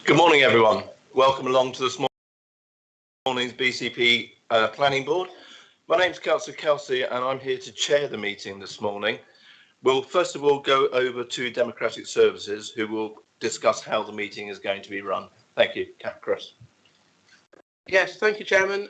Good morning, everyone. Welcome along to this morning's BCP Planning Board. My name's Councillor Kelsey and I'm here to chair the meeting this morning. We'll first of all go over to Democratic Services, who will discuss how the meeting is going to be run. Thank you, Chris. Yes, thank you, Chairman.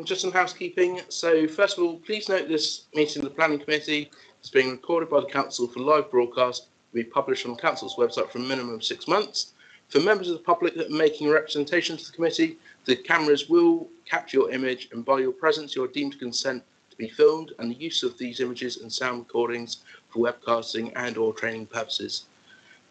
Just some housekeeping. So first of all, please note this meeting of the Planning Committee is being recorded by the Council for live broadcast. Will be published on the Council's website for a minimum of 6 months. For members of the public that are making representations to the committee, the cameras will capture your image, and by your presence you are deemed to consent to be filmed, and the use of these images and sound recordings for webcasting and or training purposes.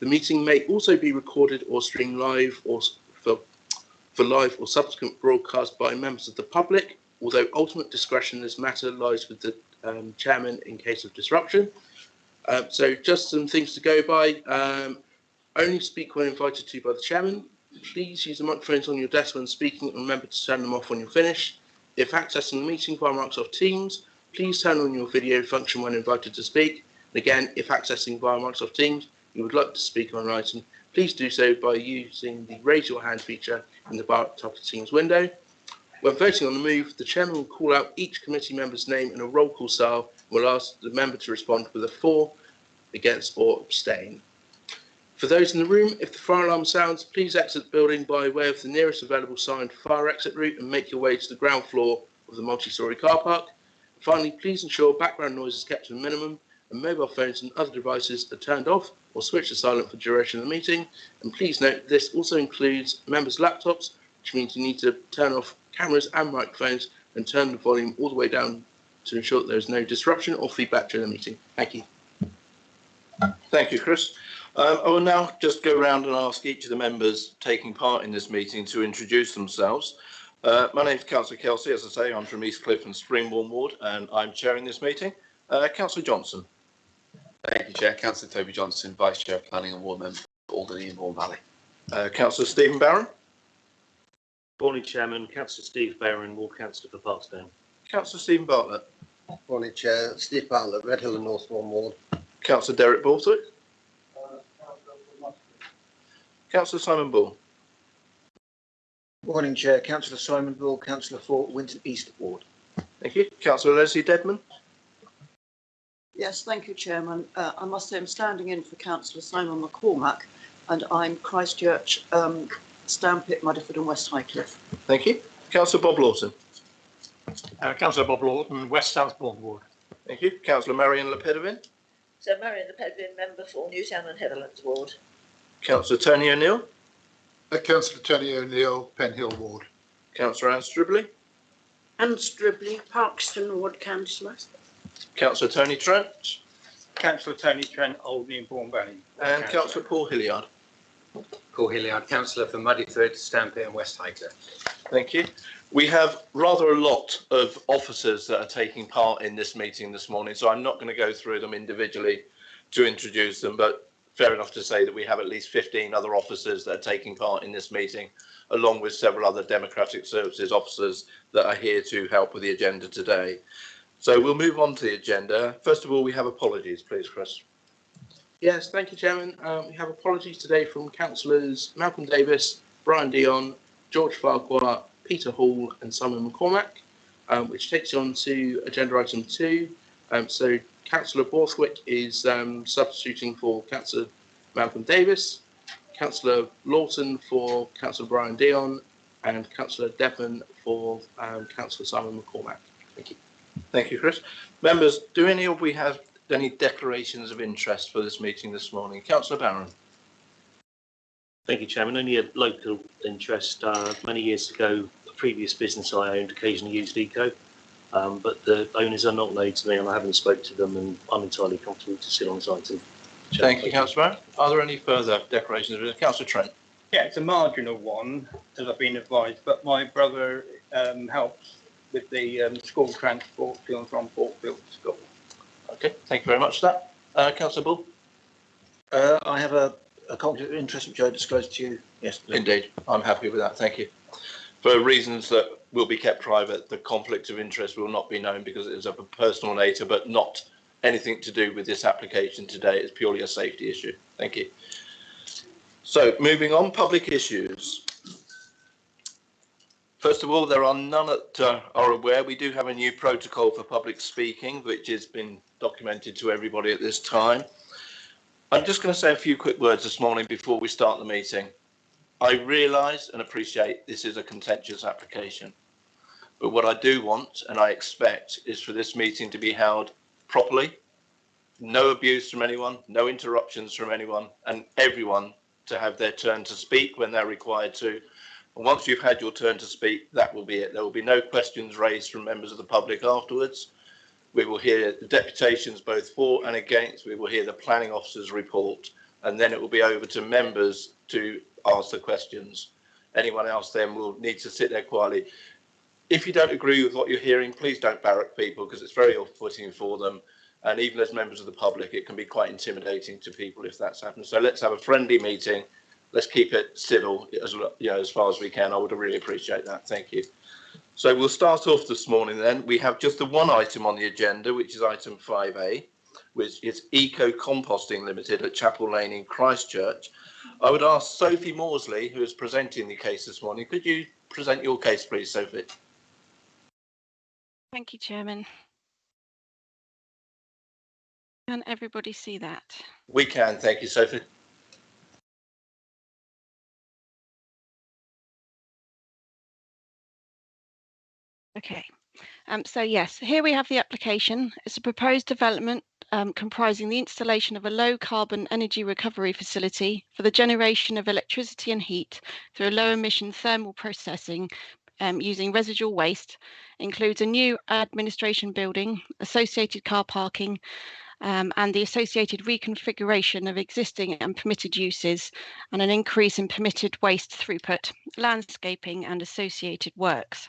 The meeting may also be recorded or streamed live or for live or subsequent broadcast by members of the public, although ultimate discretion in this matter lies with the chairman in case of disruption. So just some things to go by. Only speak when invited to by the chairman. Please use the microphones on your desk when speaking and remember to turn them off when you're finished. If accessing the meeting via Microsoft Teams, please turn on your video function when invited to speak. And again, if accessing via Microsoft Teams, you would like to speak on an item, please do so by using the raise your hand feature in the bar at the top of the Teams window. When voting on the move, the chairman will call out each committee member's name in a roll call style and will ask the member to respond with a for, against or abstain. For those in the room, if the fire alarm sounds, please exit the building by way of the nearest available signed fire exit route and make your way to the ground floor of the multi-storey car park. Finally, please ensure background noise is kept to a minimum and mobile phones and other devices are turned off or switched to silent for the duration of the meeting. And please note this also includes members' laptops, which means you need to turn off cameras and microphones and turn the volume all the way down to ensure that there is no disruption or feedback during the meeting. Thank you. Thank you, Chris. I will now just go around and ask each of the members taking part in this meeting to introduce themselves. My name is Councillor Kelsey. As I say, I'm from East Cliff and Springbourne Ward, and I'm chairing this meeting. Councillor Johnson. Thank you, Chair. Councillor Toby Johnson, Vice Chair of Planning and Ward Member for Alderney and Vaughan Valley. Councillor Stephen Barron. Morning, Chairman. Councillor Steve Barron, Ward Councillor for Parkstone. Councillor Stephen Bartlett. Morning, Chair. Steve Bartlett, Red Hill and North Vaughan Ward. Councillor Derek Borthwick. Councillor Simon Bull. Morning, Chair. Councillor Simon Bull, Councillor for Winton East Ward. Thank you. Councillor Leslie Dedman. Yes, thank you, Chairman. I must say I'm standing in for Councillor Simon McCormack, and I'm Christchurch, Stampit, Muddyford and West Highcliffe. Thank you. Councillor Bob Lawson. Councillor Bob Lawton, West Southbourne Ward. Thank you. Councillor Marion Lepedovin. So Marion Lepedovin, member for Newtown and Heatherlands Ward. Councillor Tony O'Neill. Councillor Tony O'Neill, Penhill Ward. Councillor Anne Stribley. Anne Stribley, Parkstone Ward Councillor. Councillor Tony Trent. Councillor Tony Trent, Alderney and Vaughan Valley. And Councillor Paul Hilliard. Paul Hilliard, Councillor for Muddyford, Stampit and West Highcliffe. Thank you. We have rather a lot of officers that are taking part in this meeting this morning, so I'm not going to go through them individually to introduce them, but fair enough to say that we have at least 15 other officers that are taking part in this meeting, along with several other Democratic Services officers that are here to help with the agenda today. So we'll move on to the agenda. First of all, we have apologies, please, Chris. Yes, thank you, Chairman. We have apologies today from Councillors Malcolm Davis, Brian Dion, George Farquhar, Peter Hall and Simon McCormack, which takes you on to agenda item 2. So Councillor Borthwick is substituting for Councillor Malcolm Davis, Councillor Lawton for Councillor Brian Dion, and Councillor Devon for Councillor Simon McCormack. Thank you. Thank you, Chris. Members, do any of we have any declarations of interest for this meeting this morning? Councillor Barron. Thank you, Chairman. Only a local interest. Many years ago, a previous business I owned occasionally used Eco, but the owners are not known to me and I haven't spoke to them, and I'm entirely comfortable to sit on site. Thank you, Councillor Barron. Are there any further declarations of interest? Councillor Trent. Yeah, it's a marginal one, as I've been advised, but my brother helps with the school transport to and from Portfield to school. Okay, thank you very much for that. Councillor Bull. I have a conflict of interest which I disclosed to you yesterday. Indeed, I'm happy with that. Thank you. For reasons that will be kept private, the conflict of interest will not be known because it is of a personal nature, but not anything to do with this application today. It's purely a safety issue. Thank you. So moving on, public issues. First of all, there are none that are aware. We do have a new protocol for public speaking, which has been documented to everybody at this time. I'm just going to say a few quick words this morning before we start the meeting. I realise and appreciate this is a contentious application, but what I do want and I expect is for this meeting to be held properly, no abuse from anyone, no interruptions from anyone, and everyone to have their turn to speak when they're required to. And once you've had your turn to speak, that will be it. There will be no questions raised from members of the public afterwards. We will hear the deputations both for and against. We will hear the planning officer's report, and then it will be over to members to ask the questions. Anyone else then will need to sit there quietly. If you don't agree with what you're hearing, please don't barrack people, because it's very off-putting for them. And even as members of the public, it can be quite intimidating to people if that's happened. So let's have a friendly meeting. Let's keep it civil as far as we can. I would really appreciate that. Thank you. So we'll start off this morning then. We have just the one item on the agenda, which is item 5A, which is Eco Composting Limited at Chapel Lane in Christchurch. I would ask Sophie Morsley, who is presenting the case this morning, could you present your case, please, Sophie? Thank you, Chairman. Can everybody see that? We can, thank you, Sophie. Okay, so yes, here we have the application. It's a proposed development comprising the installation of a low carbon energy recovery facility for the generation of electricity and heat through low emission thermal processing using residual waste, includes a new administration building, associated car parking, and the associated reconfiguration of existing and permitted uses, and an increase in permitted waste throughput, landscaping and associated works.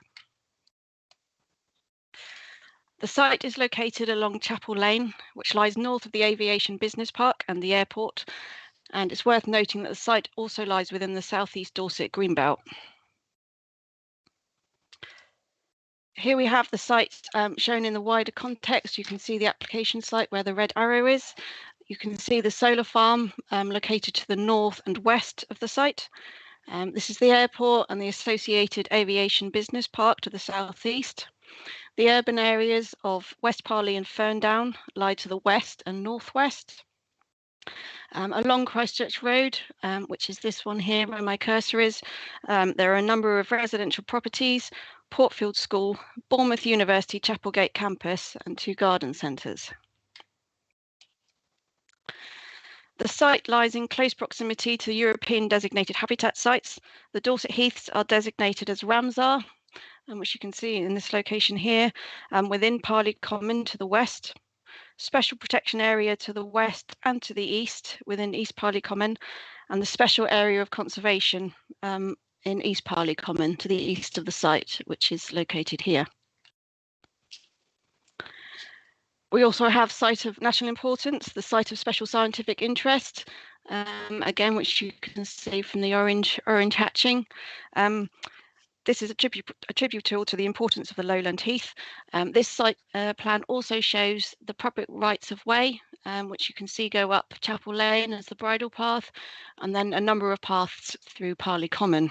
The site is located along Chapel Lane, which lies north of the Aviation Business Park and the airport, and it's worth noting that the site also lies within the South East Dorset Greenbelt. Here we have the site shown in the wider context. You can see the application site where the red arrow is. You can see the solar farm located to the north and west of the site. This is the airport and the associated Aviation Business Park to the southeast. The urban areas of West Parley and Ferndown lie to the west and northwest. Along Christchurch Road, which is this one here where my cursor is, there are a number of residential properties, Portfield School, Bournemouth University Chapelgate campus, and 2 garden centres. The site lies in close proximity to European designated habitat sites. The Dorset Heaths are designated as Ramsar, which you can see in this location here, within Parley Common to the west, special protection area to the west and to the east within East Parley Common, and the special area of conservation in East Parley Common to the east of the site, which is located here. We also have site of national importance, the site of special scientific interest, again, which you can see from the orange hatching. This is attributable to the importance of the lowland heath. This site plan also shows the public rights of way, which you can see go up Chapel Lane as the bridle path, and then a number of paths through Parley Common.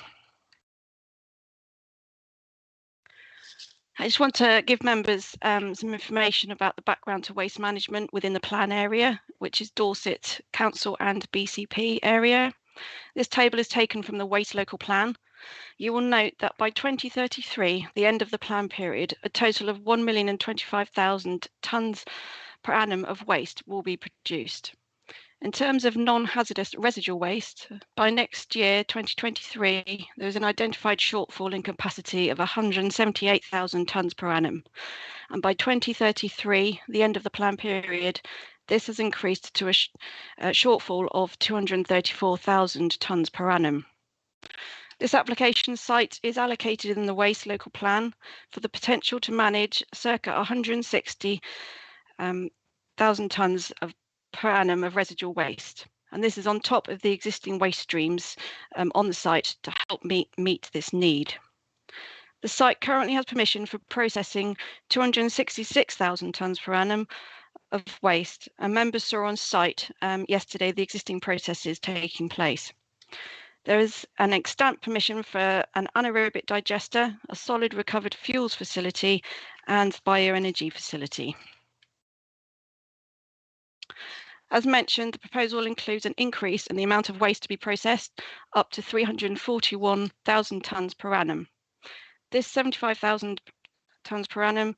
I just want to give members some information about the background to waste management within the plan area, which is Dorset Council and BCP area. This table is taken from the Waste Local Plan. You will note that by 2033, the end of the plan period, a total of 1,025,000 tonnes per annum of waste will be produced. In terms of non-hazardous residual waste, by next year, 2023, there is an identified shortfall in capacity of 178,000 tonnes per annum. And by 2033, the end of the plan period, this has increased to a shortfall of 234,000 tonnes per annum. This application site is allocated in the Waste Local Plan for the potential to manage circa 160,000 tonnes per annum of residual waste. And this is on top of the existing waste streams on the site to help meet this need. The site currently has permission for processing 266,000 tonnes per annum of waste, and members saw on site yesterday the existing processes taking place. There is an extant permission for an anaerobic digester, a solid recovered fuels facility, and bioenergy facility. As mentioned, the proposal includes an increase in the amount of waste to be processed up to 341,000 tonnes per annum. This 75,000 tonnes per annum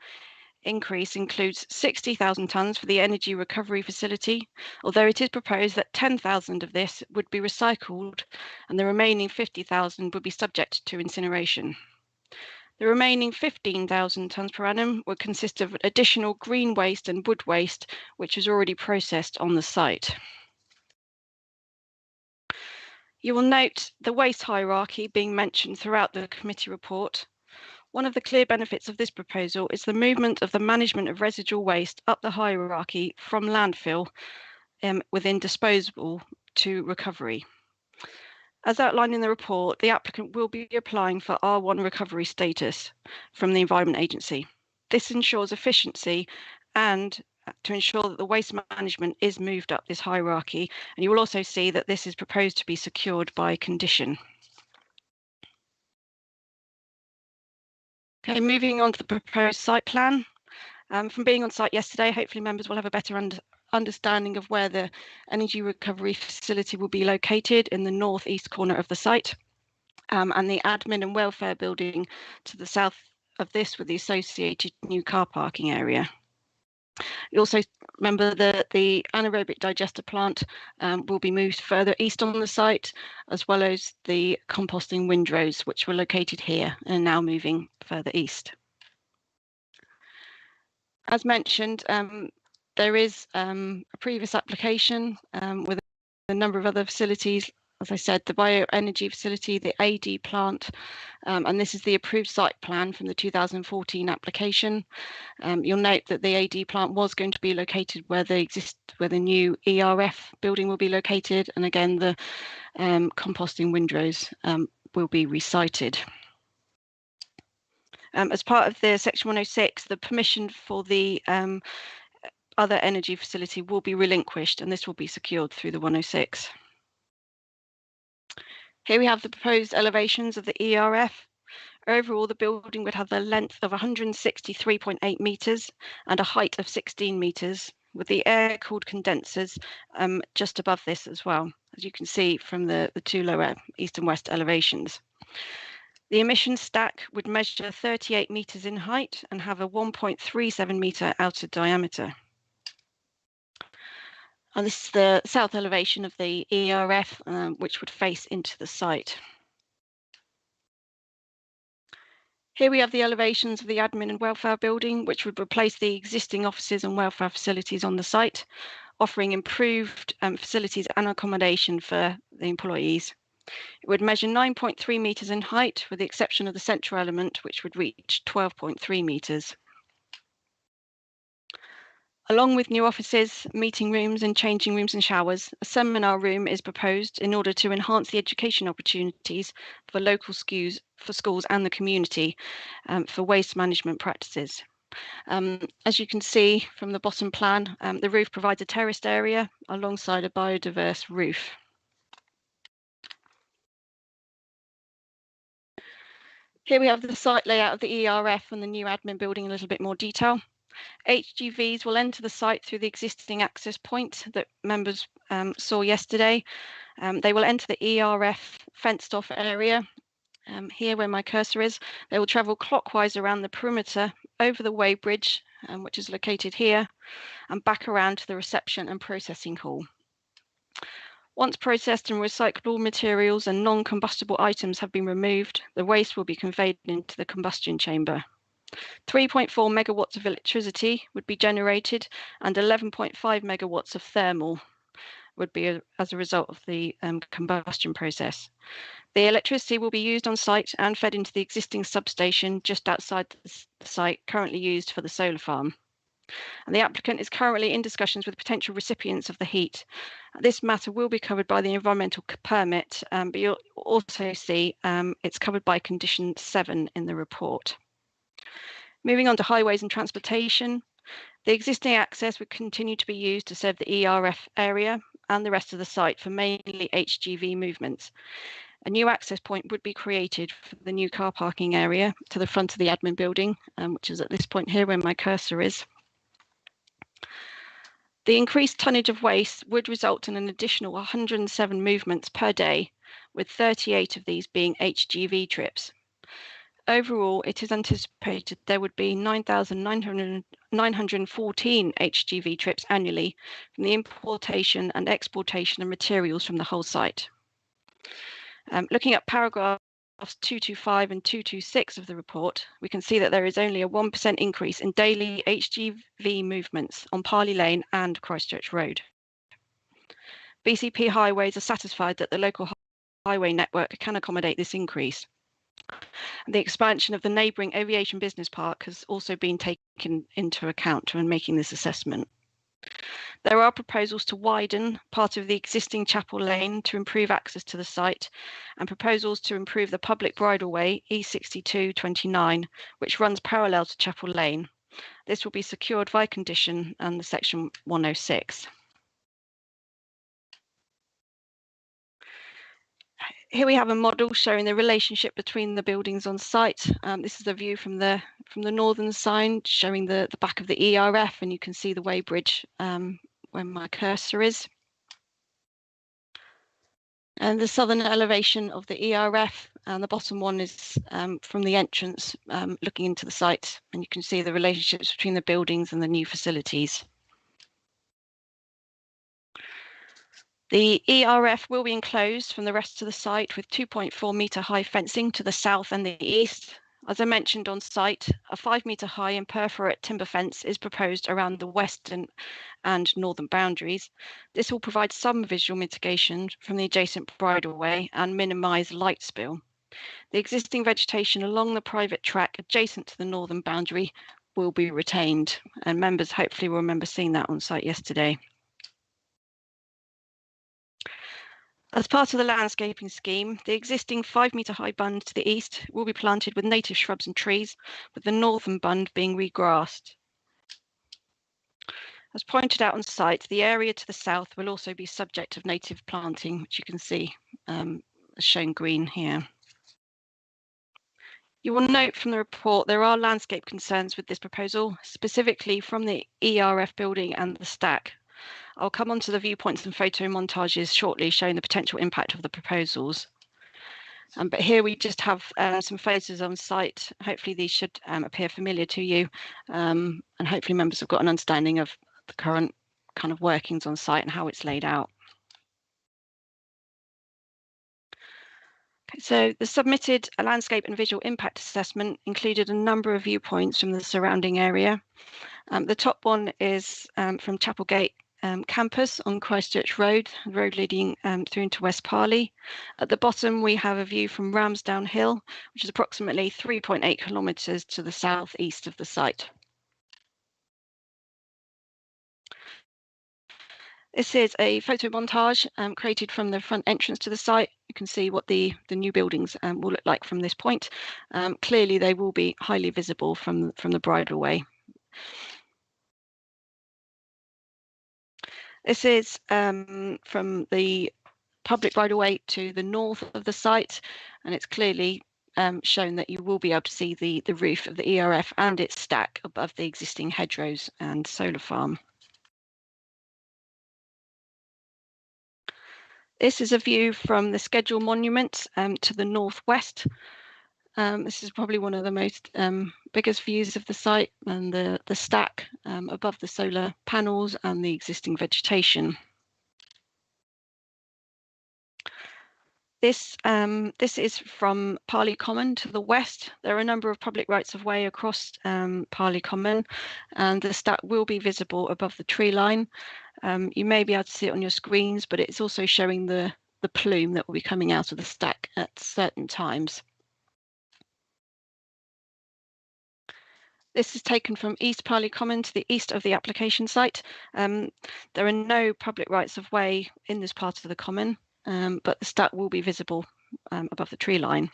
increase includes 60,000 tonnes for the energy recovery facility, although it is proposed that 10,000 of this would be recycled and the remaining 50,000 would be subject to incineration. The remaining 15,000 tonnes per annum would consist of additional green waste and wood waste, which is already processed on the site. You will note the waste hierarchy being mentioned throughout the committee report. One of the clear benefits of this proposal is the movement of the management of residual waste up the hierarchy from landfill within disposal to recovery. As outlined in the report, the applicant will be applying for R1 recovery status from the Environment Agency. This ensures efficiency and to ensure that the waste management is moved up this hierarchy, and you will also see that this is proposed to be secured by condition. Okay, moving on to the proposed site plan. From being on site yesterday, hopefully members will have a better understanding of where the energy recovery facility will be located in the northeast corner of the site, and the admin and welfare building to the south of this with the associated new car parking area. You also remember that the anaerobic digester plant will be moved further east on the site, as well as the composting windrows, which were located here and are now moving further east. As mentioned, there is a previous application with a number of other facilities. As I said, the bioenergy facility, the AD plant, and this is the approved site plan from the 2014 application. You'll note that the AD plant was going to be located where the new ERF building will be located, and again the composting windrows will be recited. As part of the Section 106, the permission for the other energy facility will be relinquished, and this will be secured through the 106. Here we have the proposed elevations of the ERF. Overall, the building would have a length of 163.8 metres and a height of 16 metres, with the air-cooled condensers just above this as well, as you can see from the two lower east and west elevations. The emission stack would measure 38 metres in height and have a 1.37 metre outer diameter. And this is the south elevation of the ERF, which would face into the site. Here we have the elevations of the admin and welfare building, which would replace the existing offices and welfare facilities on the site, offering improved facilities and accommodation for the employees. It would measure 9.3 metres in height, with the exception of the central element, which would reach 12.3 metres. Along with new offices, meeting rooms and changing rooms and showers, a seminar room is proposed in order to enhance the education opportunities for local schools and the community for waste management practices. As you can see from the bottom plan, the roof provides a terraced area alongside a biodiverse roof. Here we have the site layout of the ERF and the new admin building in a little bit more detail. HGVs will enter the site through the existing access point that members saw yesterday. They will enter the ERF fenced off area. Here where my cursor is, they will travel clockwise around the perimeter over the weighbridge, which is located here, and back around to the reception and processing hall. Once processed and recyclable materials and non-combustible items have been removed, the waste will be conveyed into the combustion chamber. 3.4 megawatts of electricity would be generated, and 11.5 megawatts of thermal would be as a result of the combustion process. The electricity will be used on site and fed into the existing substation just outside the site, currently used for the solar farm. And the applicant is currently in discussions with potential recipients of the heat. This matter will be covered by the environmental permit, but you'll also see it's covered by condition 7 in the report. Moving on to highways and transportation, the existing access would continue to be used to serve the ERF area, and the rest of the site for mainly HGV movements. A new access point would be created for the new car parking area to the front of the admin building, which is at this point here where my cursor is. The increased tonnage of waste would result in an additional 107 movements per day, with 38 of these being HGV trips. Overall, it is anticipated there would be 9,914 HGV trips annually from the importation and exportation of materials from the whole site. Looking at paragraphs 225 and 226 of the report, we can see that there is only a 1% increase in daily HGV movements on Parley Lane and Christchurch Road. BCP Highways are satisfied that the local highway network can accommodate this increase. The expansion of the neighbouring aviation business park has also been taken into account when making this assessment. There are proposals to widen part of the existing Chapel Lane to improve access to the site, and proposals to improve the public bridleway E6229, which runs parallel to Chapel Lane. This will be secured via condition under section 106. Here we have a model showing the relationship between the buildings on site. This is a view from the northern side, showing the back of the ERF, and you can see the weighbridge where my cursor is. And the southern elevation of the ERF, and the bottom one is from the entrance looking into the site, and you can see the relationships between the buildings and the new facilities. The ERF will be enclosed from the rest of the site with 2.4 metre high fencing to the south and the east. As I mentioned on site, a 5 metre high and perforate timber fence is proposed around the western and northern boundaries. This will provide some visual mitigation from the adjacent bridleway and minimise light spill. The existing vegetation along the private track adjacent to the northern boundary will be retained, and members hopefully will remember seeing that on site yesterday. As part of the landscaping scheme, the existing 5 metre high bund to the east will be planted with native shrubs and trees, with the northern bund being regrassed. As pointed out on site, the area to the south will also be subject of native planting, which you can see as shown green here. You will note from the report there are landscape concerns with this proposal, specifically from the ERF building and the stack. I'll come on to the viewpoints and photo montages shortly, showing the potential impact of the proposals. But here we just have some photos on site. Hopefully these should appear familiar to you, and hopefully members have got an understanding of the current kind of workings on site and how it's laid out. Okay, so the submitted landscape and visual impact assessment included a number of viewpoints from the surrounding area. The top one is from Chapelgate campus on Christchurch Road, the road leading through into West Parley. At the bottom, we have a view from Ramsdown Hill, which is approximately 3.8 kilometres to the southeast of the site. This is a photo montage created from the front entrance to the site. You can see what the new buildings will look like from this point. Clearly, they will be highly visible from the bridleway. This is from the public bridleway to the north of the site, and it's clearly shown that you will be able to see the roof of the ERF and its stack above the existing hedgerows and solar farm. This is a view from the scheduled monument to the northwest. This is probably one of the most biggest views of the site, and the stack above the solar panels and the existing vegetation. This is from Parley Common to the west. There are a number of public rights of way across Parley Common, and the stack will be visible above the tree line. You may be able to see it on your screens, but it's also showing the plume that will be coming out of the stack at certain times. This is taken from East Parley Common to the east of the application site. There are no public rights of way in this part of the common, but the stack will be visible above the tree line.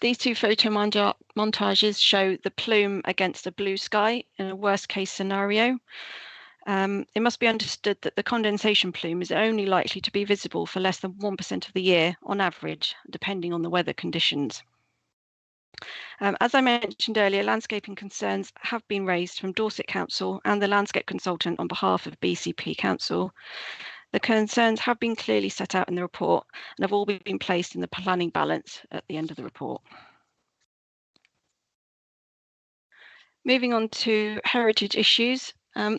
These two photo montages show the plume against a blue sky in a worst case scenario. It must be understood that the condensation plume is only likely to be visible for less than 1% of the year on average, depending on the weather conditions. As I mentioned earlier, landscaping concerns have been raised from Dorset Council and the landscape consultant on behalf of BCP Council. The concerns have been clearly set out in the report and have all been placed in the planning balance at the end of the report. Moving on to heritage issues,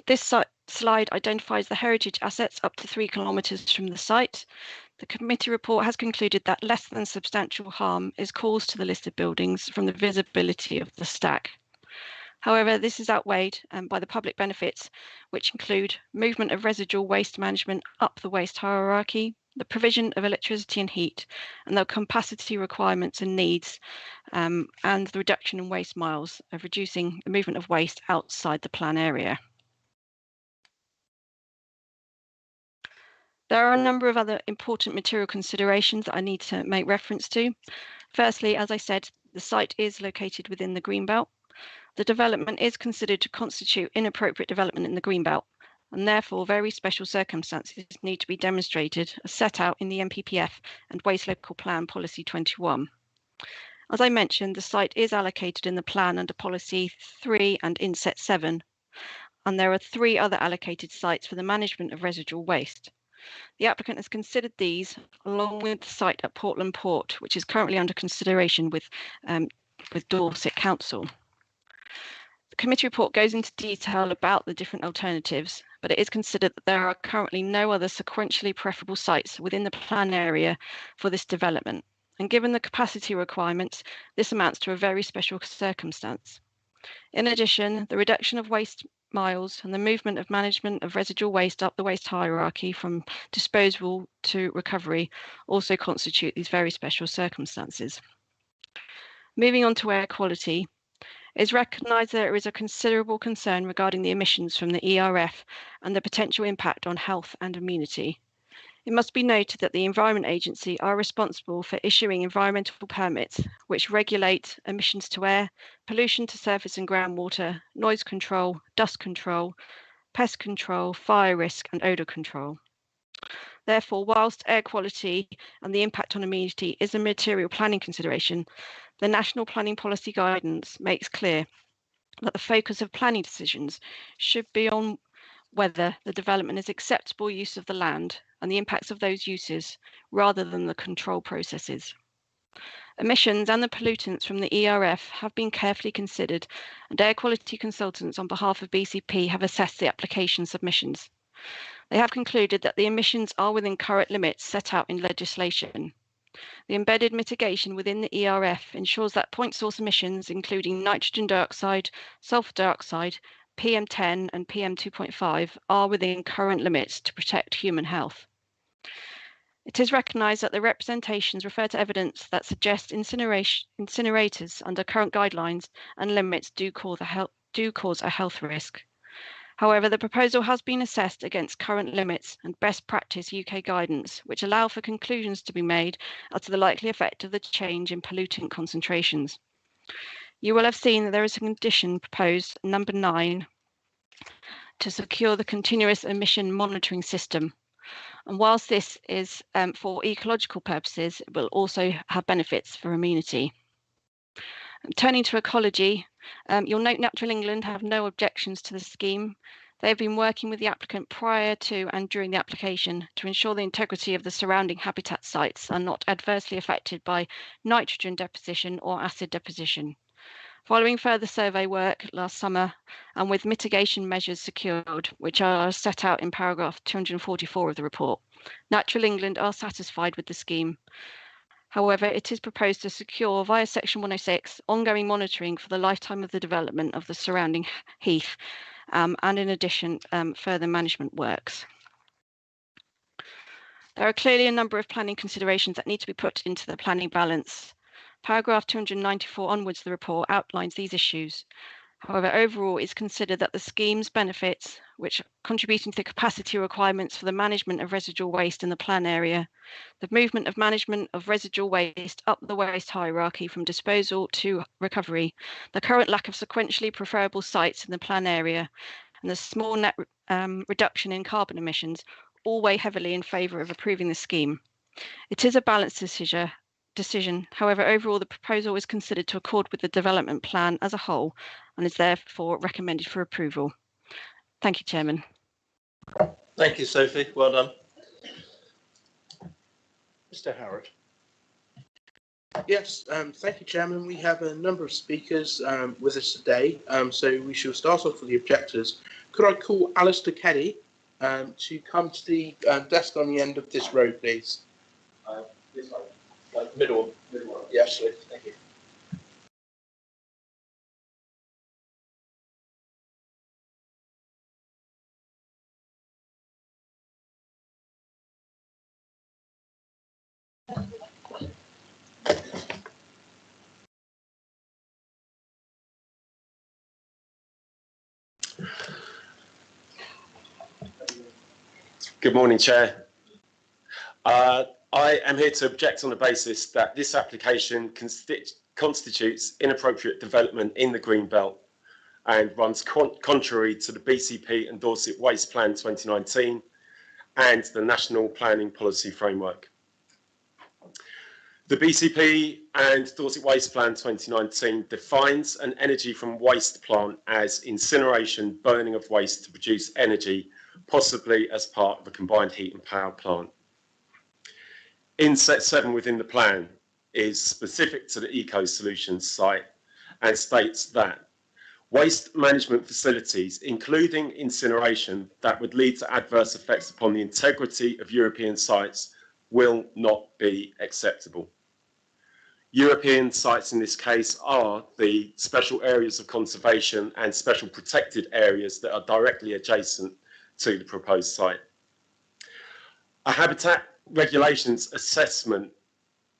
this slide identifies the heritage assets up to 3 kilometres from the site. The committee report has concluded that less than substantial harm is caused to the listed buildings from the visibility of the stack. However, this is outweighed by the public benefits, which include movement of residual waste management up the waste hierarchy, the provision of electricity and heat, and the capacity requirements and needs, and the reduction in waste miles of reducing the movement of waste outside the plan area. There are a number of other important material considerations that I need to make reference to. Firstly, as I said, the site is located within the Greenbelt. The development is considered to constitute inappropriate development in the Greenbelt, and therefore very special circumstances need to be demonstrated as set out in the MPPF and Waste Local Plan Policy 21. As I mentioned, the site is allocated in the plan under Policy 3 and Inset 7, and there are 3 other allocated sites for the management of residual waste. The applicant has considered these along with the site at Portland Port, which is currently under consideration with Dorset Council. The committee report goes into detail about the different alternatives, but it is considered that there are currently no other sequentially preferable sites within the plan area for this development. And given the capacity requirements, this amounts to a very special circumstance. In addition, the reduction of waste miles and the movement of management of residual waste up the waste hierarchy from disposal to recovery also constitute these very special circumstances. Moving on to air quality, it is recognised that there is a considerable concern regarding the emissions from the ERF and the potential impact on health and immunity. It must be noted that the Environment Agency are responsible for issuing environmental permits which regulate emissions to air, pollution to surface and groundwater, noise control, dust control, pest control, fire risk and odour control. Therefore, whilst air quality and the impact on immunity is a material planning consideration, the National Planning Policy Guidance makes clear that the focus of planning decisions should be on whether the development is acceptable use of the land and the impacts of those uses rather than the control processes. Emissions and the pollutants from the ERF have been carefully considered, and air quality consultants on behalf of BCP have assessed the application submissions. They have concluded that the emissions are within current limits set out in legislation. The embedded mitigation within the ERF ensures that point source emissions, including nitrogen dioxide, sulfur dioxide, PM10 and PM2.5, are within current limits to protect human health. It is recognised that the representations refer to evidence that suggests incinerators under current guidelines and limits do cause a health risk. However, the proposal has been assessed against current limits and best practice UK guidance, which allow for conclusions to be made as to the likely effect of the change in pollutant concentrations. You will have seen that there is a condition proposed, number 9, to secure the continuous emission monitoring system. And whilst this is for ecological purposes, it will also have benefits for amenity. Turning to ecology, you'll note Natural England have no objections to the scheme. They have been working with the applicant prior to and during the application to ensure the integrity of the surrounding habitat sites are not adversely affected by nitrogen deposition or acid deposition. Following further survey work last summer and with mitigation measures secured, which are set out in paragraph 244 of the report, Natural England are satisfied with the scheme. However, it is proposed to secure via Section 106 ongoing monitoring for the lifetime of the development of the surrounding heath and in addition further management works. There are clearly a number of planning considerations that need to be put into the planning balance. Paragraph 294 onwards of the report outlines these issues. However, overall, it's considered that the scheme's benefits, which are contributing to the capacity requirements for the management of residual waste in the plan area, the movement of management of residual waste up the waste hierarchy from disposal to recovery, the current lack of sequentially preferable sites in the plan area, and the small net reduction in carbon emissions all weigh heavily in favour of approving the scheme. It is a balanced decision. However, overall, the proposal is considered to accord with the development plan as a whole and is therefore recommended for approval. Thank you, Chairman. Thank you, Sophie. Well done. Mr. Howard. Yes, thank you, Chairman. We have a number of speakers with us today, so we shall start off with the objectors. Could I call Alistair Keddy to come to the desk on the end of this row, please? This one, middle one. Yes, please. Thank you. Good morning, Chair. I am here to object on the basis that this application constitutes inappropriate development in the Green Belt and runs contrary to the BCP and Dorset Waste Plan 2019 and the National Planning Policy Framework. The BCP and Dorset Waste Plan 2019 defines an energy from waste plant as incineration, burning of waste to produce energy, possibly as part of a combined heat and power plant. Inset 7 within the plan is specific to the Eco Solutions site and states that waste management facilities, including incineration that would lead to adverse effects upon the integrity of European sites, will not be acceptable. European sites in this case are the special areas of conservation and special protected areas that are directly adjacent to the proposed site. A habitat regulations assessment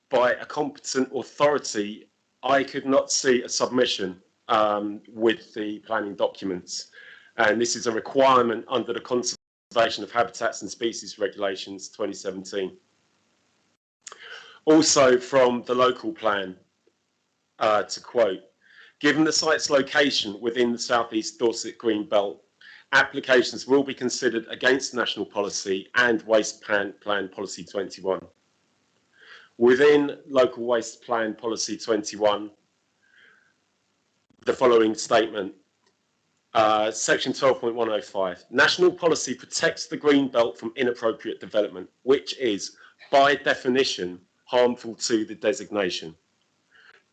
by a competent authority, I could not see a submission with the planning documents, and this is a requirement under the Conservation of Habitats and Species Regulations 2017. Also from the local plan, to quote, given the site's location within the South East Dorset Green Belt, applications will be considered against national policy and Waste Plan Policy 21. Within Local Waste Plan Policy 21, the following statement, Section 12.105, national policy protects the Green Belt from inappropriate development, which is, by definition, harmful to the designation.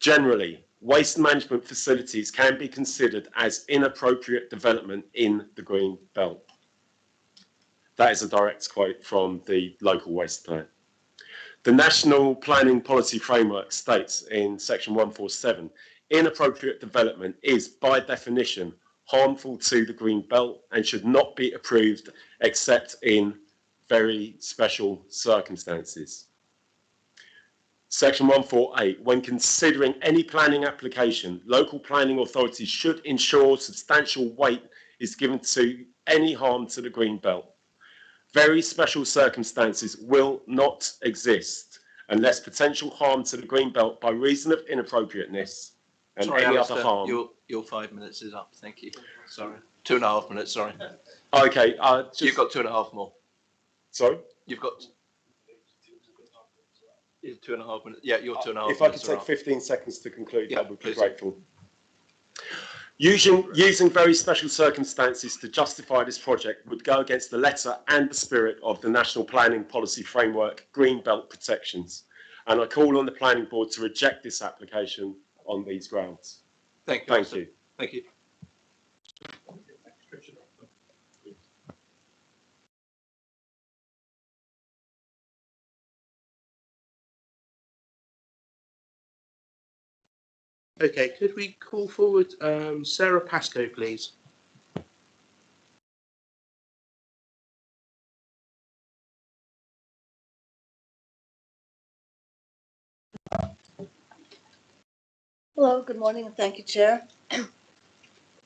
Generally, waste management facilities can be considered as inappropriate development in the Green Belt. That is a direct quote from the local waste plan. The National Planning Policy Framework states in section 147, inappropriate development is by definition harmful to the Green Belt and should not be approved except in very special circumstances. Section 148, when considering any planning application, local planning authorities should ensure substantial weight is given to any harm to the Green Belt. Very special circumstances will not exist unless potential harm to the Green Belt by reason of inappropriateness and Sorry, any Alistair, other harm. your 5 minutes is up. Thank you. Sorry. 2.5 minutes, sorry. Okay. You've got 2.5 more. Sorry? You've got 2.5 minutes. Yeah, you're 2.5 minutes. If I could take 15 seconds to conclude, Yeah, I would be please. grateful. Using very special circumstances to justify this project would go against the letter and the spirit of the National Planning Policy Framework Green Belt Protections. And I call on the Planning Board to reject this application on these grounds. Thank you. Thank you. Thank you. Okay, could we call forward Sarah Pascoe, please? Hello, good morning, and thank you, Chair.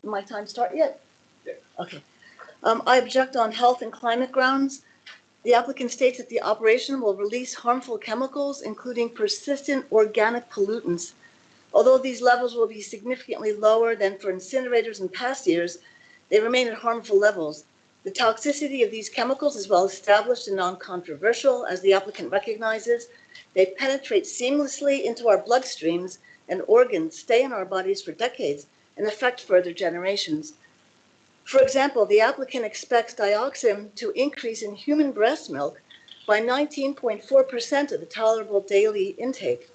My time start yet? Yeah. Okay. I object on health and climate grounds. The applicant states that the operation will release harmful chemicals, including persistent organic pollutants. Although these levels will be significantly lower than for incinerators in past years, they remain at harmful levels. The toxicity of these chemicals is well established and non-controversial, as the applicant recognizes. They penetrate seamlessly into our bloodstreams and organs, stay in our bodies for decades, and affect further generations. For example, the applicant expects dioxin to increase in human breast milk by 19.4% of the tolerable daily intake.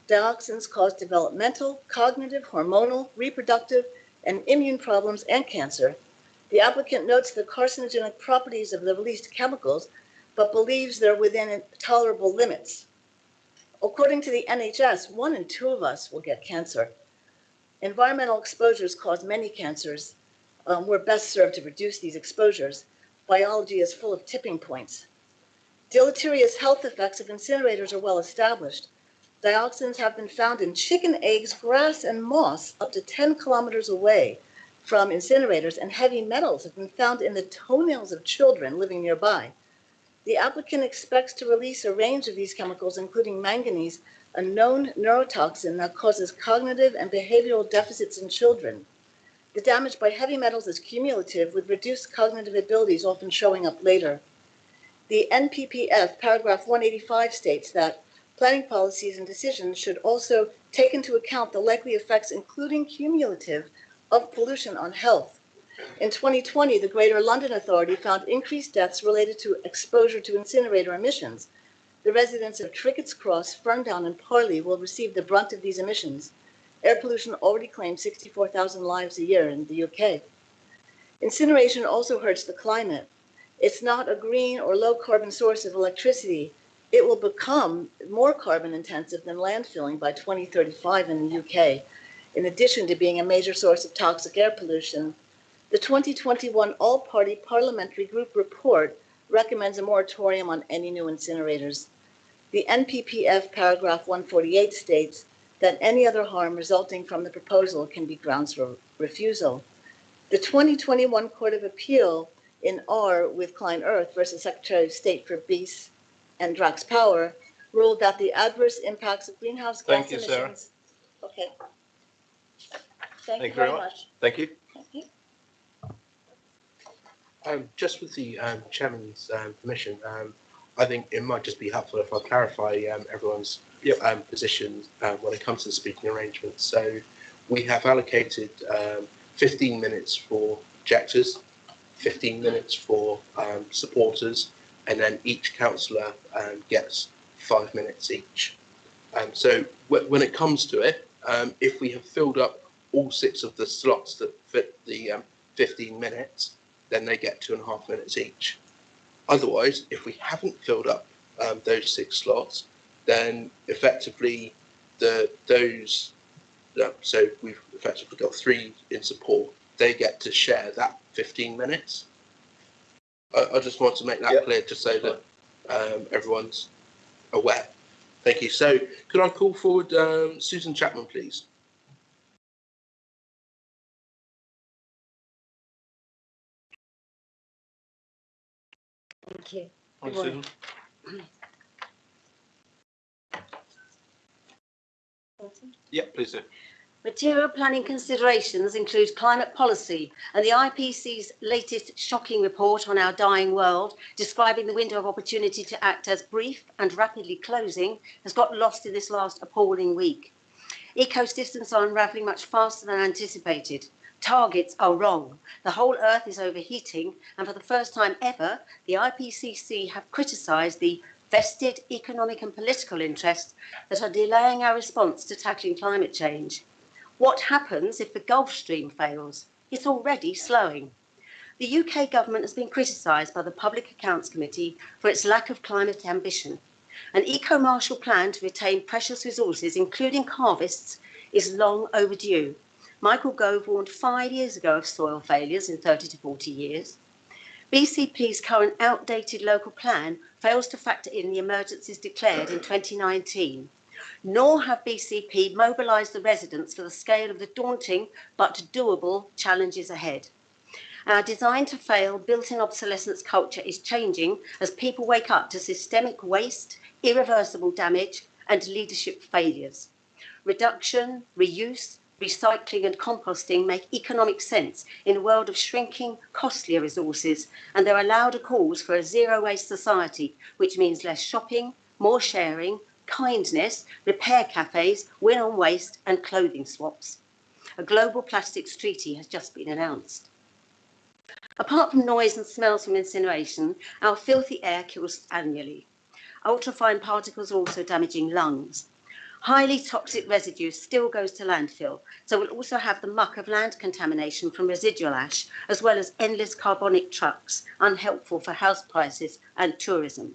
Dioxins cause developmental, cognitive, hormonal, reproductive, and immune problems and cancer. The applicant notes the carcinogenic properties of the released chemicals, but believes they're within tolerable limits. According to the NHS, 1 in 2 of us will get cancer. Environmental exposures cause many cancers. We're best served to reduce these exposures. Biology is full of tipping points. Deleterious health effects of incinerators are well established. Dioxins have been found in chicken eggs, grass, and moss up to 10 kilometers away from incinerators, and heavy metals have been found in the toenails of children living nearby. The applicant expects to release a range of these chemicals, including manganese, a known neurotoxin that causes cognitive and behavioral deficits in children. The damage by heavy metals is cumulative, with reduced cognitive abilities often showing up later. The NPPF, paragraph 185, states that planning policies and decisions should also take into account the likely effects, including cumulative, of pollution on health. In 2020, the Greater London Authority found increased deaths related to exposure to incinerator emissions. The residents of Trickett's Cross, Ferndown, and Parley will receive the brunt of these emissions. Air pollution already claims 64,000 lives a year in the UK. Incineration also hurts the climate. It's not a green or low carbon source of electricity. It will become more carbon intensive than landfilling by 2035 in the UK, in addition to being a major source of toxic air pollution. The 2021 All-Party Parliamentary Group report recommends a moratorium on any new incinerators. The NPPF paragraph 148 states that any other harm resulting from the proposal can be grounds for refusal. The 2021 Court of Appeal in R with Klein Earth versus Secretary of State for Beace and Drax Power ruled that the adverse impacts of greenhouse gas emissions. Thank you, Sarah. Okay. Thank you very much. Thank you. Thank you. Just with the chairman's permission, I think it might just be helpful if I clarify everyone's position when it comes to the speaking arrangements. So we have allocated 15 minutes for objectors, 15 minutes for supporters, and then each councillor gets 5 minutes each. So when it comes to it, if we have filled up all 6 of the slots that fit the 15 minutes, then they get 2.5 minutes each. Otherwise, if we haven't filled up those 6 slots, then effectively so we've effectively got 3 in support, they get to share that 15 minutes. I just want to make that clear, just so that everyone's aware. Thank you. So could I call forward Susan Chapman, please? Thank you. Thanks, Susan. Yeah, please do. Material planning considerations include climate policy, and the IPCC's latest shocking report on our dying world, describing the window of opportunity to act as brief and rapidly closing, has got lost in this last appalling week. Ecosystems are unravelling much faster than anticipated. Targets are wrong. The whole Earth is overheating, and for the first time ever, the IPCC have criticised the vested economic and political interests that are delaying our response to tackling climate change. What happens if the Gulf Stream fails? It's already slowing. The UK government has been criticised by the Public Accounts Committee for its lack of climate ambition. An eco-Marshall plan to retain precious resources, including harvests, is long overdue. Michael Gove warned 5 years ago of soil failures in 30 to 40 years. BCP's current outdated local plan fails to factor in the emergencies declared in 2019. Nor have BCP mobilised the residents for the scale of the daunting but doable challenges ahead. Our design to fail built-in obsolescence culture is changing as people wake up to systemic waste, irreversible damage and leadership failures. Reduction, reuse, recycling and composting make economic sense in a world of shrinking, costlier resources, and there are louder calls for a zero-waste society, which means less shopping, more sharing, kindness, repair cafes, win on waste, and clothing swaps. A global plastics treaty has just been announced. Apart from noise and smells from incineration, our filthy air kills annually. Ultrafine particles are also damaging lungs. Highly toxic residue still goes to landfill, so we'll also have the muck of land contamination from residual ash, as well as endless carbonic trucks, unhelpful for house prices and tourism.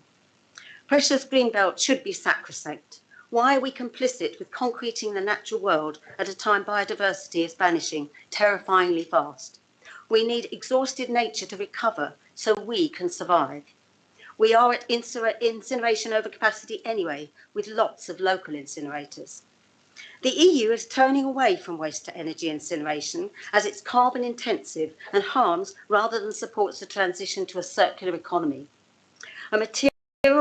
Precious greenbelt should be sacrosanct. Why are we complicit with concreting the natural world at a time biodiversity is vanishing terrifyingly fast? We need exhausted nature to recover so we can survive. We are at incineration overcapacity anyway, with lots of local incinerators. The EU is turning away from waste to energy incineration as it's carbon intensive and harms rather than supports the transition to a circular economy. A material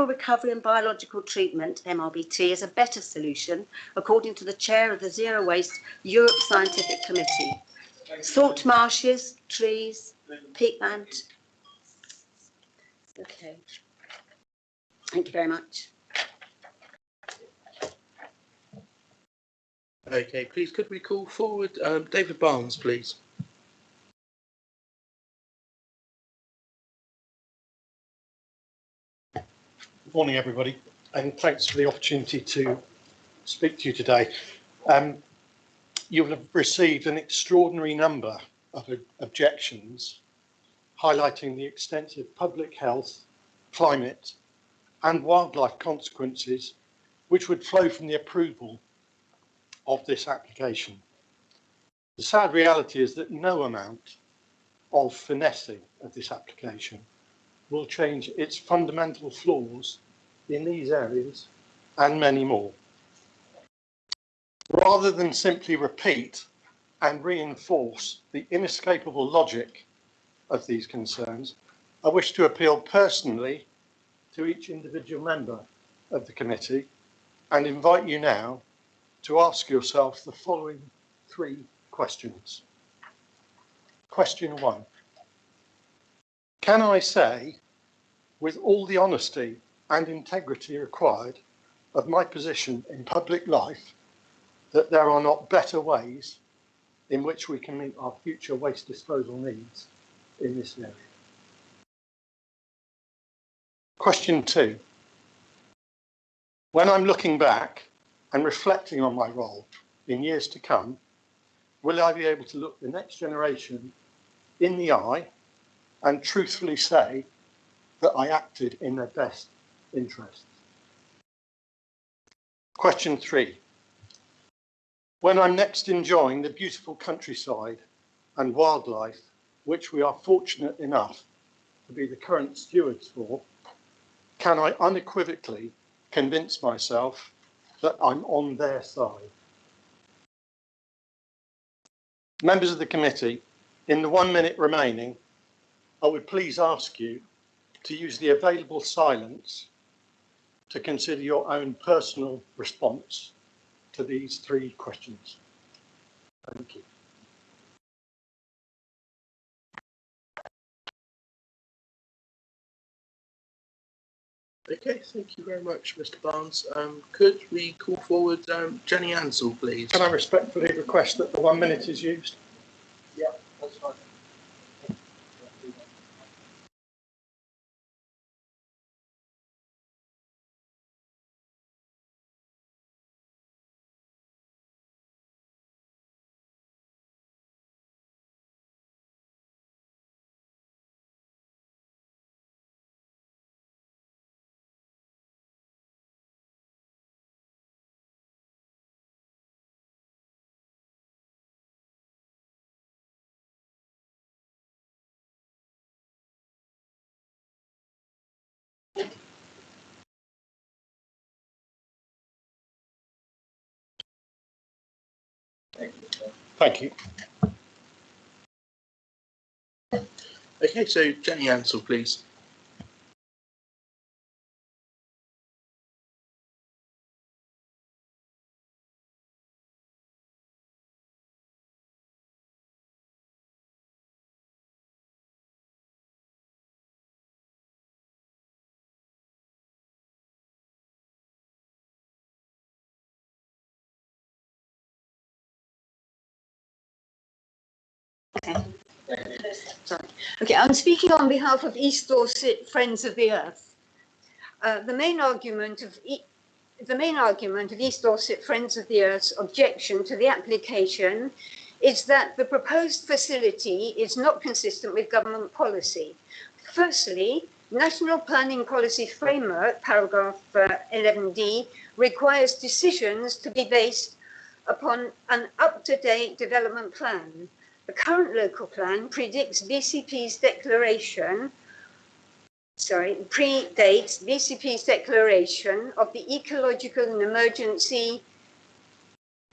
recovery and biological treatment, MRBT, is a better solution, according to the chair of the Zero Waste Europe Scientific Committee. Salt marshes, trees, peatland. Okay. Thank you very much. Okay, please could we call forward David Barnes, please? Good morning, everybody, and thanks for the opportunity to speak to you today. You'll have received an extraordinary number of objections highlighting the extensive public health, climate and wildlife consequences which would flow from the approval of this application. The sad reality is that no amount of finessing of this application will change its fundamental flaws in these areas and many more. Rather than simply repeat and reinforce the inescapable logic of these concerns, I wish to appeal personally to each individual member of the committee and invite you now to ask yourself the following 3 questions. Question 1. Can I say, with all the honesty and integrity required of my position in public life, that there are not better ways in which we can meet our future waste disposal needs in this area? Question 2. When I'm looking back and reflecting on my role in years to come, will I be able to look the next generation in the eye and truthfully say that I acted in their best interests? Question 3. When I'm next enjoying the beautiful countryside and wildlife which we are fortunate enough to be the current stewards for, can I unequivocally convince myself that I'm on their side? Members of the committee, in the 1 minute remaining, I would please ask you to use the available silence to consider your own personal response to these 3 questions. Thank you. Okay, thank you very much, Mr. Barnes. Could we call forward Jenny Ansell, please? Can I respectfully request that the 1 minute is used? Yeah, that's fine. Thank you. Okay, so Jenny Ansell, please. Okay. Sorry. Okay, I'm speaking on behalf of East Dorset Friends of the Earth. The main argument of East Dorset Friends of the Earth's objection to the application is that the proposed facility is not consistent with government policy. Firstly, National Planning Policy Framework, paragraph 11D, requires decisions to be based upon an up-to-date development plan. The current local plan predates BCP's declaration of the ecological and emergency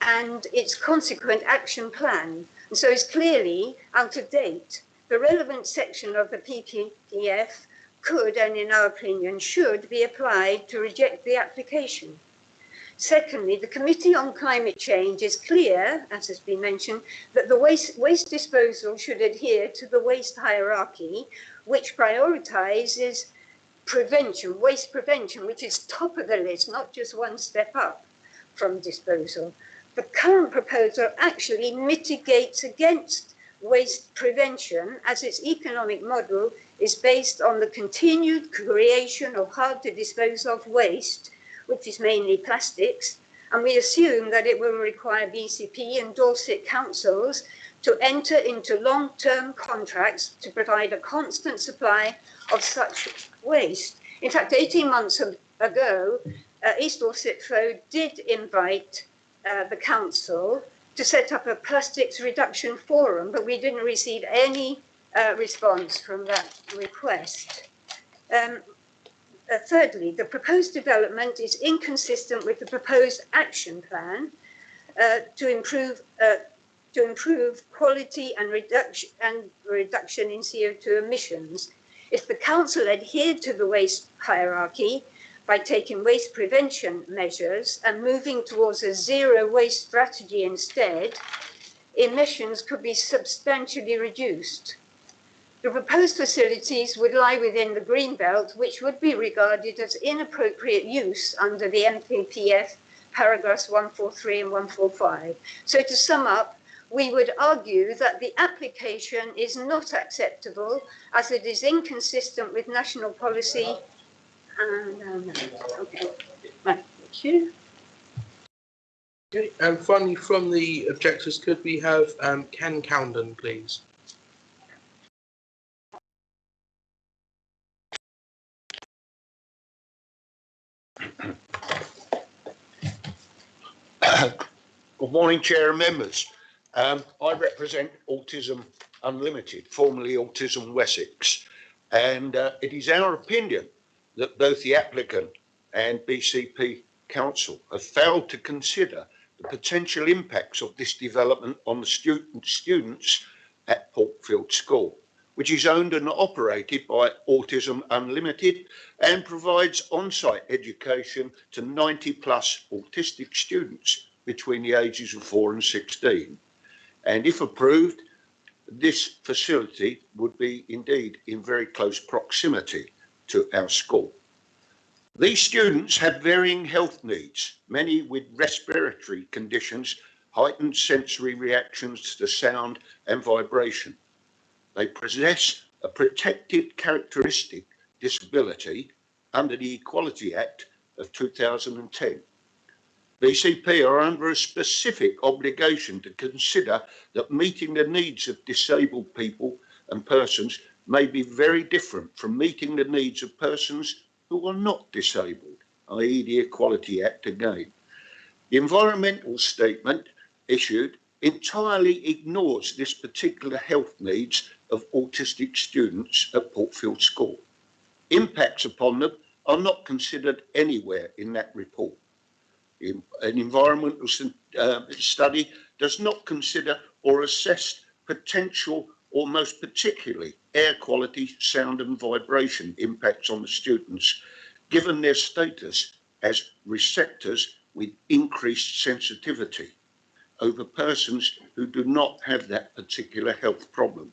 and its consequent action plan, and so is clearly out of date. The relevant section of the PPPF could, and in our opinion, should be applied to reject the application. Secondly, the Committee on Climate Change is clear, as has been mentioned, that the waste disposal should adhere to the waste hierarchy, which prioritises prevention, waste prevention, which is top of the list, not just one step up from disposal. The current proposal actually mitigates against waste prevention, as its economic model is based on the continued creation of hard to dispose of waste, which is mainly plastics, and we assume that it will require BCP and Dorset councils to enter into long-term contracts to provide a constant supply of such waste. In fact, 18 months ago, East Dorset Road did invite the council to set up a plastics reduction forum, but we didn't receive any response from that request. Thirdly, the proposed development is inconsistent with the proposed action plan to improve quality and reduction in CO2 emissions. If the council adhered to the waste hierarchy by taking waste prevention measures and moving towards a zero waste strategy instead, emissions could be substantially reduced. The proposed facilities would lie within the green belt, which would be regarded as inappropriate use under the MPPF paragraphs 143 and 145. So to sum up, we would argue that the application is not acceptable as it is inconsistent with national policy. Okay, right, thank you. Okay, and finally, from the objectors, could we have Ken Cowden, please? Good morning, Chair and members. I represent Autism Unlimited, formerly Autism Wessex, and it is our opinion that both the applicant and BCP Council have failed to consider the potential impacts of this development on the students at Portfield School, which is owned and operated by Autism Unlimited and provides on-site education to 90 plus autistic students between the ages of 4 and 16. And if approved, this facility would be indeed in very close proximity to our school. These students have varying health needs, many with respiratory conditions, heightened sensory reactions to sound and vibration. They possess a protected characteristic disability under the Equality Act of 2010. BCP are under a specific obligation to consider that meeting the needs of disabled people and persons may be very different from meeting the needs of persons who are not disabled, i.e. the Equality Act again. The environmental statement issued entirely ignores this particular health needs of autistic students at Portfield School. Impacts upon them are not considered anywhere in that report. An environmental study does not consider or assess potential or most particularly air quality, sound and vibration impacts on the students, given their status as receptors with increased sensitivity over persons who do not have that particular health problem.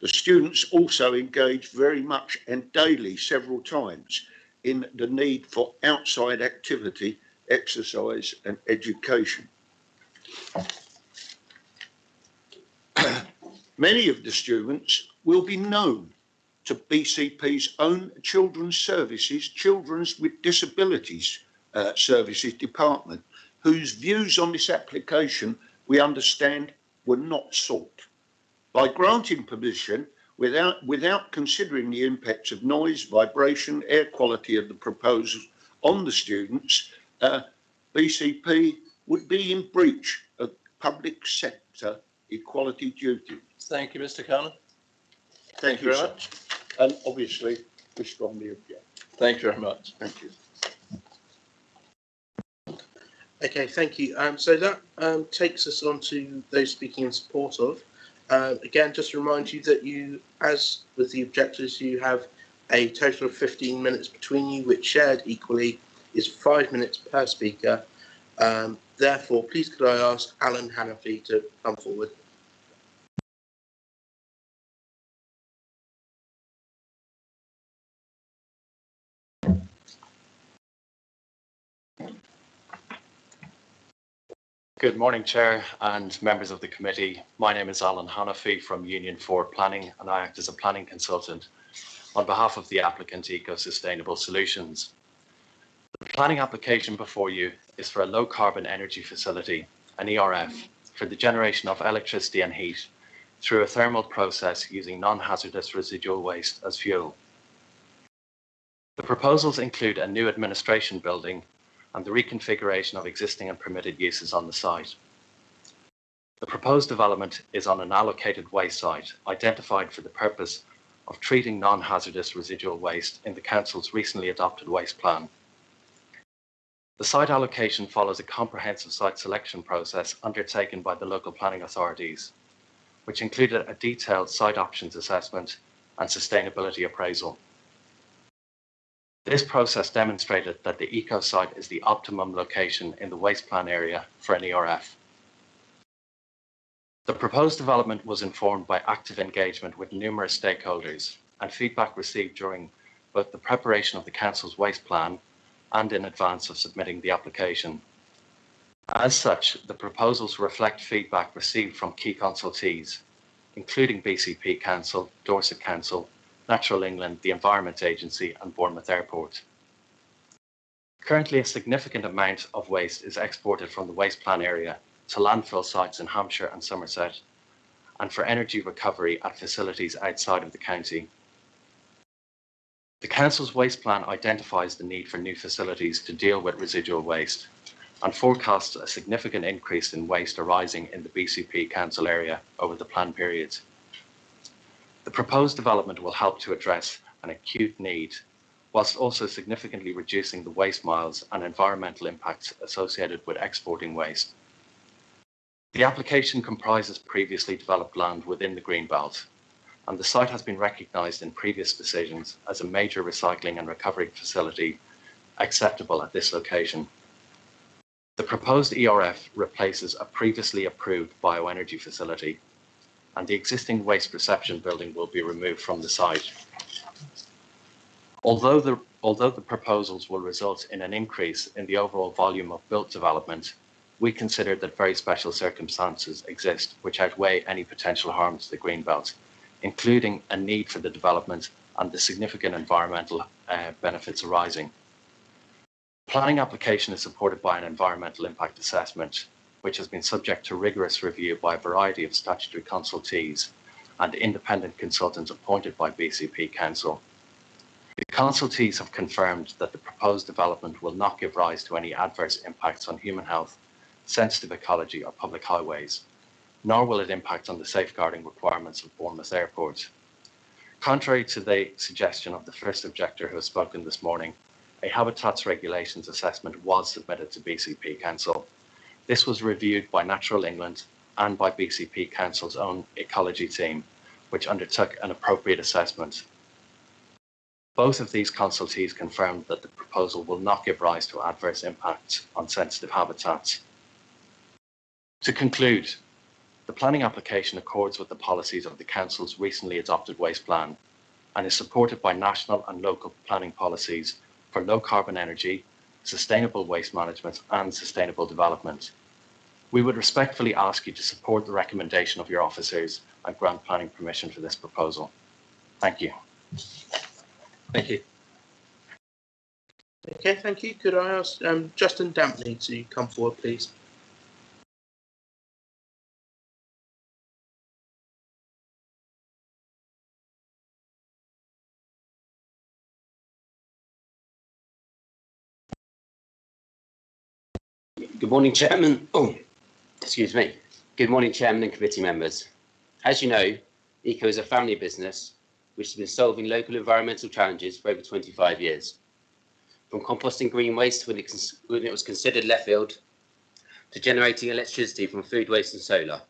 The students also engage very much and daily several times in the need for outside activity, exercise and education. Many of the students will be known to BCP's own Children's Services, Children's with Disabilities Services Department, whose views on this application we understand were not sought. By granting permission without considering the impacts of noise, vibration, air quality of the proposals on the students, BCP would be in breach of public sector equality duty. Thank you, Mr. Carnan. Thank you very much. And obviously, we strongly object. Thank you very much. Thank you. Okay, thank you. So that takes us on to those speaking in support of. Again, just to remind you that you, as with the objectors, you have a total of 15 minutes between you, which shared equally is 5 minutes per speaker. Therefore, please could I ask Alan Hanafi to come forward. Good morning, Chair and members of the committee. My name is Alan Hanafi from Union 4 Planning, and I act as a planning consultant on behalf of the applicant Eco Sustainable Solutions. The planning application before you is for a low carbon energy facility, an ERF, for the generation of electricity and heat through a thermal process using non-hazardous residual waste as fuel. The proposals include a new administration building and the reconfiguration of existing and permitted uses on the site. The proposed development is on an allocated waste site identified for the purpose of treating non-hazardous residual waste in the Council's recently adopted waste plan. The site allocation follows a comprehensive site selection process undertaken by the local planning authorities, which included a detailed site options assessment and sustainability appraisal. This process demonstrated that the eco site is the optimum location in the waste plan area for an ERF. The proposed development was informed by active engagement with numerous stakeholders and feedback received during both the preparation of the Council's waste plan and in advance of submitting the application. As such, the proposals reflect feedback received from key consultees, including BCP Council, Dorset Council, Natural England, the Environment Agency and Bournemouth Airport. Currently, a significant amount of waste is exported from the waste plan area to landfill sites in Hampshire and Somerset, and for energy recovery at facilities outside of the county. The Council's waste plan identifies the need for new facilities to deal with residual waste and forecasts a significant increase in waste arising in the BCP Council area over the plan period. The proposed development will help to address an acute need, whilst also significantly reducing the waste miles and environmental impacts associated with exporting waste. The application comprises previously developed land within the Greenbelt, and the site has been recognised in previous decisions as a major recycling and recovery facility acceptable at this location. The proposed ERF replaces a previously approved bioenergy facility, and the existing waste reception building will be removed from the site. Although the proposals will result in an increase in the overall volume of built development, we consider that very special circumstances exist which outweigh any potential harm to the Greenbelt, including a need for the development and the significant environmental benefits arising. The planning application is supported by an environmental impact assessment, which has been subject to rigorous review by a variety of statutory consultees and independent consultants appointed by BCP Council. The consultees have confirmed that the proposed development will not give rise to any adverse impacts on human health, sensitive ecology or public highways, nor will it impact on the safeguarding requirements of Bournemouth Airport. Contrary to the suggestion of the first objector who has spoken this morning, a habitats regulations assessment was submitted to BCP Council. This was reviewed by Natural England and by BCP Council's own ecology team, which undertook an appropriate assessment. Both of these consultees confirmed that the proposal will not give rise to adverse impacts on sensitive habitats. To conclude, the planning application accords with the policies of the Council's recently adopted waste plan and is supported by national and local planning policies for low carbon energy, sustainable waste management and sustainable development. We would respectfully ask you to support the recommendation of your officers and grant planning permission for this proposal. Thank you. Thank you. Okay, thank you. Could I ask Justin Dampney to come forward, please? Good morning, Chairman. Oh, excuse me. Good morning, Chairman and committee members. As you know, ECO is a family business which has been solving local environmental challenges for over 25 years. From composting green waste when it was considered left field, to generating electricity from food waste and solar.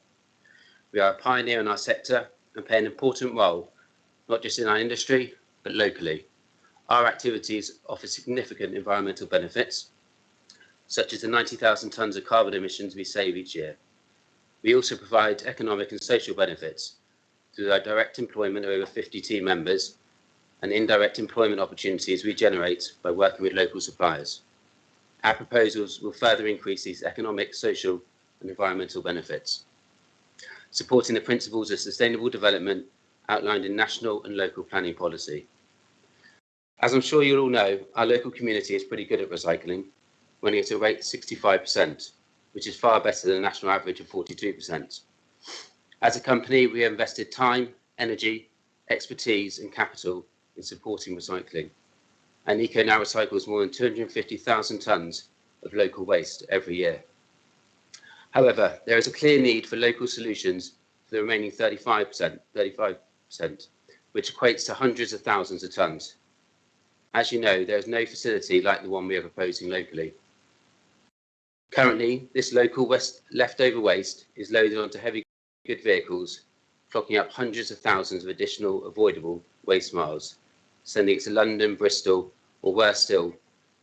We are a pioneer in our sector and play an important role, not just in our industry, but locally. Our activities offer significant environmental benefits, such as the 90,000 tonnes of carbon emissions we save each year. We also provide economic and social benefits through our direct employment of over 50 team members and indirect employment opportunities we generate by working with local suppliers. Our proposals will further increase these economic, social and environmental benefits, supporting the principles of sustainable development outlined in national and local planning policy. As I'm sure you all know, our local community is pretty good at recycling, running at a rate of 65%, which is far better than the national average of 42%. As a company, we have invested time, energy, expertise and capital in supporting recycling. And ECO now recycles more than 250,000 tonnes of local waste every year. However, there is a clear need for local solutions for the remaining 35%, which equates to hundreds of thousands of tonnes. As you know, there is no facility like the one we are proposing locally. Currently, this local leftover waste is loaded onto heavy good vehicles, clocking up hundreds of thousands of additional avoidable waste miles, sending it to London, Bristol, or worse still,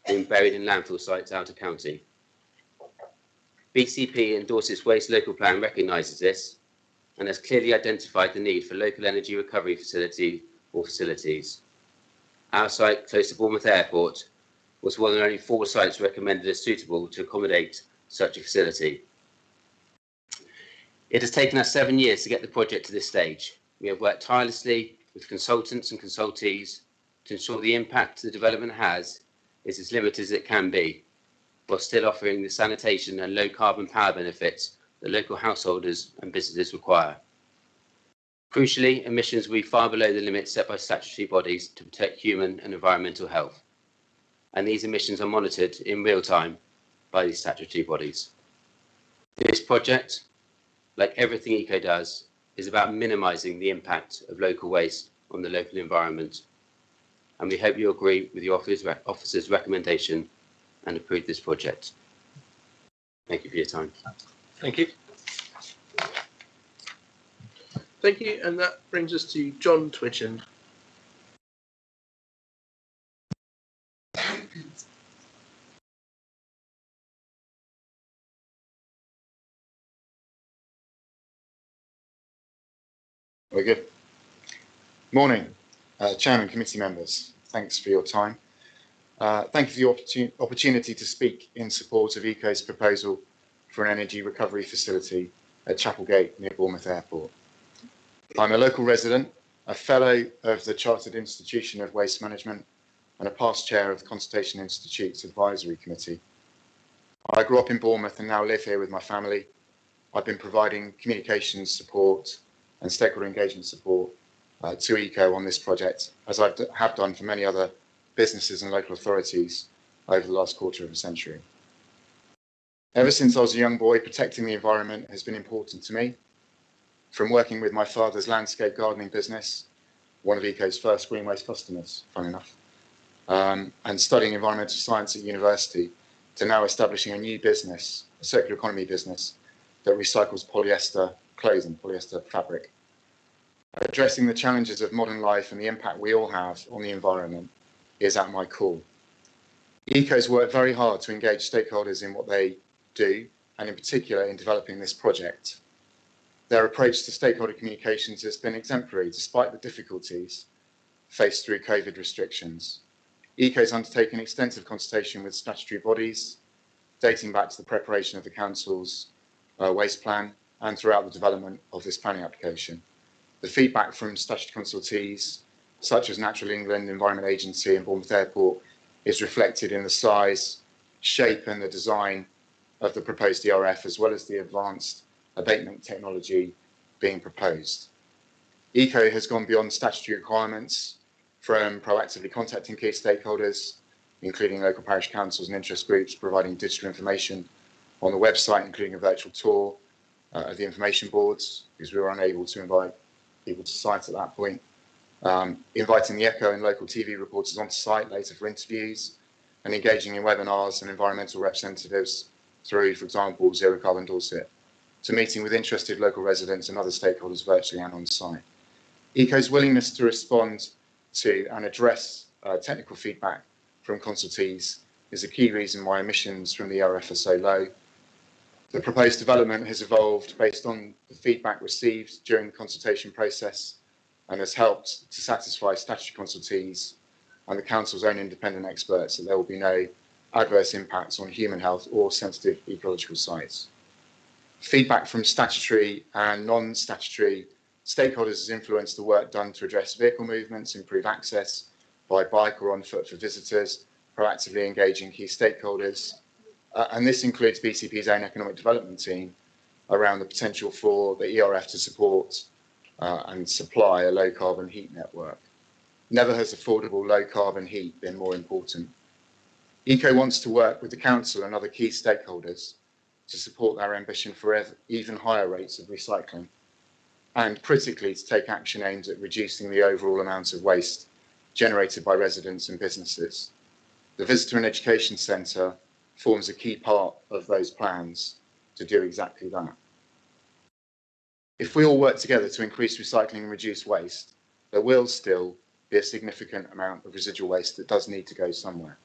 being buried in landfill sites out of county. BCP and Dorset's Waste Local Plan recognises this and has clearly identified the need for local energy recovery facility or facilities. Our site close to Bournemouth Airport was one of only 4 sites recommended as suitable to accommodate such a facility. It has taken us 7 years to get the project to this stage. We have worked tirelessly with consultants and consultees to ensure the impact the development has is as limited as it can be, while still offering the sanitation and low carbon power benefits that local householders and businesses require. Crucially, emissions will be far below the limits set by statutory bodies to protect human and environmental health. And these emissions are monitored in real time by these statutory bodies. This project, like everything ECO does, is about minimising the impact of local waste on the local environment. And we hope you agree with your officer's recommendation and approve this project. Thank you for your time. Thank you. Thank you, and that brings us to John Twitchen. Very good. Morning, Chairman, committee members. Thanks for your time. Thank you for the opportunity to speak in support of ECO's proposal for an energy recovery facility at Chapelgate near Bournemouth Airport. I'm a local resident, a fellow of the Chartered Institution of Waste Management and a past chair of the Consultation Institute's Advisory Committee. I grew up in Bournemouth and now live here with my family. I've been providing communications support and stakeholder engagement support to ECO on this project, as I have done for many other businesses and local authorities over the last quarter of a century. Ever since I was a young boy, protecting the environment has been important to me. From working with my father's landscape gardening business, one of ECO's first green waste customers, funny enough, and studying environmental science at university, to now establishing a new business, a circular economy business, that recycles polyester clothing, polyester fabric. Addressing the challenges of modern life and the impact we all have on the environment is at my core. ECO's worked very hard to engage stakeholders in what they do, and in particular in developing this project. Their approach to stakeholder communications has been exemplary despite the difficulties faced through COVID restrictions. ECO's undertaken extensive consultation with statutory bodies, dating back to the preparation of the Council's waste plan and throughout the development of this planning application. The feedback from statutory consultees such as Natural England, Environment Agency and Bournemouth Airport is reflected in the size, shape and the design of the proposed DRF, as well as the advanced abatement technology being proposed. ECO has gone beyond statutory requirements, from proactively contacting key stakeholders, including local parish councils and interest groups, providing digital information on the website, including a virtual tour of the information boards, because we were unable to invite people to site at that point, inviting the ECHO and local TV reporters onto site later for interviews, and engaging in webinars and environmental representatives through, for example, Zero Carbon Dorset, to meeting with interested local residents and other stakeholders virtually and on site. ECO's willingness to respond to and address technical feedback from consultees is a key reason why emissions from the ERF are so low. The proposed development has evolved based on the feedback received during the consultation process and has helped to satisfy statutory consultees and the Council's own independent experts that there will be no adverse impacts on human health or sensitive ecological sites. Feedback from statutory and non-statutory stakeholders has influenced the work done to address vehicle movements, improve access by bike or on foot for visitors, proactively engaging key stakeholders. And this includes BCP's own economic development team around the potential for the ERF to support and supply a low carbon heat network. Never has affordable low carbon heat been more important. ECO wants to work with the Council and other key stakeholders to support our ambition for even higher rates of recycling, and critically to take action aimed at reducing the overall amount of waste generated by residents and businesses. The Visitor and Education Centre forms a key part of those plans to do exactly that. If we all work together to increase recycling and reduce waste, there will still be a significant amount of residual waste that does need to go somewhere.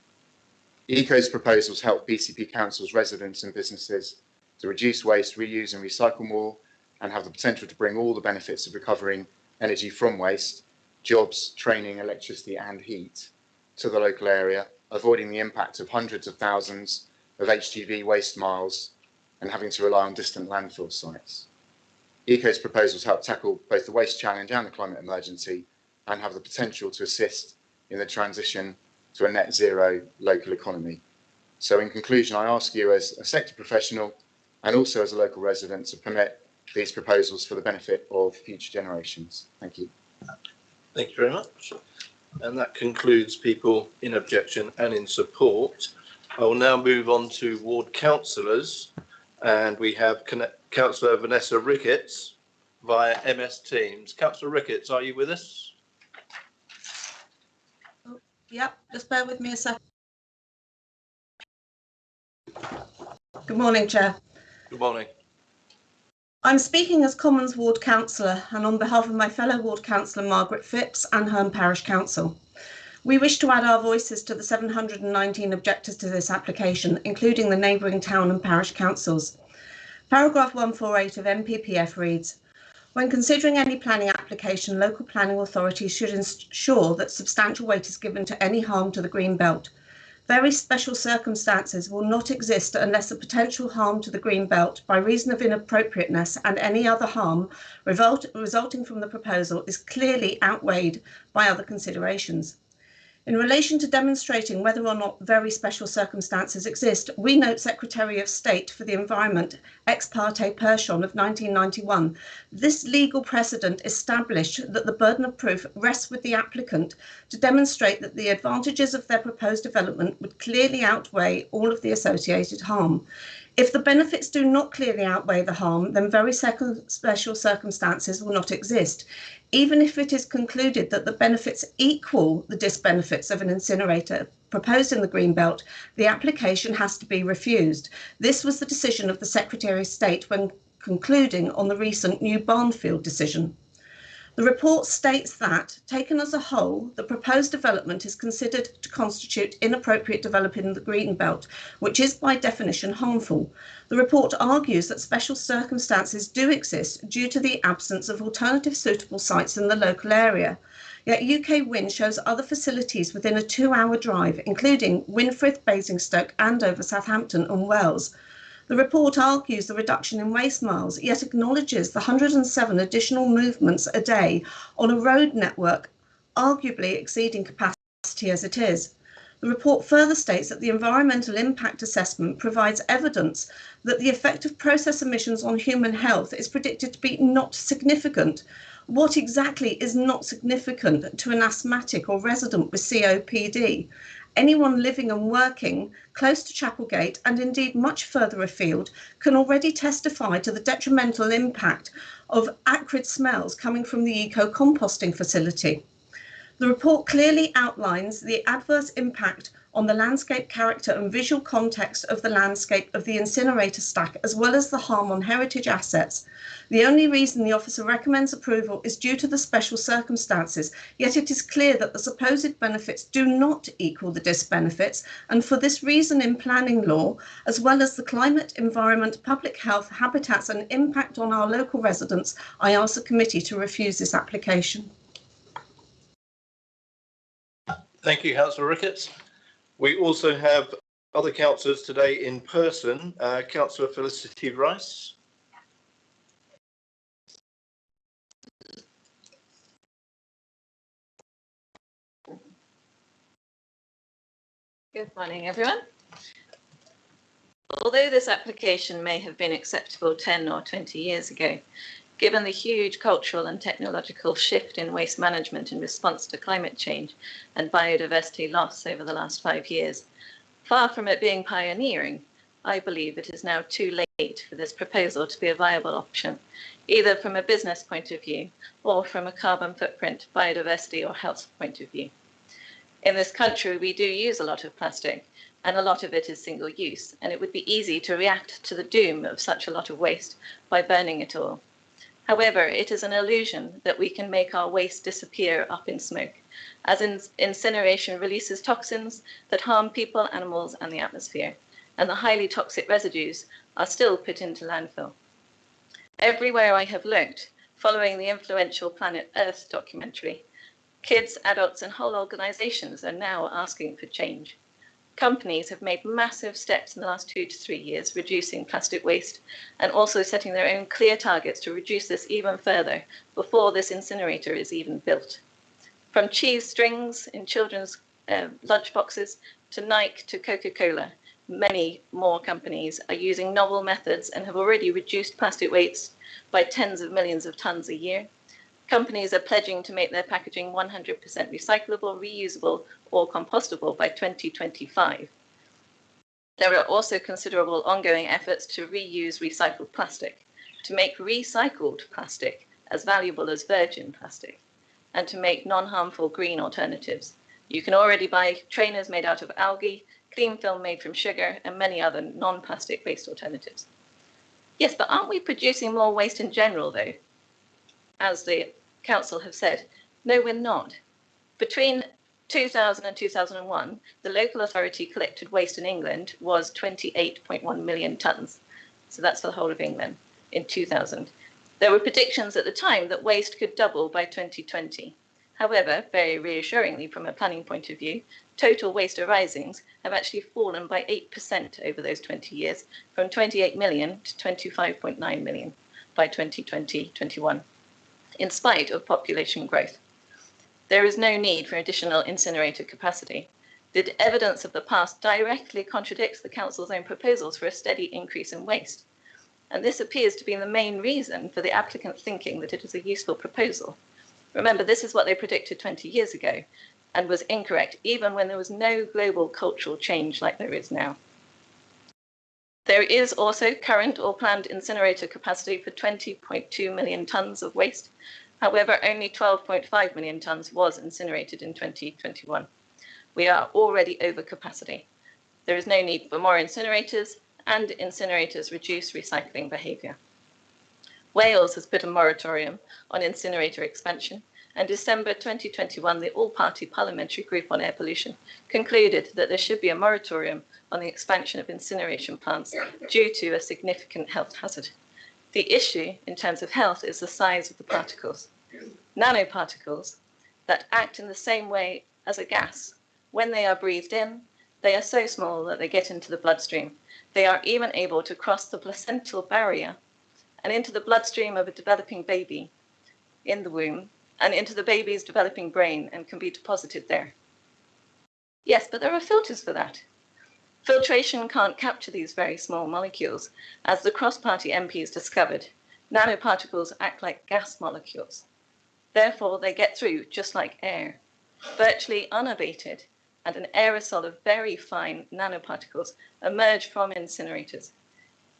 ECO's proposals help BCP Council's residents and businesses to reduce waste, reuse and recycle more, and have the potential to bring all the benefits of recovering energy from waste, jobs, training, electricity and heat to the local area, avoiding the impact of hundreds of thousands of HGV waste miles and having to rely on distant landfill sites. ECO's proposals help tackle both the waste challenge and the climate emergency and have the potential to assist in the transition to a net zero local economy. So in conclusion, I ask you as a sector professional and also as a local resident to permit these proposals for the benefit of future generations. Thank you. Thank you very much. And that concludes people in objection and in support. I will now move on to ward councillors, and we have Councillor Vanessa Ricketts via MS Teams. Councillor Ricketts, are you with us? Oh, yep, just bear with me a second. Good morning, Chair. Good morning. I'm speaking as Commons Ward Councillor and on behalf of my fellow Ward Councillor Margaret Phipps and Herne Parish Council. We wish to add our voices to the 719 objectors to this application, including the neighbouring town and parish councils. Paragraph 148 of NPPF reads, when considering any planning application, local planning authorities should ensure that substantial weight is given to any harm to the green belt. Very special circumstances will not exist unless the potential harm to the green belt by reason of inappropriateness and any other harm resulting from the proposal is clearly outweighed by other considerations. In relation to demonstrating whether or not very special circumstances exist, we note Secretary of State for the Environment ex parte Pershon of 1991. This legal precedent established that the burden of proof rests with the applicant to demonstrate that the advantages of their proposed development would clearly outweigh all of the associated harm. If the benefits do not clearly outweigh the harm, then very special circumstances will not exist. Even if it is concluded that the benefits equal the disbenefits of an incinerator proposed in the Greenbelt, the application has to be refused. This was the decision of the Secretary of State when concluding on the recent New Barnfield decision. The report states that, taken as a whole, the proposed development is considered to constitute inappropriate development in the Greenbelt, which is by definition harmful. The report argues that special circumstances do exist due to the absence of alternative suitable sites in the local area. Yet UK Wind shows other facilities within a 2-hour drive, including Winfrith, Basingstoke, Andover, Southampton and Wells. The report argues the reduction in waste miles, yet acknowledges the 107 additional movements a day on a road network, arguably exceeding capacity as it is. The report further states that the environmental impact assessment provides evidence that the effect of process emissions on human health is predicted to be not significant. What exactly is not significant to an asthmatic or resident with COPD? Anyone living and working close to Chapelgate, and indeed much further afield, can already testify to the detrimental impact of acrid smells coming from the eco-composting facility. The report clearly outlines the adverse impact on the landscape character and visual context of the landscape of the incinerator stack, as well as the harm on heritage assets. The only reason the officer recommends approval is due to the special circumstances, yet it is clear that the supposed benefits do not equal the disbenefits, and for this reason in planning law, as well as the climate, environment, public health, habitats and impact on our local residents, I ask the committee to refuse this application. Thank you, Councillor Ricketts. We also have other councillors today in person. Councillor Felicity Rice. Good morning, everyone. Although this application may have been acceptable 10 or 20 years ago, given the huge cultural and technological shift in waste management in response to climate change and biodiversity loss over the last 5 years, far from it being pioneering, I believe it is now too late for this proposal to be a viable option, either from a business point of view or from a carbon footprint, biodiversity or health point of view. In this country, we do use a lot of plastic, and a lot of it is single use, and it would be easy to react to the doom of such a lot of waste by burning it all. However, it is an illusion that we can make our waste disappear up in smoke, as incineration releases toxins that harm people, animals, and the atmosphere, and the highly toxic residues are still put into landfill. Everywhere I have looked, following the influential Planet Earth documentary, kids, adults, and whole organizations are now asking for change. Companies have made massive steps in the last 2 to 3 years, reducing plastic waste and also setting their own clear targets to reduce this even further before this incinerator is even built. From cheese strings in children's lunch boxes to Nike to Coca-Cola, many more companies are using novel methods and have already reduced plastic waste by tens of millions of tons a year. Companies are pledging to make their packaging 100% recyclable, reusable, or compostable by 2025. There are also considerable ongoing efforts to reuse recycled plastic, to make recycled plastic as valuable as virgin plastic, and to make non-harmful green alternatives. You can already buy trainers made out of algae, clean film made from sugar, and many other non-plastic waste alternatives. Yes, but aren't we producing more waste in general, though? As the Council have said, no, we're not. Between 2000 and 2001, the local authority collected waste in England was 28.1 million tonnes. So that's for the whole of England in 2000. There were predictions at the time that waste could double by 2020. However, very reassuringly from a planning point of view, total waste arisings have actually fallen by 8% over those 20 years, from 28 million to 25.9 million by 2020-21. In spite of population growth. There is no need for additional incinerator capacity. The evidence of the past directly contradicts the Council's own proposals for a steady increase in waste. And this appears to be the main reason for the applicant thinking that it is a useful proposal. Remember, this is what they predicted 20 years ago and was incorrect even when there was no global cultural change like there is now. There is also current or planned incinerator capacity for 20.2 million tonnes of waste. However, only 12.5 million tonnes was incinerated in 2021. We are already over capacity. There is no need for more incinerators, and incinerators reduce recycling behaviour. Wales has put a moratorium on incinerator expansion, and December 2021, the All-Party Parliamentary Group on Air Pollution concluded that there should be a moratorium on the expansion of incineration plants due to a significant health hazard. The issue in terms of health is the size of the particles. Nanoparticles that act in the same way as a gas. When they are breathed in, they are so small that they get into the bloodstream. They are even able to cross the placental barrier and into the bloodstream of a developing baby in the womb and into the baby's developing brain and can be deposited there. Yes, but there are filters for that. Filtration can't capture these very small molecules. As the cross-party MPs discovered, nanoparticles act like gas molecules. Therefore, they get through just like air, virtually unabated, and an aerosol of very fine nanoparticles emerge from incinerators.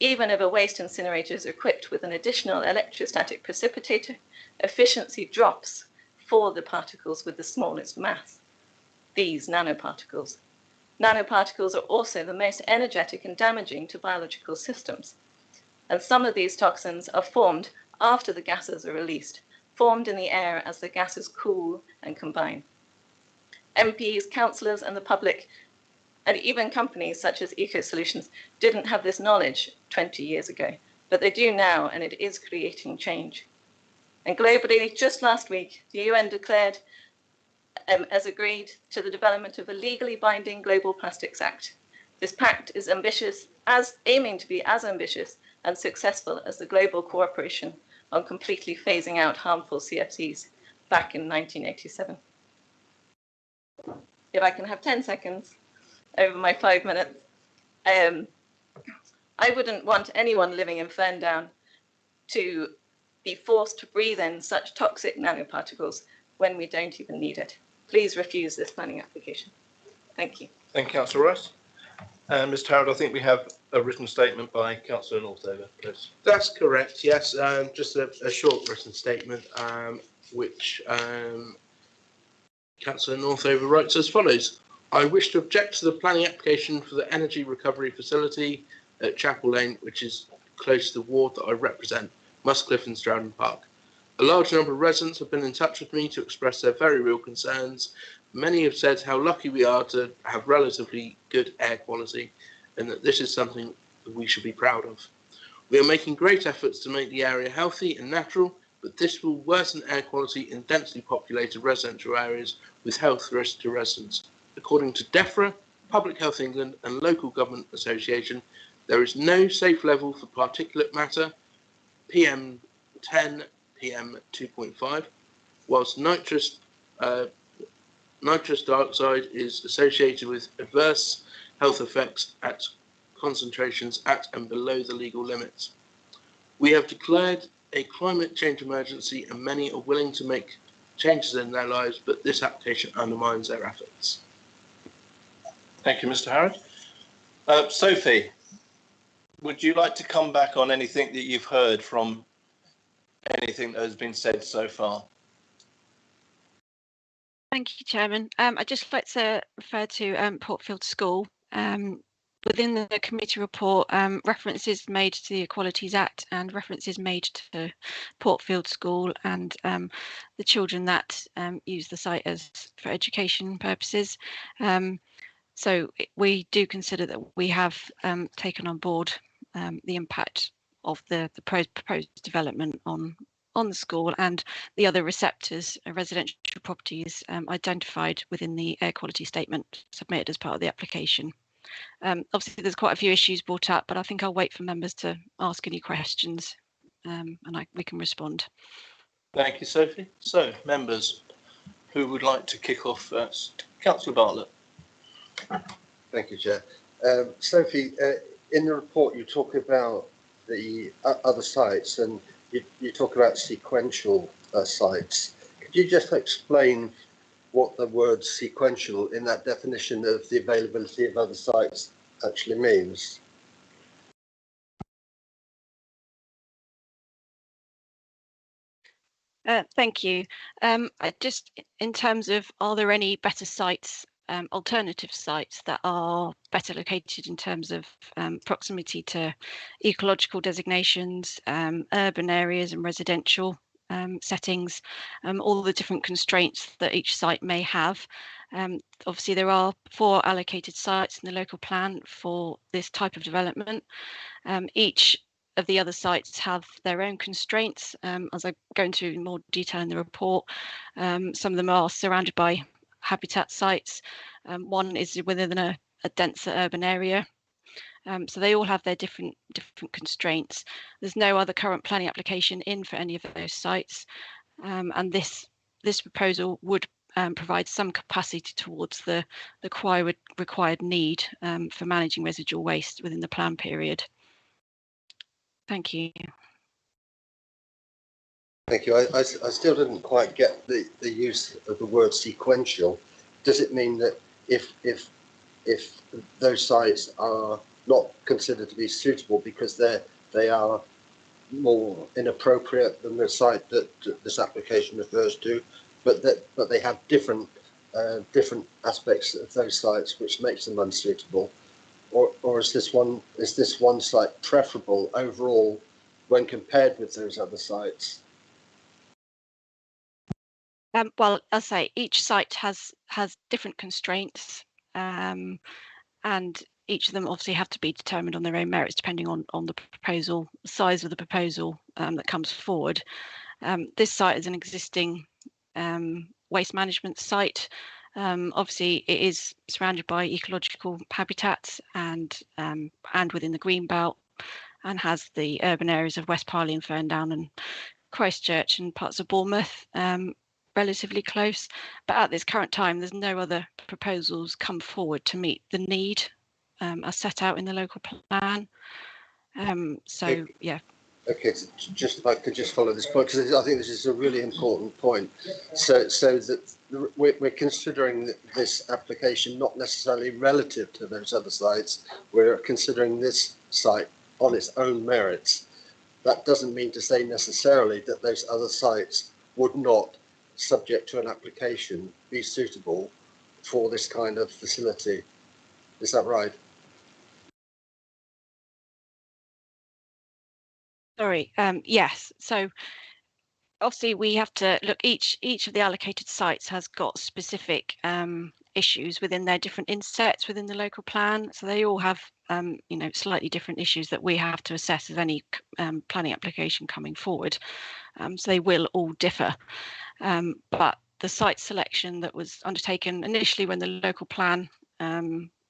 Even if a waste incinerator is equipped with an additional electrostatic precipitator, efficiency drops for the particles with the smallest mass, these nanoparticles. Nanoparticles are also the most energetic and damaging to biological systems. And some of these toxins are formed after the gases are released, formed in the air as the gases cool and combine. MPs, councillors, and the public, and even companies such as Eco Solutions, didn't have this knowledge 20 years ago, but they do now, and it is creating change. And globally, just last week, the UN declared, as agreed, to the development of a legally binding Global Plastics Act. This pact is ambitious, aiming to be as ambitious and successful as the global cooperation on completely phasing out harmful CFCs back in 1987. If I can have 10 seconds over my 5 minutes. I wouldn't want anyone living in Ferndown to be forced to breathe in such toxic nanoparticles when we don't even need it. Please refuse this planning application. Thank you. Thank you, Councillor Rice. Mr. Howard, I think we have a written statement by Councillor Northover, please. That's correct, yes. Just a short written statement, which Councillor Northover writes as follows. I wish to object to the planning application for the energy recovery facility at Chapel Lane, which is close to the ward that I represent, Muscliffe and Stratton Park. A large number of residents have been in touch with me to express their very real concerns. Many have said how lucky we are to have relatively good air quality and that this is something that we should be proud of. We are making great efforts to make the area healthy and natural, but this will worsen air quality in densely populated residential areas with health risks to residents. According to DEFRA, Public Health England and Local Government Association, there is no safe level for particulate matter, PM10, PM2.5, whilst nitrous dioxide is associated with adverse health effects at concentrations at and below the legal limits. We have declared a climate change emergency and many are willing to make changes in their lives, but this application undermines their efforts. Thank you, Mr. Howard. Sophie, would you like to come back on anything that you've heard from anything that has been said so far? Thank you, Chairman. I'd just like to refer to Portfield School. Within the committee report, references made to the Equalities Act and references made to Portfield School and the children that use the site for education purposes. So we do consider that we have taken on board the impact of the proposed development on the school and the other receptors, residential properties identified within the air quality statement submitted as part of the application. Obviously, there's quite a few issues brought up, but I think I'll wait for members to ask any questions and we can respond. Thank you, Sophie. So, members, who would like to kick off first? Councillor Bartlett. Thank you, Chair. Sophie, in the report you talk about the other sites and you talk about sequential sites. Could you just explain what the word sequential in that definition of the availability of other sites actually means? Thank you. Just in terms of, are there any better sites, alternative sites that are better located in terms of proximity to ecological designations, urban areas and residential settings, all the different constraints that each site may have. Obviously, there are 4 allocated sites in the local plan for this type of development. Each of the other sites have their own constraints, as I go into in more detail in the report. Some of them are surrounded by habitat sites. One is within a denser urban area. So they all have their different constraints. There's no other current planning application in for any of those sites, and this proposal would provide some capacity towards the required need for managing residual waste within the plan period. Thank you. Thank you. I still didn't quite get the use of the word sequential. Does it mean that if those sites are not considered to be suitable because they are more inappropriate than the site that this application refers to, but they have different aspects of those sites which makes them unsuitable, or is this one site preferable overall when compared with those other sites? Well, as I say, each site has different constraints, and each of them obviously have to be determined on their own merits depending on the proposal, the size of the proposal that comes forward. This site is an existing waste management site. Obviously, it is surrounded by ecological habitats and within the green belt, and has the urban areas of West Parley and Ferndown and Christchurch and parts of Bournemouth relatively close. But at this current time, there's no other proposals come forward to meet the need as set out in the local plan. So yeah. Okay, so just if I could just follow this point, because I think this is a really important point. So that we're considering this application not necessarily relative to those other sites. We're considering this site on its own merits. That doesn't mean to say necessarily that those other sites would not, subject to an application, be suitable for this kind of facility. Is that right? Sorry, yes. So obviously we have to look, each of the allocated sites has got specific issues within their different insets within the local plan. So they all have slightly different issues that we have to assess as any planning application coming forward. So they will all differ. But the site selection that was undertaken initially when the local plan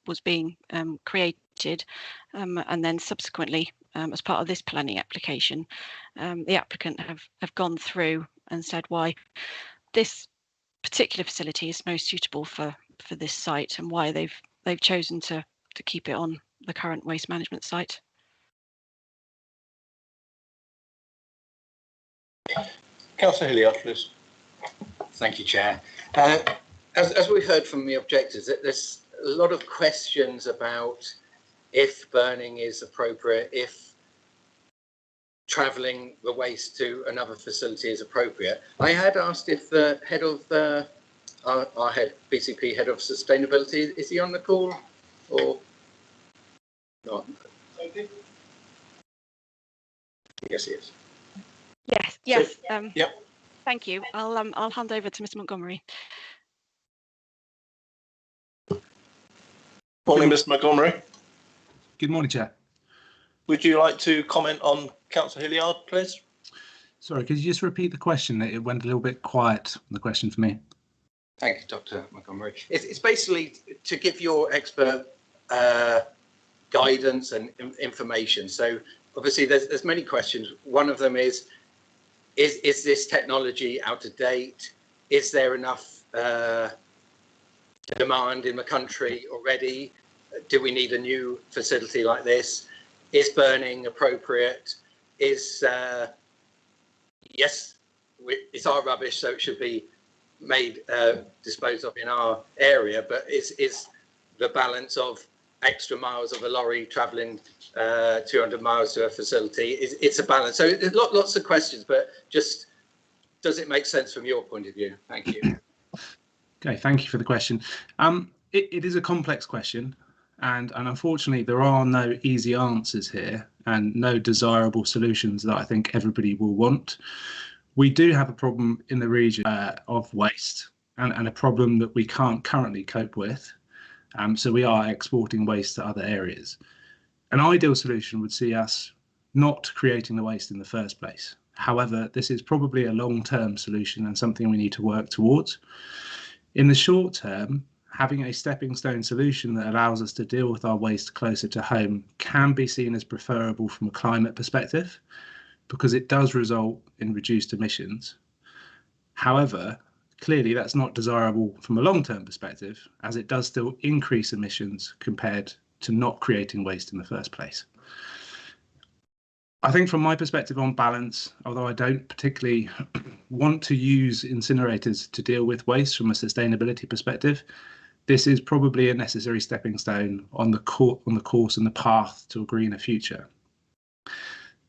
was being created, and then subsequently as part of this planning application, the applicant have gone through and said why this particular facility is most suitable for this site and why they've chosen to keep it on the current waste management site. Councillor Hilliard, please. Thank you, Chair. As we heard from the objectors, there's a lot of questions about if burning is appropriate, if travelling the waste to another facility is appropriate. I had asked if the head of our head, BCP head of sustainability, is he on the call or not? Yes, he is. Yes. So, yep. Thank you. I'll hand over to Mr. Montgomery. Morning, Mr. Montgomery. Good morning, Chair. Would you like to comment on Councillor Hilliard, please? Sorry, could you just repeat the question? It went a little bit quiet, the question for me. Thank you, Dr. Montgomery. It's basically to give your expert guidance and information. So obviously there's many questions. One of them is this technology out of date? Is there enough demand in the country already? Do we need a new facility like this? Is burning appropriate? Yes, it's our rubbish, so it should be made disposed of in our area, but is the balance of extra miles of a lorry travelling 200 miles to a facility, it's a balance. So there's lots of questions, but just does it make sense from your point of view? Thank you. Okay, thank you for the question. It is a complex question, and unfortunately there are no easy answers here and no desirable solutions that I think everybody will want. We do have a problem in the region of waste and a problem that we can't currently cope with. So we are exporting waste to other areas. An ideal solution would see us not creating the waste in the first place. However, this is probably a long-term solution and something we need to work towards. In the short term, having a stepping stone solution that allows us to deal with our waste closer to home can be seen as preferable from a climate perspective, because it does result in reduced emissions. However, clearly that's not desirable from a long-term perspective, as it does still increase emissions compared to not creating waste in the first place. I think from my perspective, on balance, although I don't particularly want to use incinerators to deal with waste from a sustainability perspective, this is probably a necessary stepping stone on the course and the path to a greener future.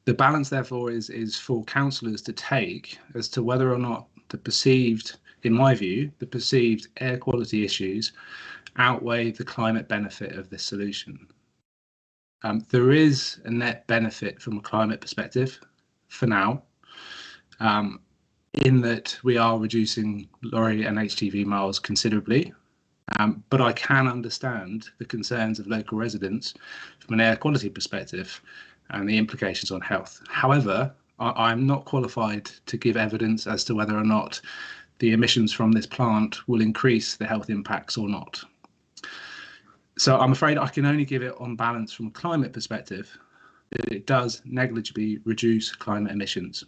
The balance, therefore, is for councillors to take as to whether or not the perceived, in my view, the perceived air quality issues outweigh the climate benefit of this solution. There is a net benefit from a climate perspective for now, in that we are reducing lorry and HGV miles considerably, but I can understand the concerns of local residents from an air quality perspective and the implications on health. However, I'm not qualified to give evidence as to whether or not the emissions from this plant will increase the health impacts or not. So I'm afraid I can only give it on balance from a climate perspective, that it does negligibly reduce climate emissions.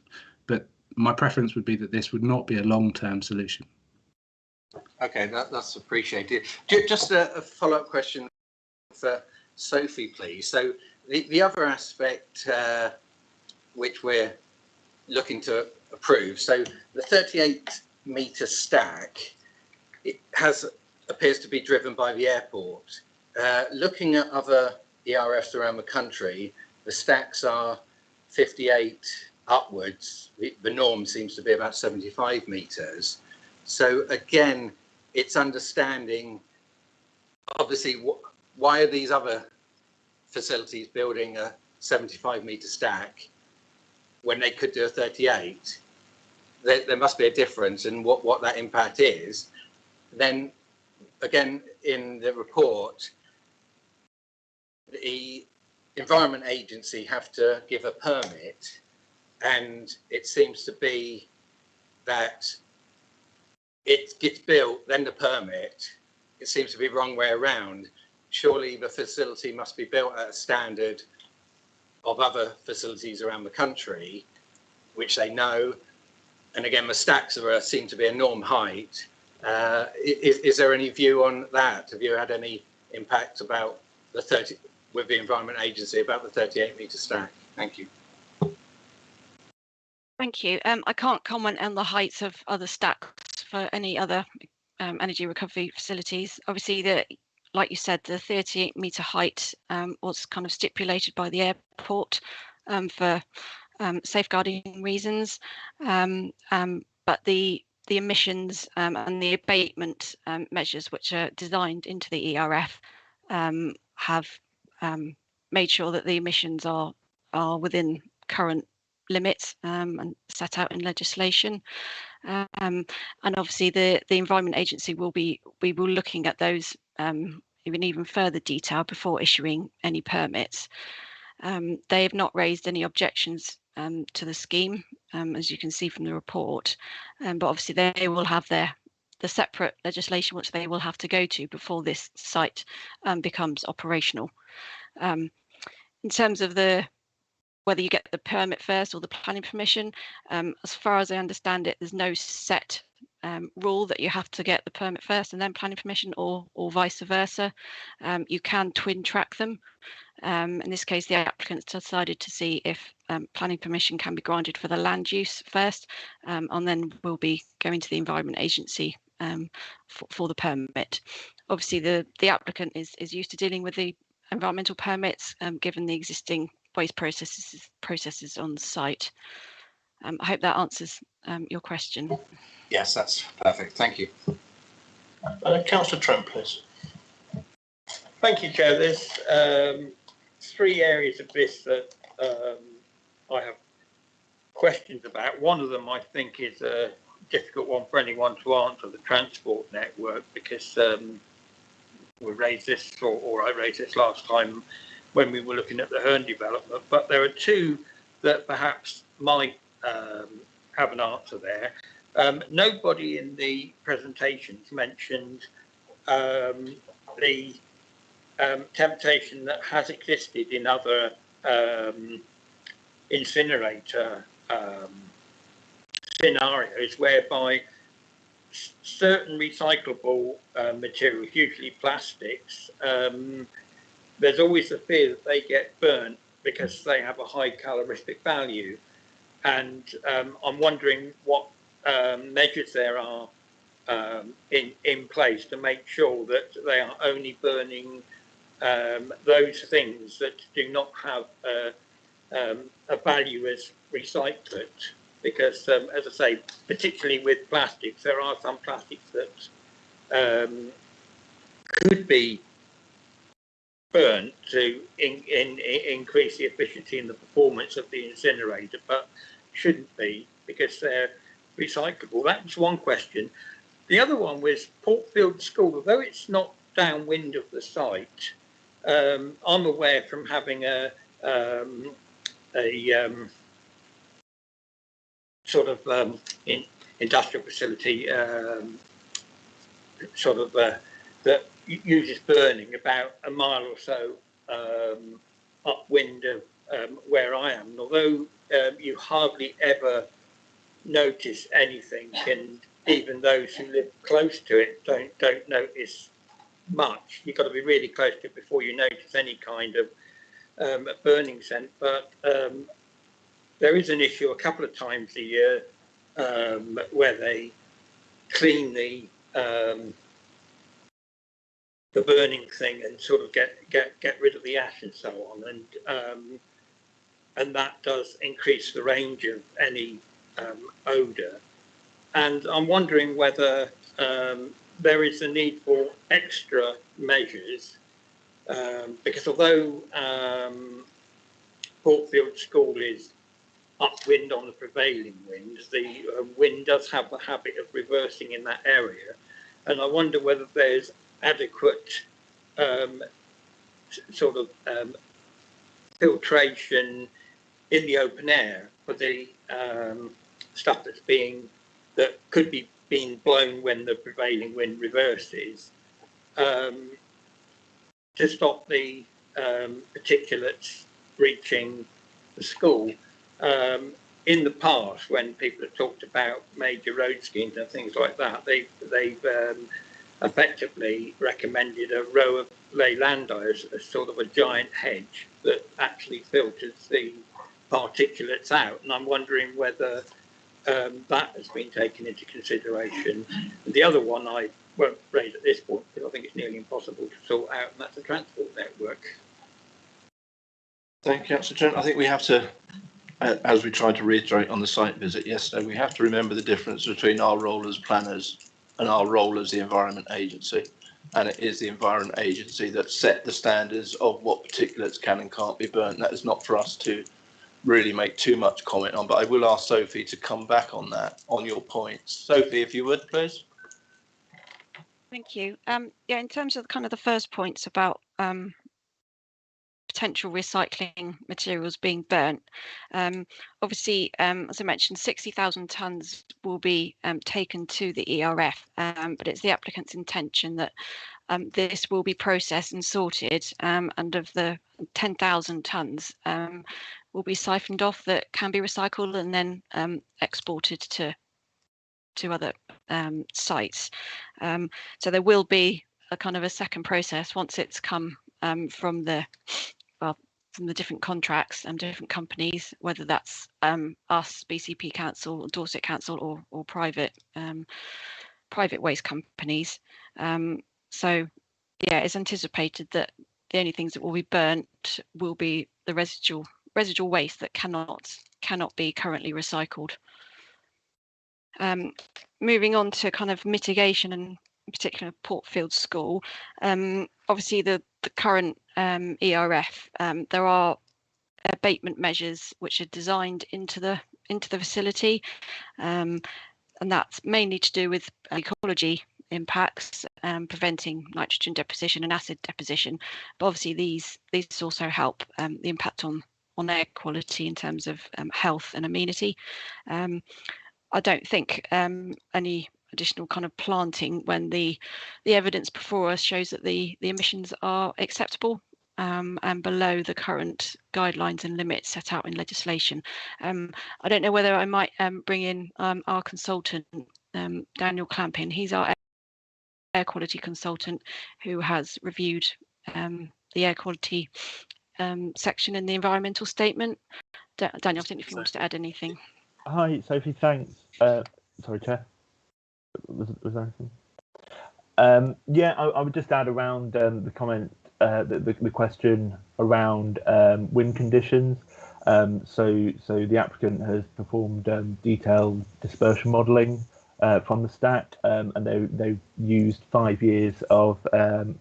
But my preference would be that this would not be a long-term solution. Okay, that's appreciated. Just a follow-up question for Sophie, please. So the other aspect which we're looking to approve, so the 38-metre stack, it appears to be driven by the airport. Looking at other ERFs around the country, the stacks are 58 upwards. The norm seems to be about 75 metres. So again, it's understanding, obviously, why are these other facilities building a 75-metre stack when they could do a 38? There must be a difference in what that impact is. Then again, in the report, the Environment Agency have to give a permit, and it seems to be that it gets built, then the permit. It seems to be the wrong way around. Surely the facility must be built at a standard of other facilities around the country, which they know. And again, the stacks seem to be a norm height. Is there any view on that? Have you had any impact about the with the Environment Agency about the 38-metre stack? Thank you. Thank you. I can't comment on the heights of other stacks for any other energy recovery facilities. Obviously, like you said, the 38-metre height was kind of stipulated by the airport for safeguarding reasons, but the emissions and the abatement measures which are designed into the ERF have made sure that the emissions are within current limits and set out in legislation. And obviously the Environment Agency will be looking at those in even further detail before issuing any permits. They have not raised any objections to the scheme, as you can see from the report, but obviously they will have the separate legislation which they will have to go to before this site becomes operational. In terms of whether you get the permit first or the planning permission, as far as I understand it, there's no set rule that you have to get the permit first and then planning permission, or vice versa. You can twin track them. In this case, the applicants decided to see if planning permission can be granted for the land use first, and then we'll be going to the Environment Agency for the permit. Obviously, the applicant is used to dealing with the environmental permits, given the existing waste processes on site. I hope that answers your question. Yes, that's perfect. Thank you. Councillor Trent, please. Thank you, Chair. There's three areas of this that I have questions about. One of them I think is a difficult one for anyone to answer, the transport network, because we raised this, or I raised this last time when we were looking at the Herne development, but there are two that perhaps might have an answer there. Nobody in the presentations mentioned the temptation that has existed in other incinerator scenarios, whereby certain recyclable materials, usually plastics, there's always the fear that they get burnt because they have a high calorific value. And I'm wondering what measures there are in place to make sure that they are only burning those things that do not have a value as recyclate. Because, as I say, particularly with plastics, there are some plastics that could be burnt to increase the efficiency and the performance of the incinerator, but shouldn't be because they're recyclable. That's one question. The other one was Portfield School. Although it's not downwind of the site, I'm aware from having a sort of industrial facility that uses burning about a mile or so upwind of where I am. And although you hardly ever notice anything, and even those who live close to it don't notice much. You've got to be really close to it before you notice any kind of a burning scent. But there is an issue a couple of times a year where they clean the burning thing and sort of get rid of the ash and so on, and that does increase the range of any odour. And I'm wondering whether there is a need for extra measures, because although Portfield School is upwind on the prevailing winds, the wind does have the habit of reversing in that area, and I wonder whether there's adequate sort of filtration in the open air for the stuff that could be being blown when the prevailing wind reverses, to stop the particulates reaching the school. In the past, when people have talked about major road schemes and things like that, they've effectively recommended a row of leyland as sort of a giant hedge that actually filters the particulates out. And I'm wondering whether that has been taken into consideration. And the other one I won't raise at this point because I think it's nearly impossible to sort out, and that's the transport network. Thank you, Councillor Trent. I think we have to, as we tried to reiterate on the site visit yesterday, we have to remember the difference between our role as planners and our role as the Environment Agency. And it is the Environment Agency that set the standards of what particulates can and can't be burnt. That is not for us to really make too much comment on, but I will ask Sophie to come back on that, on your points. Sophie, if you would, please. Thank you. Yeah, in terms of kind of the first points about potential recycling materials being burnt, obviously, as I mentioned, 60,000 tonnes will be taken to the ERF, but it's the applicant's intention that this will be processed and sorted, and of the 10,000 tonnes will be siphoned off that can be recycled and then exported to other sites. So there will be a kind of a second process once it's come from the different contracts and different companies, whether that's us, BCP Council, Dorset Council, or private waste companies. So yeah, it's anticipated that the only things that will be burnt will be the residual waste that cannot be currently recycled. Moving on to kind of mitigation, and in particular Portfield School, obviously the current ERF, there are abatement measures which are designed into the facility, and that's mainly to do with ecology impacts, preventing nitrogen deposition and acid deposition. But obviously these also help the impact on air quality in terms of health and amenity. I don't think any additional kind of planting when the evidence before us shows that the emissions are acceptable and below the current guidelines and limits set out in legislation. I don't know whether I might bring in our consultant, Daniel Clampin. He's our air quality consultant who has reviewed the air quality section in the environmental statement. Daniel, I don't know if you wanted to add anything. Hi, Sophie, thanks. Sorry, Chair. Was there anything? Yeah, I would just add around the comment, the question around wind conditions. So the applicant has performed detailed dispersion modelling from the stat, and they've used 5 years of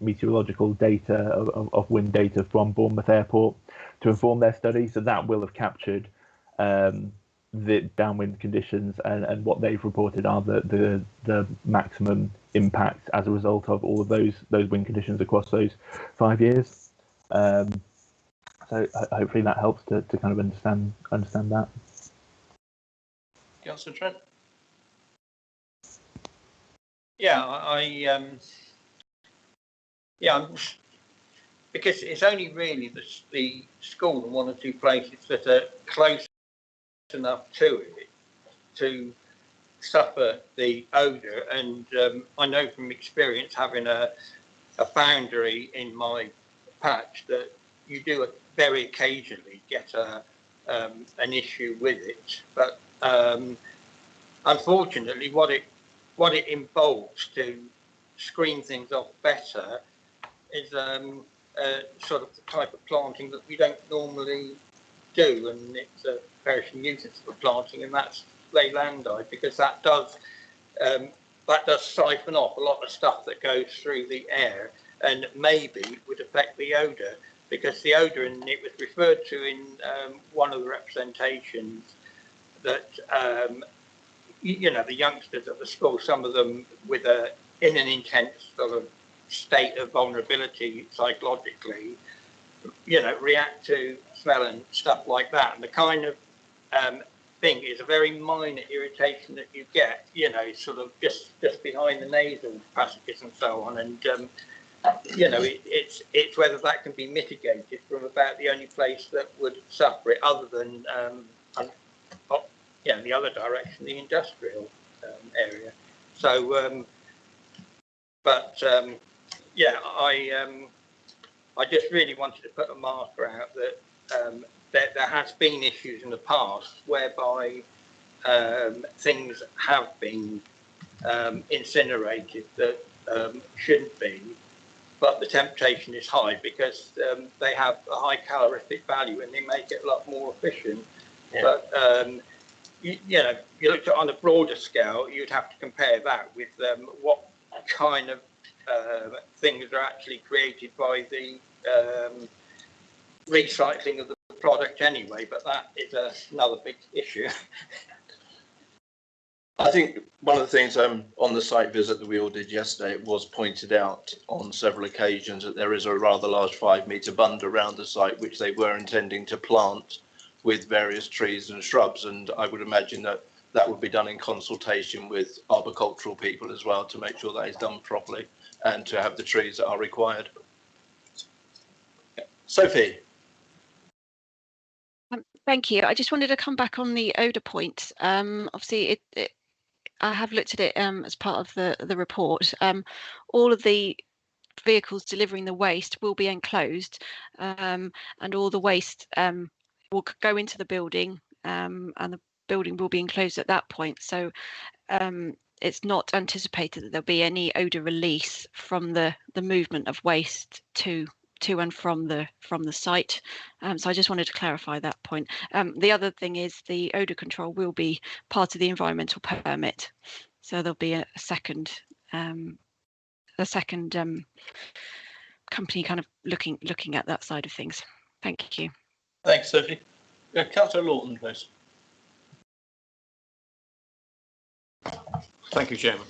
meteorological data, of wind data from Bournemouth Airport to inform their study. So that will have captured the downwind conditions, and what they've reported are the maximum impacts as a result of all of those wind conditions across those 5 years. So hopefully that helps to kind of understand that. Councillor Trent. Yeah, because it's only really the school and one or two places that are close enough to it to suffer the odour, and I know from experience, having a foundry in my patch, that you do very occasionally get an issue with it, but unfortunately what it involves to screen things off better is sort of the type of planting that we don't normally do, and it's a perishing nuisance for planting, and that's leylandii, because that does siphon off a lot of stuff that goes through the air and maybe would affect the odour, because the odour, and it was referred to in one of the representations that you know, the youngsters at the school, some of them in an intense sort of state of vulnerability psychologically, you know, react to smell and stuff like that. And the kind of thing is a very minor irritation that you get, you know, sort of just behind the nasal passages and so on. And you know, it's whether that can be mitigated from about the only place that would suffer it, other than in the other direction, the industrial area. So, yeah, I just really wanted to put a marker out that there has been issues in the past whereby things have been incinerated that shouldn't be, but the temptation is high because they have a high calorific value and they make it a lot more efficient. Yeah. But you know, you looked at on a broader scale, you'd have to compare that with what kind of things are actually created by the recycling of the product anyway, but that is another big issue. I think one of the things on the site visit that we all did yesterday, it was pointed out on several occasions that there is a rather large 5-metre bund around the site, which they were intending to plant with various trees and shrubs, and I would imagine that that would be done in consultation with arboricultural people as well, to make sure that is done properly and to have the trees that are required. Sophie. Thank you. I just wanted to come back on the odour point. Obviously, I have looked at it as part of the report. All of the vehicles delivering the waste will be enclosed, and all the waste will go into the building, and the building will be enclosed at that point. So it's not anticipated that there'll be any odour release from the movement of waste to and from the site. So I just wanted to clarify that point. The other thing is the odour control will be part of the environmental permit, so there'll be a second company kind of looking at that side of things. Thank you. Thanks, Sophie. Councillor Lawton, please. Thank you, Chairman.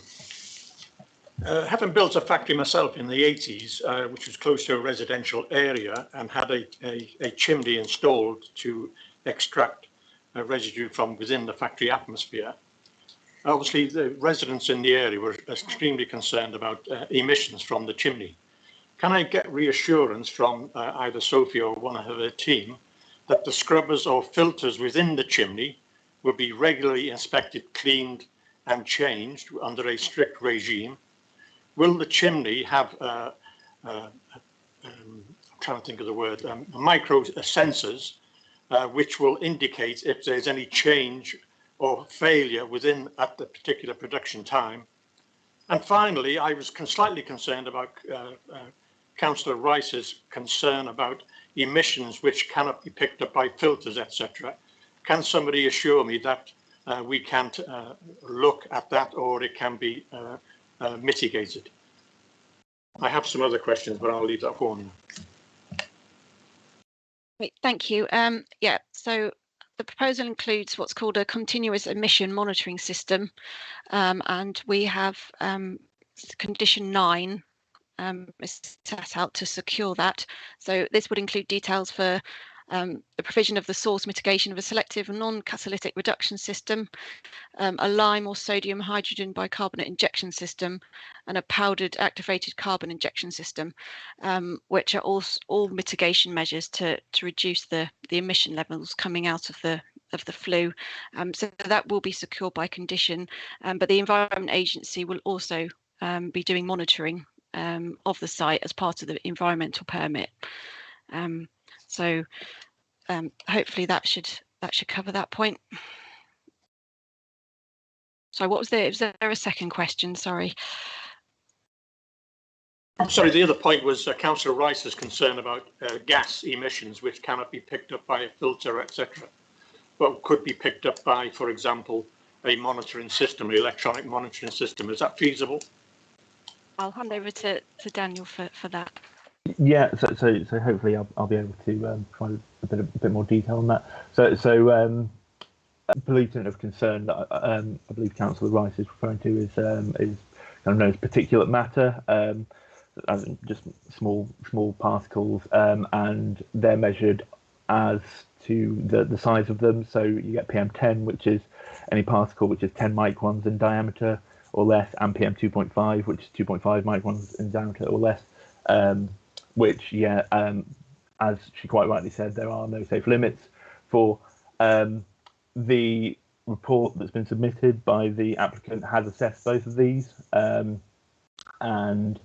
Having built a factory myself in the 80s, which was close to a residential area and had a chimney installed to extract residue from within the factory atmosphere, Obviously, the residents in the area were extremely concerned about emissions from the chimney. Can I get reassurance from either Sophie or one of her team that the scrubbers or filters within the chimney will be regularly inspected, cleaned and changed under a strict regime? Will the chimney have, I'm trying to think of the word, micro sensors which will indicate if there's any change or failure within at the particular production time? And finally, I was slightly concerned about Councillor Rice's concern about emissions which cannot be picked up by filters, etc. Can somebody assure me that we can't look at that, or it can be mitigated? I have some other questions, but I'll leave that for now. Great, thank you. Yeah, so the proposal includes what's called a continuous emission monitoring system, and we have condition 9 is set out to secure that. So this would include details for the provision of the source mitigation of a selective non-catalytic reduction system, a lime or sodium hydrogen bicarbonate injection system, and a powdered activated carbon injection system, which are all mitigation measures to reduce the emission levels coming out of the flue. So that will be secured by condition, but the Environment Agency will also be doing monitoring of the site as part of the environmental permit. So hopefully that should cover that point. So what was there? Was there a second question? Sorry. I'm sorry, the other point was Councillor Rice's concern about gas emissions, which cannot be picked up by a filter, etc., but could be picked up by, for example, a monitoring system, an electronic monitoring system. Is that feasible? I'll hand over to Daniel for that. Yeah, so hopefully I'll be able to provide a bit more detail on that. So pollutant of concern that I believe Councillor Rice is referring to is kind of known as particulate matter, as in just small particles, and they're measured as to the size of them. So you get PM10, which is any particle which is 10 microns in diameter or less, and PM2.5, which is 2.5 microns in diameter or less. Which, as she quite rightly said, there are no safe limits for. The report that's been submitted by the applicant has assessed both of these and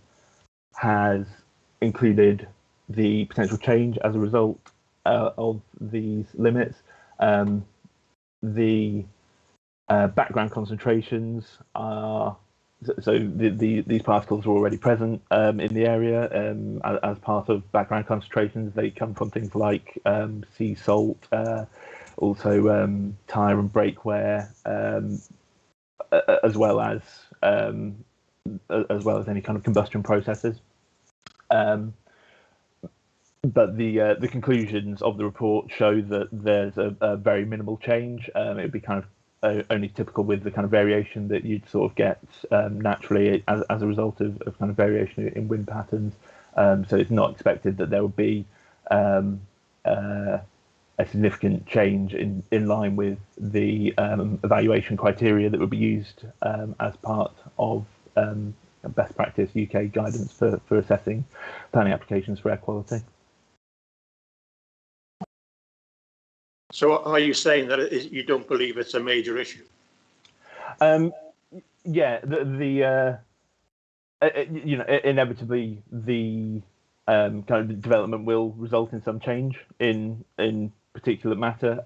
has included the potential change as a result of these limits. The background concentrations are these particles are already present in the area as part of background concentrations. They come from things like sea salt, also tyre and brake wear, as well as any kind of combustion processes. But the conclusions of the report show that there's a very minimal change. It would be kind of only typical with the kind of variation that you'd sort of get naturally as a result of kind of variation in wind patterns. So it's not expected that there would be a significant change in line with the evaluation criteria that would be used as part of best practice UK guidance for assessing planning applications for air quality. So are you saying that you don't believe it's a major issue? Yeah, inevitably the kind of development will result in some change in particulate matter.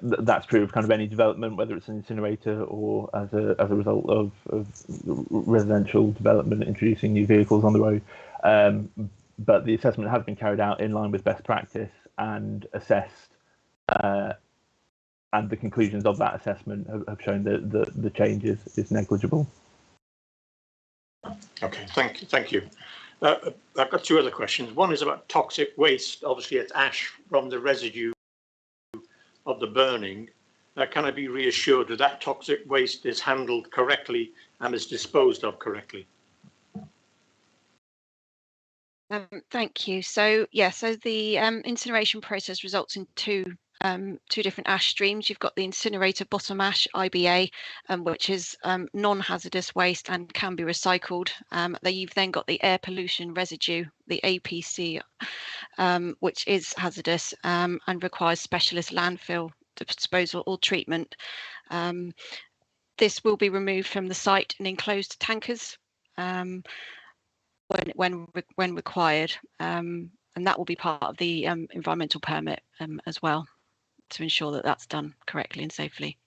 That's true of kind of any development, whether it's an incinerator or as a result of residential development introducing new vehicles on the road. But the assessment has been carried out in line with best practice and assessed. And the conclusions of that assessment have shown that the change is negligible. Okay, thank you. I've got two other questions. One is about toxic waste. Obviously, it's ash from the residue of the burning. Can I be reassured that that toxic waste is handled correctly and is disposed of correctly? Thank you. So the incineration process results in two two different ash streams. You've got the incinerator bottom ash, IBA, which is non-hazardous waste and can be recycled. You've then got the air pollution residue, the APC, which is hazardous and requires specialist landfill disposal or treatment. This will be removed from the site in enclosed tankers when required, and that will be part of the environmental permit as well, to ensure that that's done correctly and safely.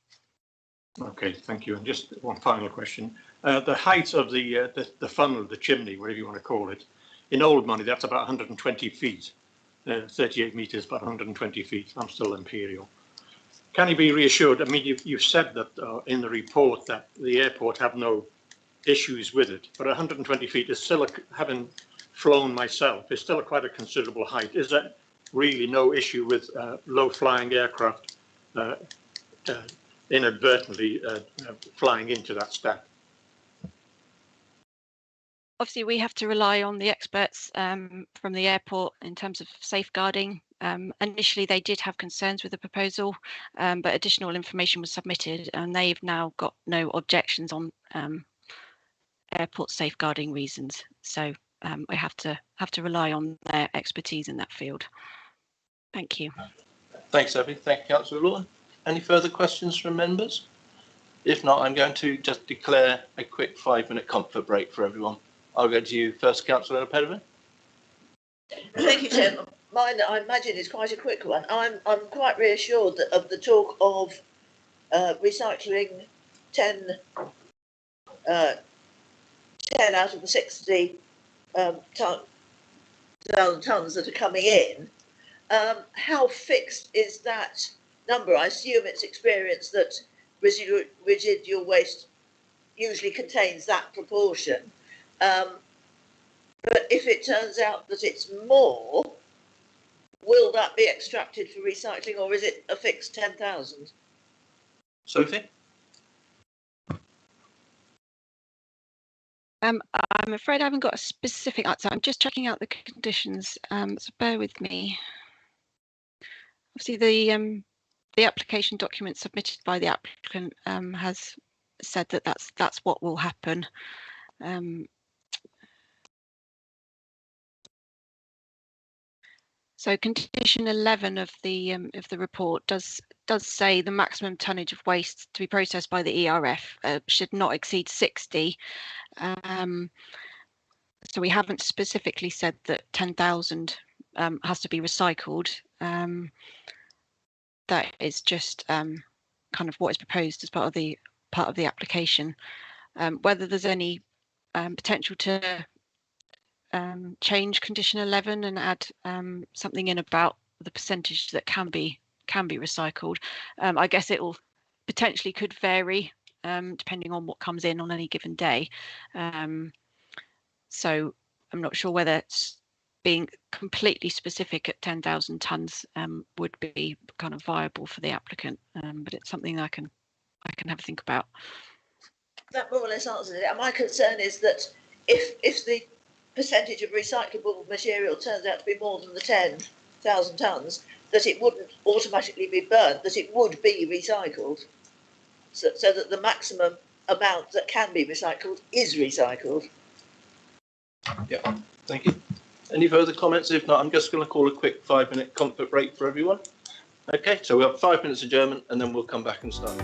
Okay, thank you. And just one final question. The height of the funnel, the chimney, whatever you want to call it, in old money, that's about 120 feet. 38 metres, about 120 feet. I'm still imperial. Can you be reassured? I mean, you've said that in the report that the airport have no issues with it, but 120 feet is still, having flown myself, is still quite a considerable height. Is that really no issue with low-flying aircraft inadvertently flying into that stack? Obviously, we have to rely on the experts from the airport in terms of safeguarding. Initially, they did have concerns with the proposal, but additional information was submitted, and they've now got no objections on airport safeguarding reasons. So we have to rely on their expertise in that field. Thank you. Thanks, Abby. Thank you, Councillor Lawton. Any further questions from members? If not, I'm going to just declare a quick 5-minute comfort break for everyone. I'll go to you first, Councillor Pedderman. Thank you, Chairman. Mine, I imagine, is quite a quick one. I'm quite reassured that of the talk of recycling 10 out of the 60 thousand tonnes that are coming in. How fixed is that number? I assume it's experience that residual waste usually contains that proportion. But if it turns out that it's more, will that be extracted for recycling, or is it a fixed 10,000? Sophie? I'm afraid I haven't got a specific answer. I'm just checking out the conditions, so bear with me. Obviously, the application document submitted by the applicant has said that that's what will happen. So condition 11 of the report does say the maximum tonnage of waste to be processed by the ERF should not exceed 60. So we haven't specifically said that 10,000 has to be recycled. That is just kind of what is proposed as part of the application. Whether there's any potential to change condition 11 and add something in about the percentage that can be recycled. I guess it will potentially could vary depending on what comes in on any given day. So I'm not sure whether it's being completely specific at 10,000 tonnes would be kind of viable for the applicant, but it's something I can have a think about. That more or less answers it. My concern is that if the percentage of recyclable material turns out to be more than the 10,000 tonnes, that it wouldn't automatically be burnt, that it would be recycled, so that the maximum amount that can be recycled is recycled. Yeah, thank you. Any further comments? If not, I'm just going to call a quick 5-minute comfort break for everyone. Okay, so we have 5 minutes adjournment and then we'll come back and start.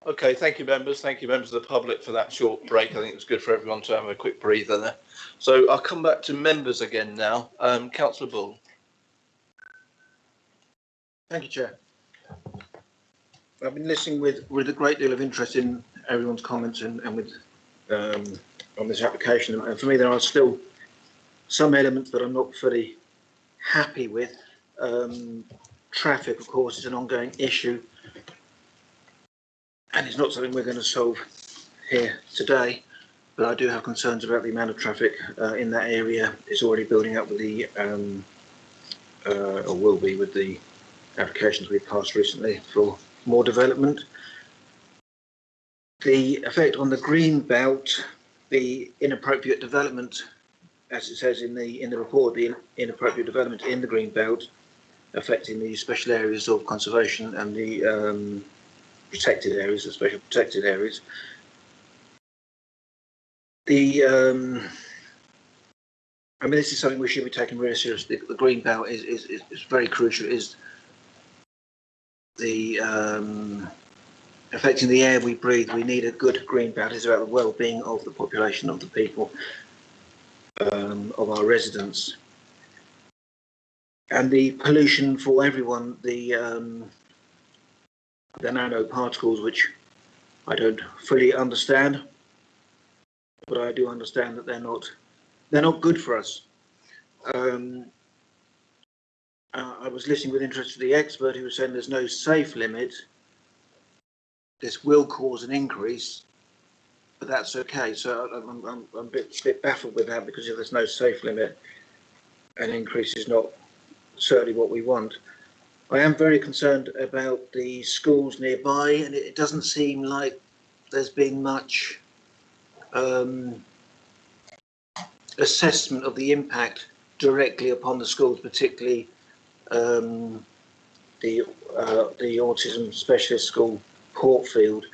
Okay, thank you, members. Thank you, members of the public, for that short break. I think it was good for everyone to have a quick breather there. So I'll come back to members again now. Councillor Bull. Thank you, Chair. I've been listening with a great deal of interest in everyone's comments and with on this application. And for me, there are still some elements that I'm not fully happy with. Traffic, of course, is an ongoing issue, and it's not something we're going to solve here today. But I do have concerns about the amount of traffic in that area. It's already building up with the, or will be with the applications we've passed recently for more development. The effect on the green belt, the inappropriate development, as it says in the report, the inappropriate development in the green belt affecting the special areas of conservation and the protected areas, the special protected areas. The I mean, this is something we should be taking really seriously. The green belt is very crucial. It is the affecting the air we breathe. We need a good green belt. It's about the well-being of the population, of the people, of our residents, and the pollution for everyone. The nanoparticles, which I don't fully understand, but I do understand that they're not good for us. I was listening with interest to the expert who was saying there's no safe limit. This will cause an increase, but that's okay. So I'm a bit baffled with that, because if there's no safe limit, an increase is not certainly what we want. I am very concerned about the schools nearby, and it doesn't seem like there's been much assessment of the impact directly upon the schools, particularly the autism specialist school Portfield,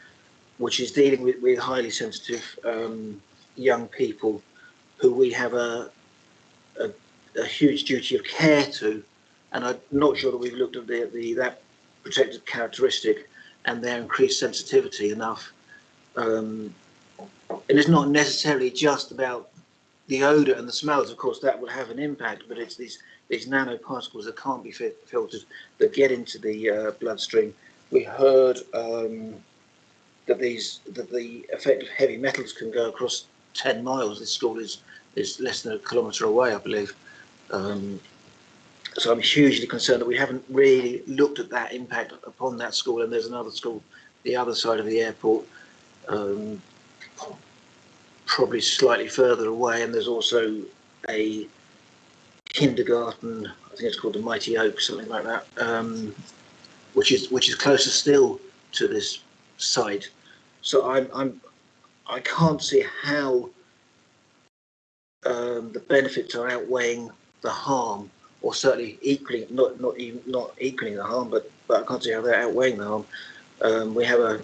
which is dealing with highly sensitive young people who we have a huge duty of care to, and I'm not sure that we've looked at that protected characteristic and their increased sensitivity enough. And it's not necessarily just about the odour and the smells. Of course, that will have an impact, but it's these nanoparticles that can't be filtered that get into the bloodstream. We heard that the effect of heavy metals can go across 10 miles. This school is less than a kilometre away, I believe. So I'm hugely concerned that we haven't really looked at that impact upon that school. And there's another school the other side of the airport, probably slightly further away, and there's also a kindergarten, I think it's called the Mighty Oak, something like that, which is closer still to this site. So I can't see how the benefits are outweighing the harm, or certainly equaling, not equaling the harm, but I can't see how they're outweighing the harm. We have a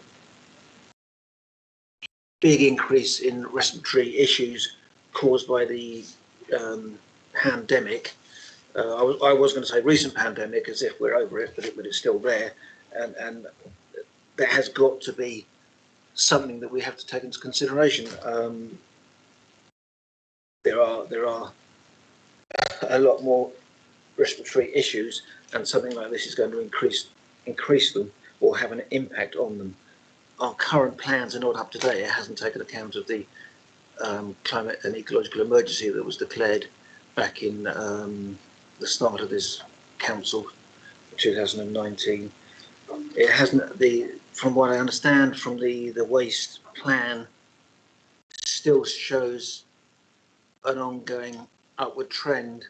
big increase in respiratory issues caused by the pandemic. I was going to say recent pandemic, as if we're over it, but it's still there, and there has got to be something that we have to take into consideration. There are a lot more respiratory issues, and something like this is going to increase them or have an impact on them. Our current plans are not up to date. It hasn't taken account of the climate and ecological emergency that was declared back in the start of this council, 2019. It hasn't, from what I understand from the waste plan, still shows an ongoing upward trend,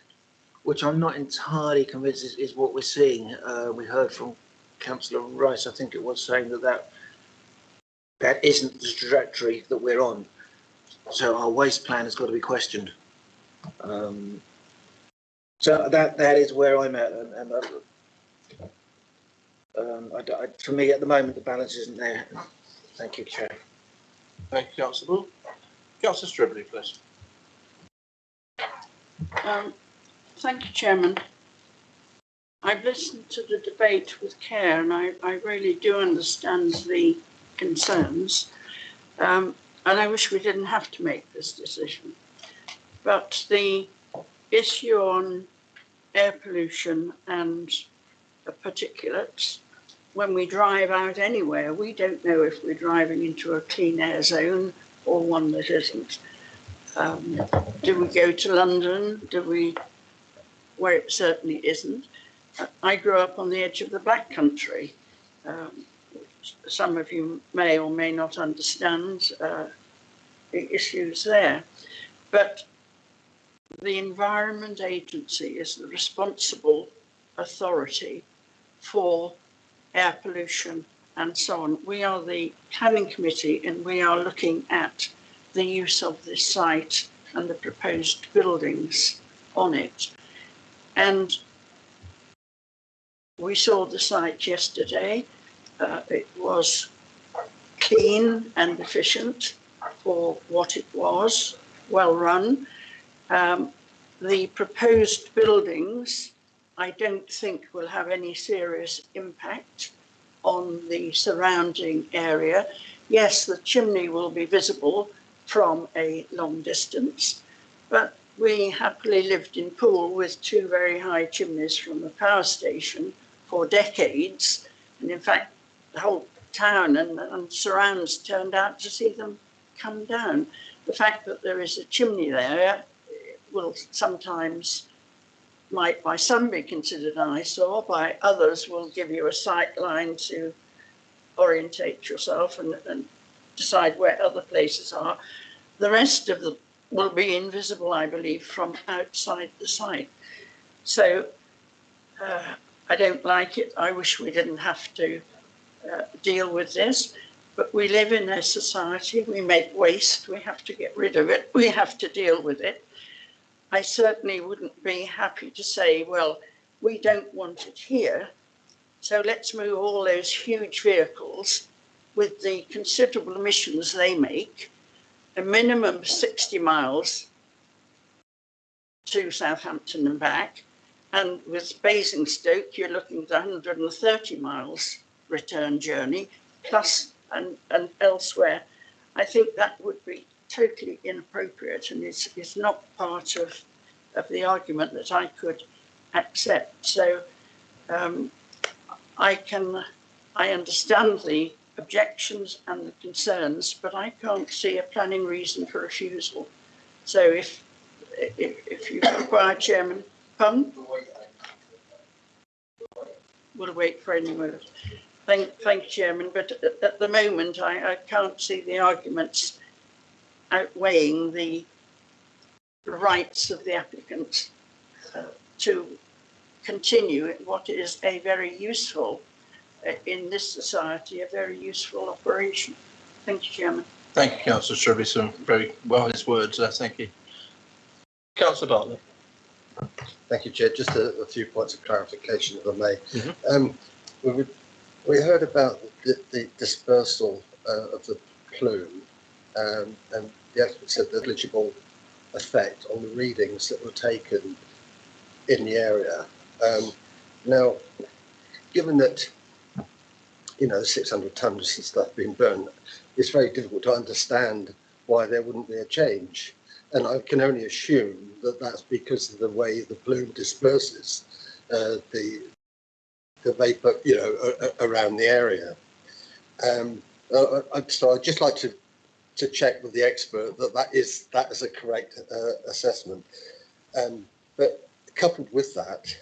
which I'm not entirely convinced is what we're seeing. We heard from Councillor Rice, I think it was, saying that isn't the trajectory that we're on. So our waste plan has got to be questioned. So that is where I'm at, and for me at the moment the balance isn't there. Thank you, Chair. Thank you, Councillor Bull. Councillor Stribley, please. Thank you, Chairman. I've listened to the debate with care, and I really do understand the concerns. And I wish we didn't have to make this decision. But the issue on air pollution and particulates, when we drive out anywhere, we don't know if we're driving into a clean air zone or one that isn't. Do we go to London? Where it certainly isn't. I grew up on the edge of the Black Country. Some of you may or may not understand the issues there. But the Environment Agency is the responsible authority for air pollution and so on. We are the planning committee and we are looking at the use of this site and the proposed buildings on it. And we saw the site yesterday. It was clean and efficient for what it was, well run. The proposed buildings, I don't think will have any serious impact on the surrounding area. Yes, the chimney will be visible from a long distance, but we happily lived in Poole with two very high chimneys from the power station for decades. And in fact, the whole town and surrounds turned out to see them come down. The fact that there is a chimney there will sometimes, might by some be considered an eyesore, by others will give you a sight line to orientate yourself and decide where other places are. The rest of them will be invisible, I believe, from outside the site. So I don't like it. I wish we didn't have to deal with this, but we live in a society, we make waste, we have to get rid of it, we have to deal with it. I certainly wouldn't be happy to say, well, we don't want it here, so let's move all those huge vehicles with the considerable emissions they make, a minimum of 60 miles to Southampton and back, and with Basingstoke, you're looking at 130 miles return journey, plus and elsewhere. I think that would be totally inappropriate, and it's not part of the argument that I could accept. So I understand the objections and the concerns, but I can't see a planning reason for refusal. So if you require, Chairman, pardon? We'll wait for any words. Thank you, Chairman, but at the moment I can't see the arguments outweighing the rights of the applicant to continue what is a very useful, in this society, a very useful operation. Thank you, Chairman. Thank you, Councillor Shrubby. Some very wise words there. Thank you. Councillor Bartlett. Thank you, Chair. Just a few points of clarification, if I may. We heard about the dispersal of the plume, and the expert said the negligible effect on the readings that were taken in the area. Now, given that 600 tonnes and stuff being burned, it's very difficult to understand why there wouldn't be a change. And I can only assume that that's because of the way the plume disperses the vapour, around the area. So I'd just like to check with the expert that is a correct assessment. But coupled with that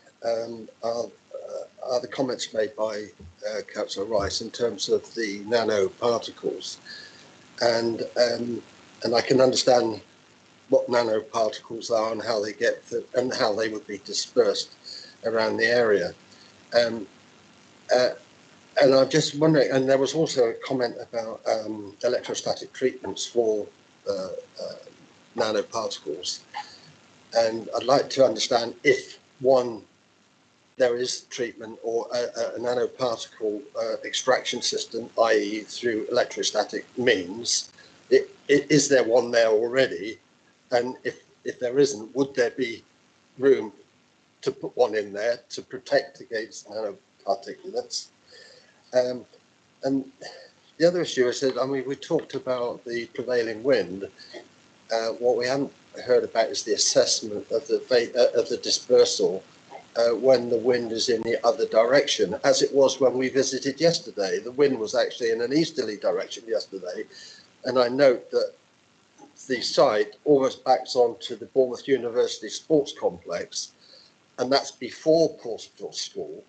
are the comments made by Councillor Rice in terms of the nanoparticles, and I can understand what nanoparticles are and how they and how they would be dispersed around the area. And I'm just wondering, and there was also a comment about electrostatic treatments for nanoparticles, and I'd like to understand if there is treatment or a nanoparticle extraction system, i.e. through electrostatic means. Is there one there already? And if there isn't, would there be room to put one in there to protect against nanoparticulates? And The other issue is that, I mean, we talked about the prevailing wind. What we haven't heard about is the assessment of the dispersal when the wind is in the other direction, as it was when we visited yesterday. The wind was actually in an easterly direction yesterday, and I note that the site almost backs onto the Bournemouth University Sports Complex, and that's before Portsmouth School.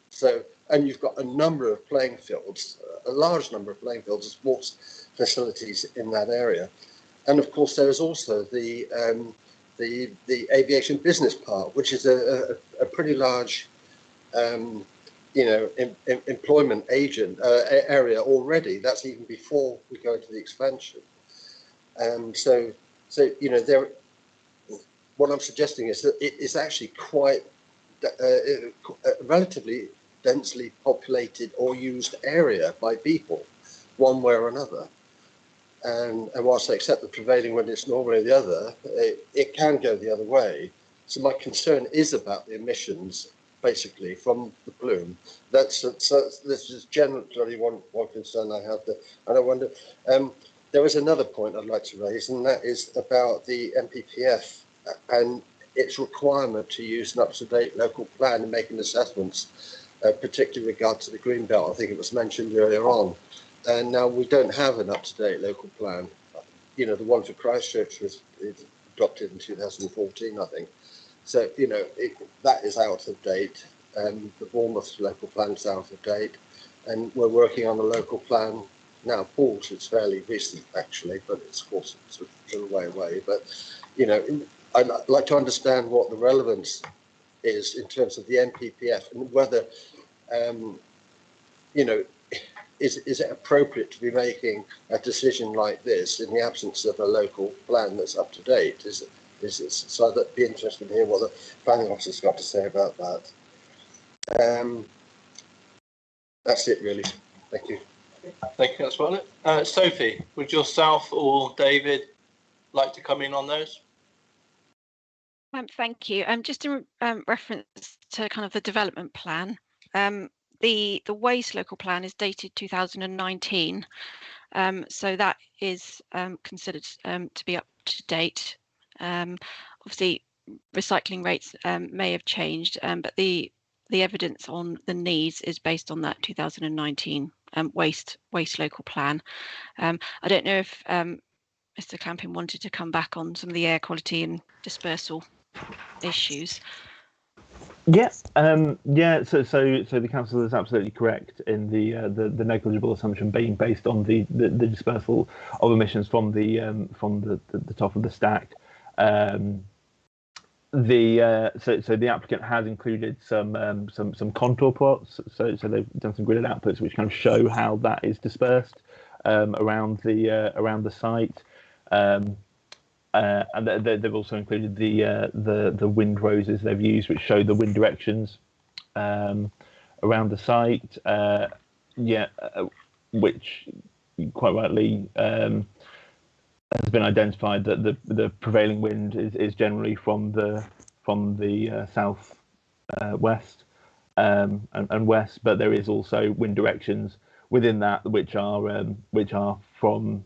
So, and you've got a number of playing fields, a large number of playing fields and sports facilities in that area. And of course, there is also the aviation business park, which is a pretty large, employment agent area already. That's even before we go into the expansion. So what I'm suggesting is that it is actually quite relatively densely populated or used area by people, one way or another. And whilst I accept the prevailing wind is normally the other, it can go the other way. So my concern is about the emissions, basically, from the plume. So this is generally one concern I have. And I wonder, there is another point I'd like to raise, and that is about the MPPF and its requirement to use an up-to-date local plan in making assessments, particularly with regard to the green belt. I think it was mentioned earlier on. And now we don't have an up-to-date local plan. The one for Christchurch was adopted in 2014, I think. So, that is out of date. The Bournemouth local plan is out of date. And we're working on a local plan now. Paul's is fairly recent, actually, but it's, of course, it's a little way away. But, I'd like to understand what the relevance is in terms of the MPPF and whether, is it appropriate to be making a decision like this in the absence of a local plan that's up to date? Is it, so I'd be interested to hear what the planning officer's got to say about that. That's it, really. Thank you. Thank you, Councillor Bartlett. Sophie, would yourself or David like to come in on those? Thank you. Just in reference to kind of the development plan, the waste local plan is dated 2019, so that is considered to be up to date. Obviously, recycling rates may have changed, but the evidence on the needs is based on that 2019 waste local plan. I don't know if Mr. Clamping wanted to come back on some of the air quality and dispersal issues. Yeah, So the council is absolutely correct in the negligible assumption being based on the dispersal of emissions from the top of the stack. The applicant has included some contour plots. So they've done some gridded outputs which kind of show how that is dispersed around the site. And they've also included the wind roses they've used, which show the wind directions around the site. Which quite rightly has been identified that the prevailing wind is generally from the south west and west, but there is also wind directions within that which are from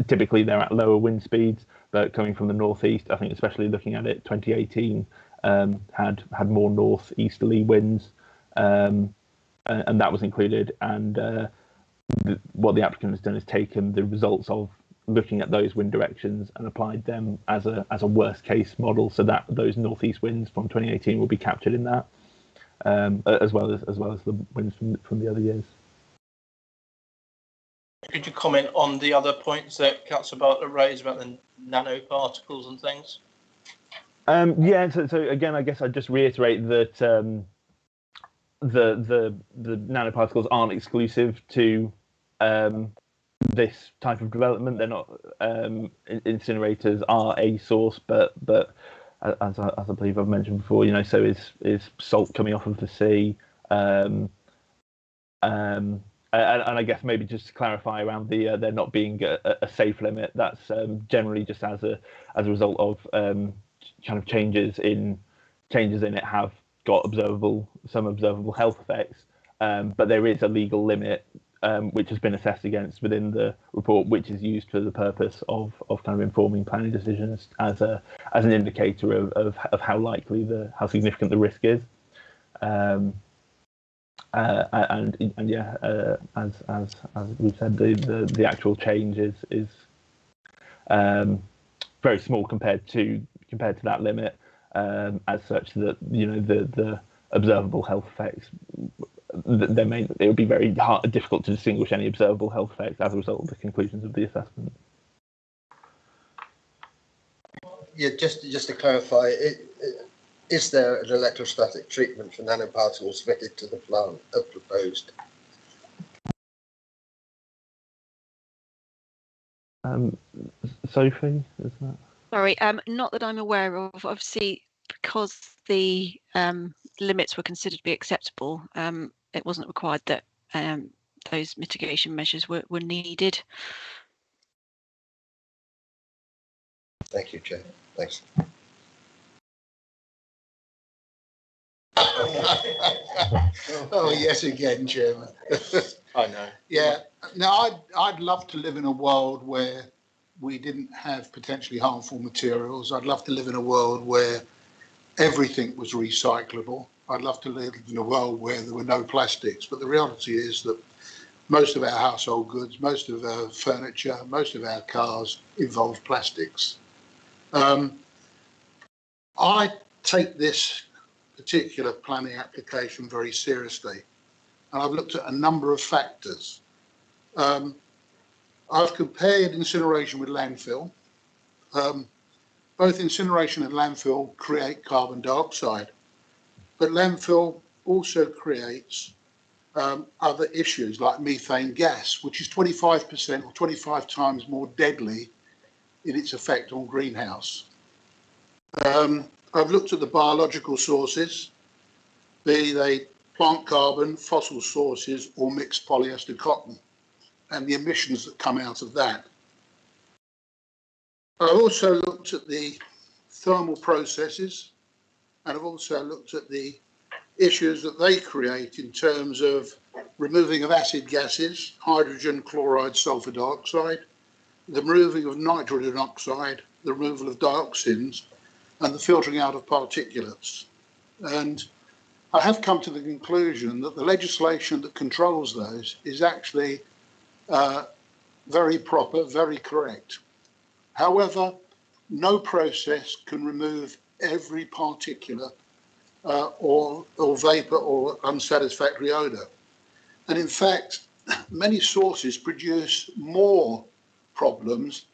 typically they're at lower wind speeds, but coming from the northeast. I think especially looking at it, 2018 had more northeasterly winds, and that was included. And what the applicant has done is taken the results of looking at those wind directions and applied them as a worst case model, so that those northeast winds from 2018 will be captured in that, as well as the winds from the other years. Could you comment on the other points that Councillor Bartlett raised about the nanoparticles and things? So again, I guess I'd just reiterate that the nanoparticles aren't exclusive to this type of development. They're not incinerators are a source, but as I believe I've mentioned before, so is salt coming off of the sea. And I guess maybe just to clarify around there not being a safe limit, that's generally just as a result of kind of changes in it have got some observable health effects, but there is a legal limit which has been assessed against within the report, which is used for the purpose of kind of informing planning decisions as an indicator of how likely how significant the risk is. And yeah, as we've said, the actual change is very small compared to that limit, as such that the observable health effects, it would be very difficult to distinguish any observable health effects as a result of the conclusions of the assessment. Yeah, just to clarify, is there an electrostatic treatment for nanoparticles fitted to the plant proposed? Sophie, is that? Sorry, not that I'm aware of. Obviously, because the limits were considered to be acceptable, it wasn't required that those mitigation measures were needed. Thank you, Chair. Thanks. Oh, yes, again, Chairman. I know. Yeah. Now, I'd love to live in a world where we didn't have potentially harmful materials. I'd love to live in a world where everything was recyclable. I'd love to live in a world where there were no plastics. But the reality is that most of our household goods, most of our furniture, most of our cars involve plastics. I take this particular planning application very seriously, and I've looked at a number of factors. I've compared incineration with landfill. Both incineration and landfill create carbon dioxide, but landfill also creates other issues like methane gas, which is 25% or 25 times more deadly in its effect on greenhouse. I've looked at the biological sources, be they plant carbon, fossil sources, or mixed polyester cotton, and the emissions that come out of that. I've also looked at the thermal processes, and I've also looked at the issues that they create in terms of removing of acid gases, hydrogen, chloride, sulfur dioxide, the removing of nitrogen oxide, the removal of dioxins, and the filtering out of particulates. And I have come to the conclusion that the legislation that controls those is actually very proper, very correct. However, no process can remove every particulate or vapor or unsatisfactory odour. And in fact, many sources produce more problems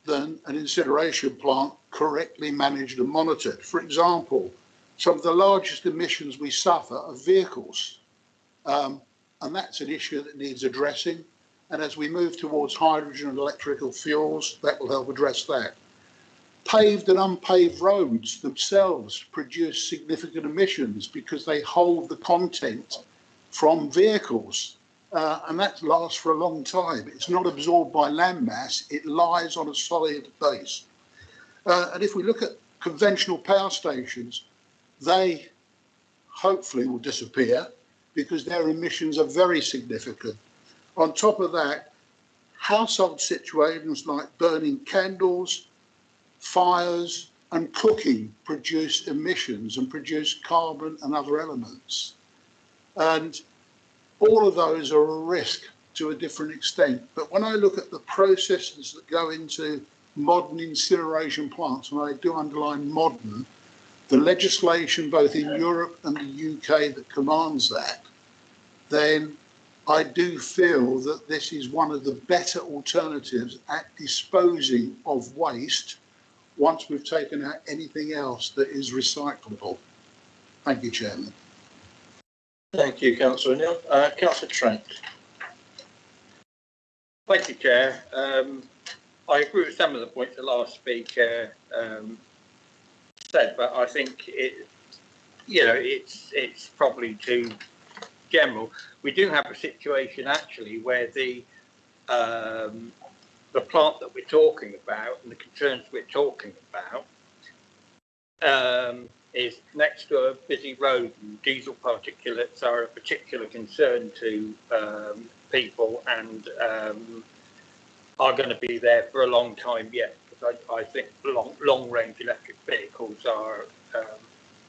than an incineration plant correctly managed and monitored. For example, some of the largest emissions we suffer are vehicles, and that's an issue that needs addressing. And as we move towards hydrogen and electrical fuels, that will help address that. Paved and unpaved roads themselves produce significant emissions because they hold the content from vehicles. And that lasts for a long time. It's not absorbed by landmass, it lies on a solid base. And if we look at conventional power stations, they hopefully will disappear because their emissions are very significant. On top of that, household situations like burning candles, fires, and cooking produce emissions and produce carbon and other elements. And all of those are a risk to a different extent. But when I look at the processes that go into modern incineration plants, and I do underline modern, the legislation both in Europe and the UK that commands that, then I do feel that this is one of the better alternatives at disposing of waste once we've taken out anything else that is recyclable. Thank you, Chairman. Thank you, Councillor Neil. Councillor Trent. Thank you, Chair. I agree with some of the points the last speaker said, but I think it's probably too general. We do have a situation actually where the plant that we're talking about and the concerns we're talking about is next to a busy road, and diesel particulates are a particular concern to people, and are going to be there for a long time yet. Because I think long-range electric vehicles are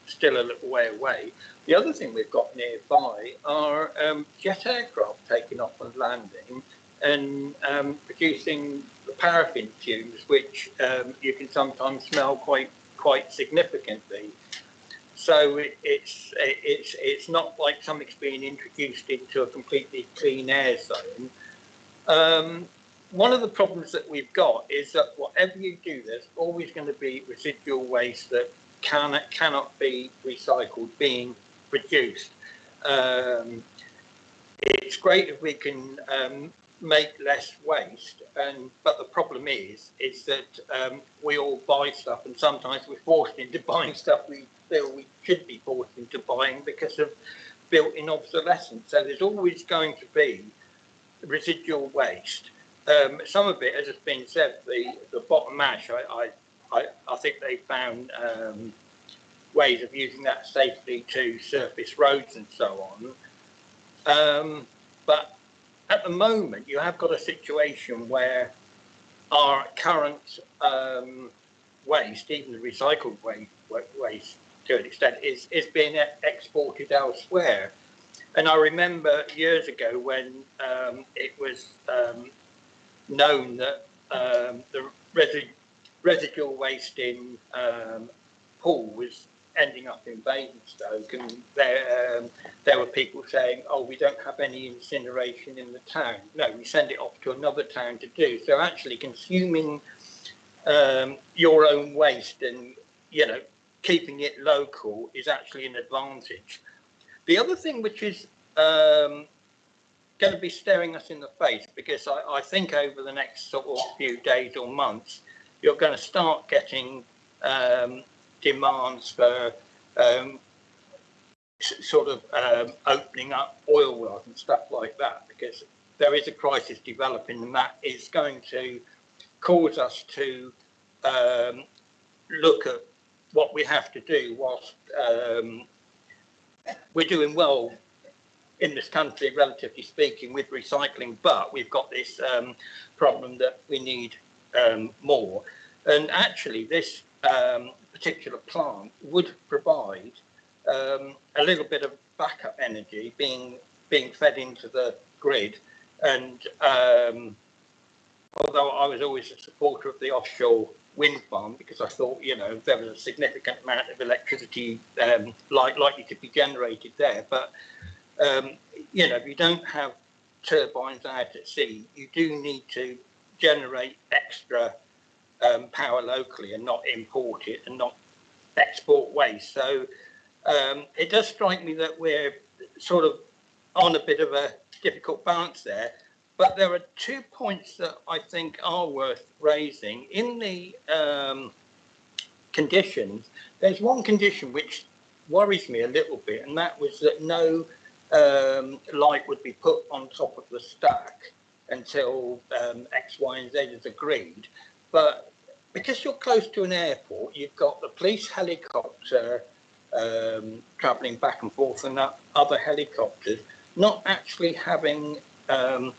still a little way away. The other thing we've got nearby are jet aircraft taking off and landing and producing the paraffin fumes, which you can sometimes smell quite significantly. So it's not like something's being introduced into a completely clean air zone. One of the problems that we've got is that whatever you do, there's always going to be residual waste that cannot be recycled being produced. It's great if we can make less waste, but the problem is that we all buy stuff, and sometimes we're forced into buying stuff we feel we should be forced into buying because of built-in obsolescence. So there's always going to be residual waste. Some of it, as has been said, the bottom ash, I think they found ways of using that safely to surface roads and so on. But at the moment, you have got a situation where our current waste, even the recycled waste to an extent, is being exported elsewhere. And I remember years ago when it was known that the residual waste in Poole was ending up in Basingstoke, and there were people saying, oh, we don't have any incineration in the town. No, we send it off to another town to do. So actually consuming your own waste and, you know, keeping it local is actually an advantage. The other thing which is going to be staring us in the face, because I think over the next sort of few days or months, you're going to start getting demands for sort of opening up oil wells and stuff like that, because there is a crisis developing, and that is going to cause us to look at what we have to do whilst we're doing well in this country, relatively speaking, with recycling, but we've got this problem that we need more. And actually, this particular plant would provide a little bit of backup energy being fed into the grid. And although I was always a supporter of the offshore wind farm, because I thought, you know, there was a significant amount of electricity likely to be generated there, but you know, if you don't have turbines out at sea, you do need to generate extra power locally and not import it and not export waste. So it does strike me that we're sort of on a bit of a difficult balance there. But there are 2 points that I think are worth raising. In the conditions, there's one condition which worries me a little bit, and that was that no light would be put on top of the stack until X, Y, and Z is agreed. But because you're close to an airport, you've got the police helicopter travelling back and forth, and other helicopters not actually having a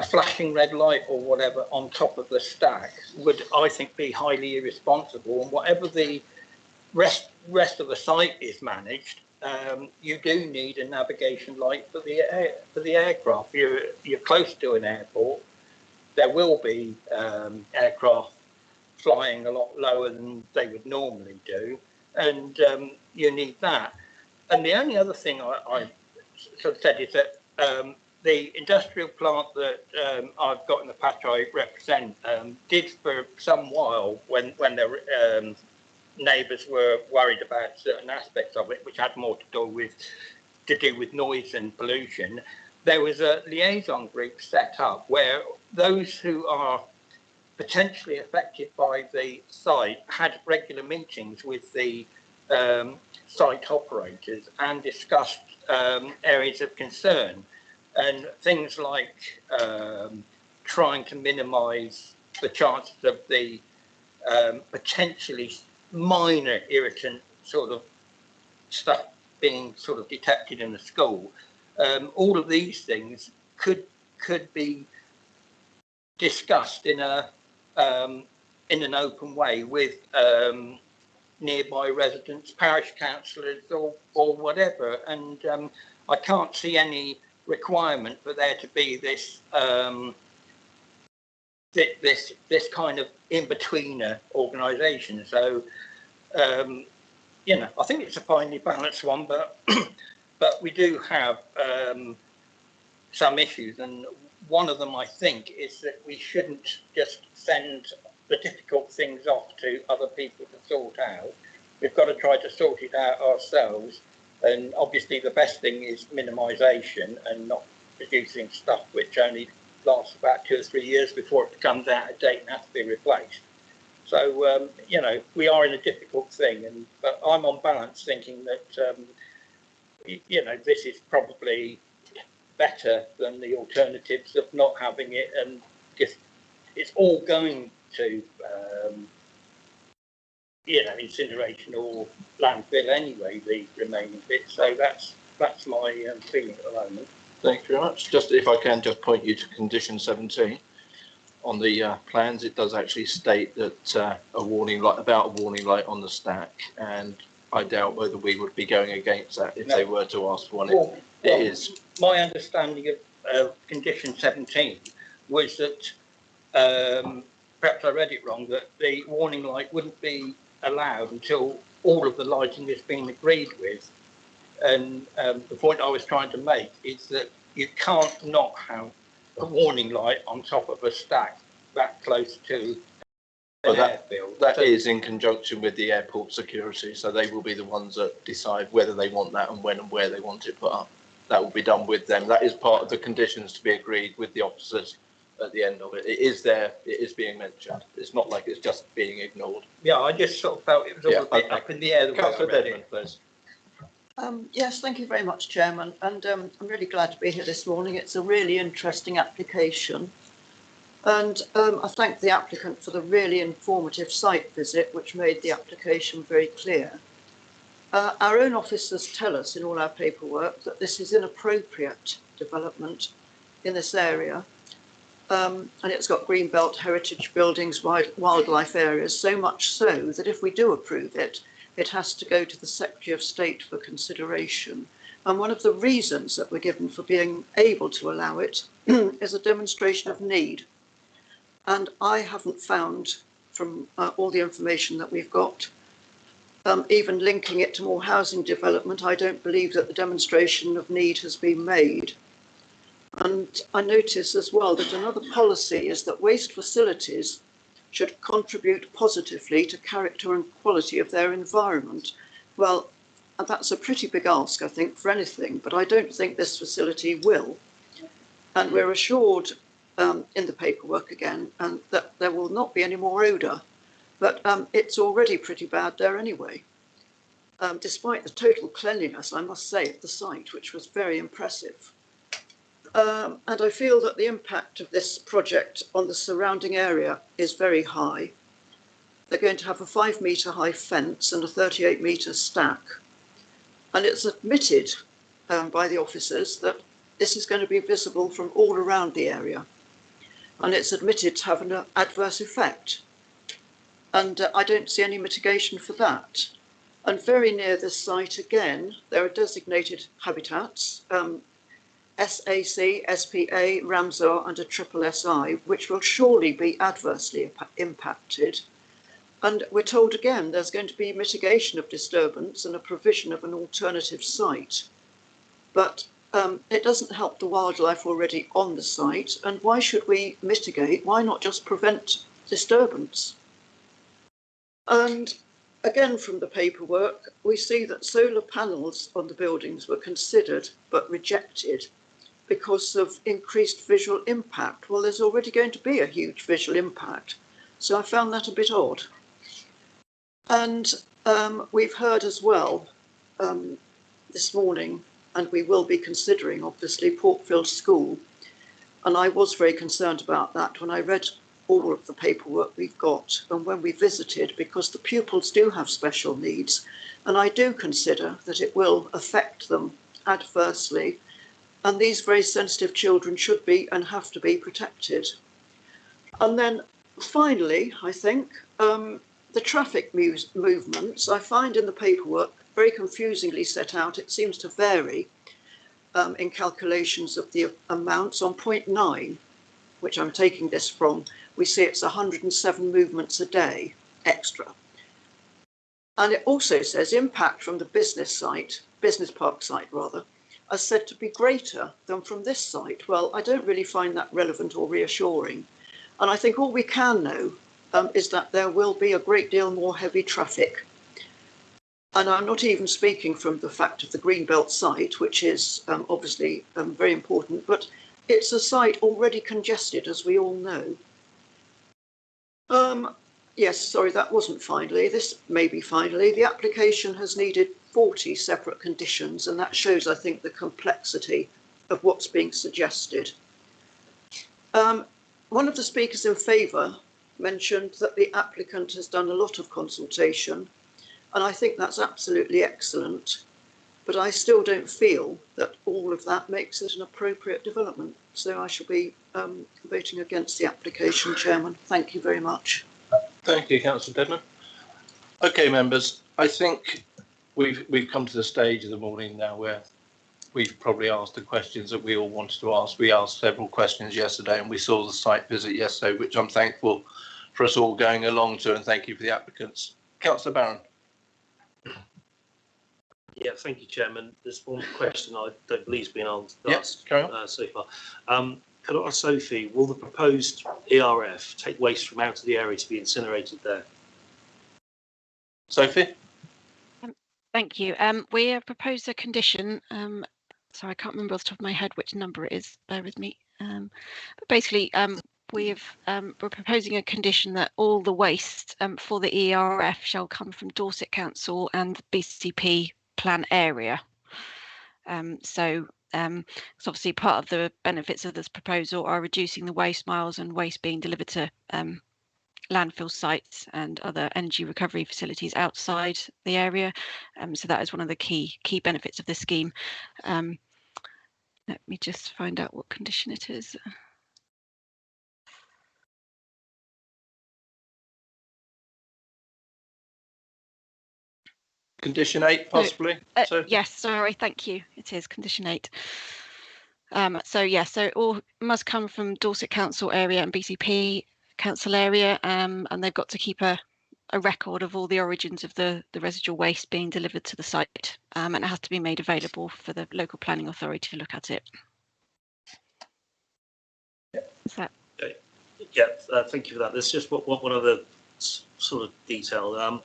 flashing red light or whatever on top of the stack would, I think, be highly irresponsible. And whatever the rest of the site is managed, you do need a navigation light for the aircraft. You're close to an airport. There will be aircraft flying a lot lower than they would normally do, and you need that. And the only other thing I sort of said is that the industrial plant that I've got in the patch I represent did for some while, when their neighbours were worried about certain aspects of it, which had more to do with noise and pollution. There was a liaison group set up where those who are potentially affected by the site had regular meetings with the site operators and discussed areas of concern, and things like trying to minimise the chances of the potentially minor irritant sort of stuff being sort of detected in the school. All of these things could be discussed in an open way with nearby residents, parish councillors, or whatever. And I can't see any requirement for there to be this this kind of in-betweener organisation. So you know, I think it's a finely balanced one, but but we do have some issues, and one of them I think is that we shouldn't just send the difficult things off to other people to sort out. We've got to try to sort it out ourselves, and obviously the best thing is minimisation and not producing stuff which only lasts about 2 or 3 years before it becomes out of date and has to be replaced. So you know, we are in a difficult thing, but I'm on balance thinking that you know, this is probably better than the alternatives of not having it, and just it's all going to you know, incineration or landfill anyway, the remaining bits. So that's my feeling at the moment. Thank you very much. Just if I can just point you to condition 17 on the plans, it does actually state that a warning light on the stack, and I doubt whether we would be going against that if they were to ask for one. Well, it is. My understanding of condition 17 was that perhaps I read it wrong, that the warning light wouldn't be allowed until all of the lighting has been agreed with. And the point I was trying to make is that you can't not have a warning light on top of a stack that close to an airfield. That is in conjunction with the airport security, so they will be the ones that decide whether they want that and when and where they want it put up. That will be done with them. That is part of the conditions to be agreed with the officers at the end of it. It is there, it is being mentioned. It's not like it's just being ignored. Yeah, I just sort of felt it was all a bit up in the air. Councillor Dedman, please. Yes, thank you very much, Chairman, and I'm really glad to be here this morning. It's a really interesting application, and I thank the applicant for the really informative site visit, which made the application very clear. Our own officers tell us in all our paperwork that this is inappropriate development in this area, and it's got greenbelt, heritage buildings, wildlife areas, so much so that if we do approve it, it has to go to the Secretary of State for consideration. And one of the reasons that we're given for being able to allow it is a demonstration of need. And I haven't found from all the information that we've got, even linking it to more housing development, I don't believe that the demonstration of need has been made. And I notice as well that another policy is that waste facilities should contribute positively to character and quality of their environment. Well, that's a pretty big ask, I think, for anything, but I don't think this facility will. And we're assured in the paperwork again that there will not be any more odour, but it's already pretty bad there anyway, despite the total cleanliness, I must say, of the site, which was very impressive. And I feel that the impact of this project on the surrounding area is very high. They're going to have a 5-metre high fence and a 38-metre stack. And it's admitted by the officers that this is going to be visible from all around the area. And it's admitted to have an adverse effect. And I don't see any mitigation for that. And very near this site again, there are designated habitats, SAC, SPA, Ramsar and a triple SI, which will surely be adversely impacted. And we're told again there's going to be mitigation of disturbance and a provision of an alternative site. But it doesn't help the wildlife already on the site. And why should we mitigate? Why not just prevent disturbance? And again, from the paperwork, we see that solar panels on the buildings were considered but rejected because of increased visual impact. Well, there's already going to be a huge visual impact, so I found that a bit odd. And we've heard as well this morning, and we will be considering, obviously, Portfield School. And I was very concerned about that when I read all of the paperwork we've got and when we visited, because the pupils do have special needs, and I do consider that it will affect them adversely, and these very sensitive children should be and have to be protected. And then finally, I think, the traffic movements, I find in the paperwork very confusingly set out. It seems to vary in calculations of the amounts. On point 9, which I'm taking this from, we see it's 107 movements a day extra. And it also says impact from the business park site rather, are said to be greater than from this site. Well, I don't really find that relevant or reassuring. And I think all we can know is that there will be a great deal more heavy traffic. And I'm not even speaking from the fact of the Greenbelt site, which is obviously very important, but it's a site already congested, as we all know. Yes, sorry, that wasn't finally. This may be finally. The application has needed 40 separate conditions, and that shows, I think, the complexity of what's being suggested. One of the speakers in favour mentioned that the applicant has done a lot of consultation, and I think that's absolutely excellent, but I still don't feel that all of that makes it an appropriate development. So I shall be voting against the application, Chairman. Thank you very much. Thank you, Councillor Dedman. Okay, members, I think we've come to the stage of the morning now where we've probably asked the questions that we all wanted to ask. We asked several questions yesterday, and we saw the site visit yesterday, which I'm thankful for us all going along to, and thank you for the applicants. Councillor Barron. Yeah, thank you, Chairman. There's one question I don't believe has been asked so far. Could I ask Sophie, will the proposed ERF take waste from out of the area to be incinerated there? Sophie? Thank you. We have proposed a condition. So I can't remember off the top of my head which number it is. Bear with me. But basically, we're proposing a condition that all the waste for the ERF shall come from Dorset Council and the BCP plan area. So obviously part of the benefits of this proposal are reducing the waste miles and waste being delivered to landfill sites and other energy recovery facilities outside the area. So that is one of the key benefits of this scheme. Let me just find out what condition it is. Condition 8, possibly? Yes, sorry, thank you. It is condition 8. So it all must come from Dorset Council area and BCP Council area, and they've got to keep a record of all the origins of the residual waste being delivered to the site, and it has to be made available for the local planning authority to look at it. Is that? Okay. Yeah, thank you for that. There's just one other sort of detail.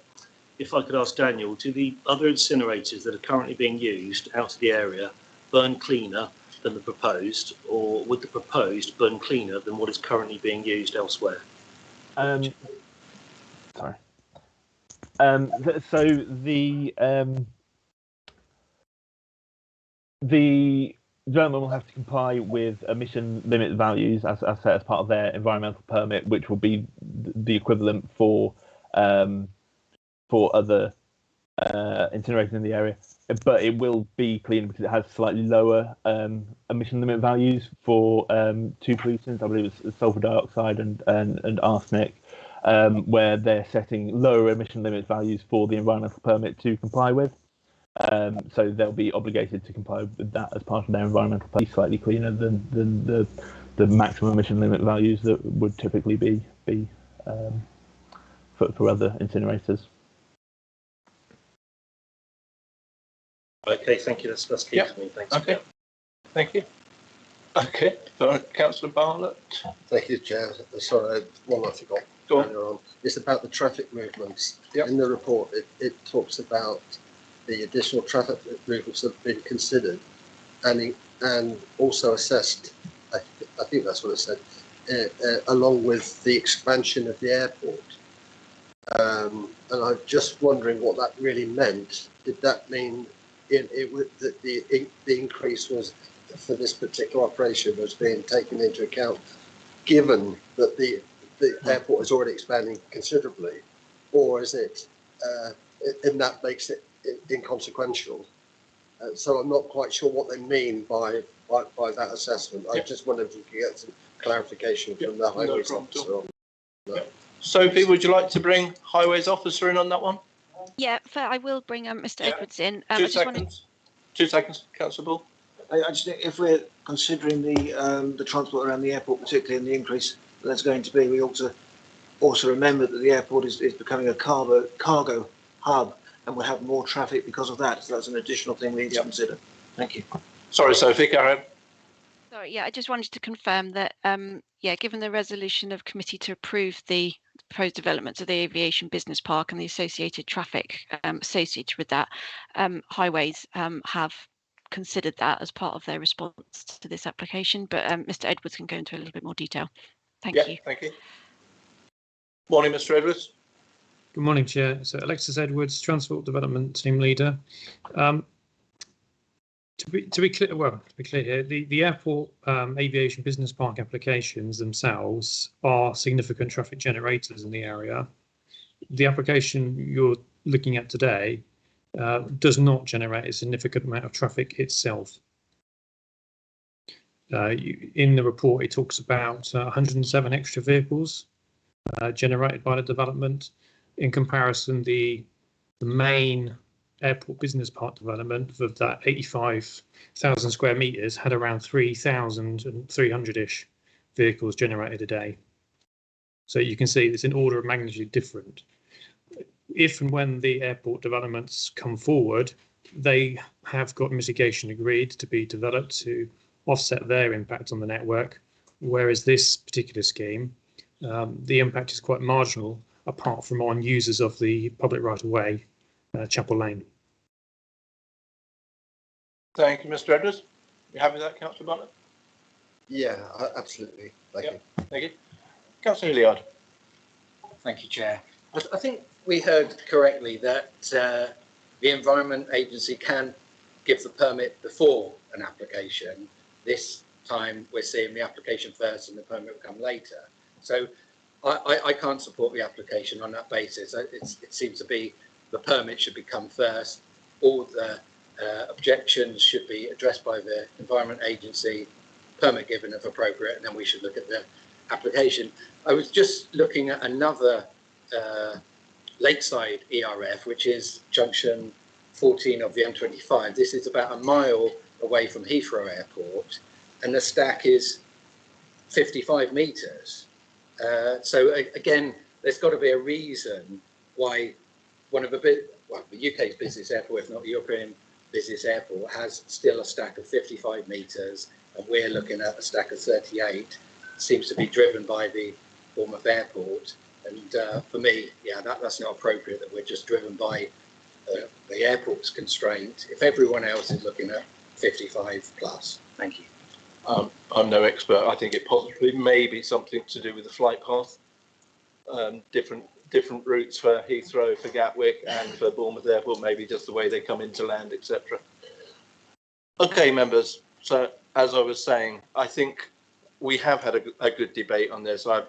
If I could ask Daniel, do the other incinerators that are currently being used out of the area burn cleaner than the proposed, or would the proposed burn cleaner than what is currently being used elsewhere? Sorry. So the development will have to comply with emission limit values as set as part of their environmental permit, which will be the equivalent for other incinerators in the area. But it will be clean because it has slightly lower emission limit values for two pollutants. I believe it's sulfur dioxide and arsenic, where they're setting lower emission limit values for the environmental permit to comply with. So they'll be obligated to comply with that as part of their environmental permit, slightly cleaner than the maximum emission limit values that would typically be for other incinerators. Okay, thank you. That's clear for me. Thanks. Okay, thank you. Okay, Councillor Bartlett. Thank you, Chair. Sorry, one I forgot earlier on. It's about the traffic movements. In the report, it talks about the additional traffic movements that have been considered and also assessed. I think that's what it said, along with the expansion of the airport. And I'm just wondering what that really meant. Did that mean that the increase was for this particular operation was being taken into account, given that the the airport is already expanding considerably, or is it, and that makes it inconsequential? So I'm not quite sure what they mean by that assessment. I just wondered if you could get some clarification from the highways officer on that. Sophie, would you like to bring highways officer in on that one? Yeah, I will bring Mr. Edwards in. 2 seconds. 2 seconds, Councillor Ball. I just think if we're considering the transport around the airport, particularly in the increase that's going to be, we ought to also remember that the airport is becoming a cargo hub and will have more traffic because of that. So that's an additional thing we need to consider. Thank you. Sorry, Sophie, carry on. Sorry, yeah, I just wanted to confirm that, yeah, given the resolution of committee to approve the proposed developments of the aviation business park and the associated traffic associated with that, highways have considered that as part of their response to this application, but Mr. Edwards can go into a little bit more detail. Thank you. Thank you. Morning, Mr. Edwards. Good morning, Chair. So Alexis Edwards, Transport Development Team Leader. To be clear here, the airport aviation business park applications themselves are significant traffic generators in the area. The application you're looking at today does not generate a significant amount of traffic itself. In the report, it talks about 107 extra vehicles generated by the development. In comparison, the main airport business park development of that 85,000 square metres had around 3,300-ish vehicles generated a day. So you can see it's an order of magnitude different. If and when the airport developments come forward, they have got mitigation agreed to be developed to offset their impact on the network, whereas this particular scheme, the impact is quite marginal apart from on users of the public right-of-way, Chapel Lane. Thank you, Mr. Edwards. You happy with that, Councillor Bartlett? Yeah, absolutely. Thank you. Thank you. Councillor Hilliard. Thank you, Chair. I think we heard correctly that the Environment Agency can give the permit before an application. This time we're seeing the application first and the permit will come later. So I can't support the application on that basis. It seems to be the permit should come first. All the objections should be addressed by the Environment Agency, permit given if appropriate, and then we should look at the application. I was just looking at another lakeside ERF, which is junction 14 of the M25. This is about a mile away from Heathrow Airport, and the stack is 55 metres. So again, there's got to be a reason why one of the UK's busiest airport, if not the European busiest airport, has still a stack of 55 metres, and we're looking at a stack of 38. It seems to be driven by the Bournemouth Airport, and for me, yeah, that's not appropriate that we're just driven by the airport's constraint if everyone else is looking at 55 plus. Thank you. I'm no expert. I think it possibly may be something to do with the flight path. Different routes for Heathrow, for Gatwick, and for Bournemouth Airport. Maybe just the way they come into land, etc. Okay, members. So as I was saying, I think we have had a good debate on this. I've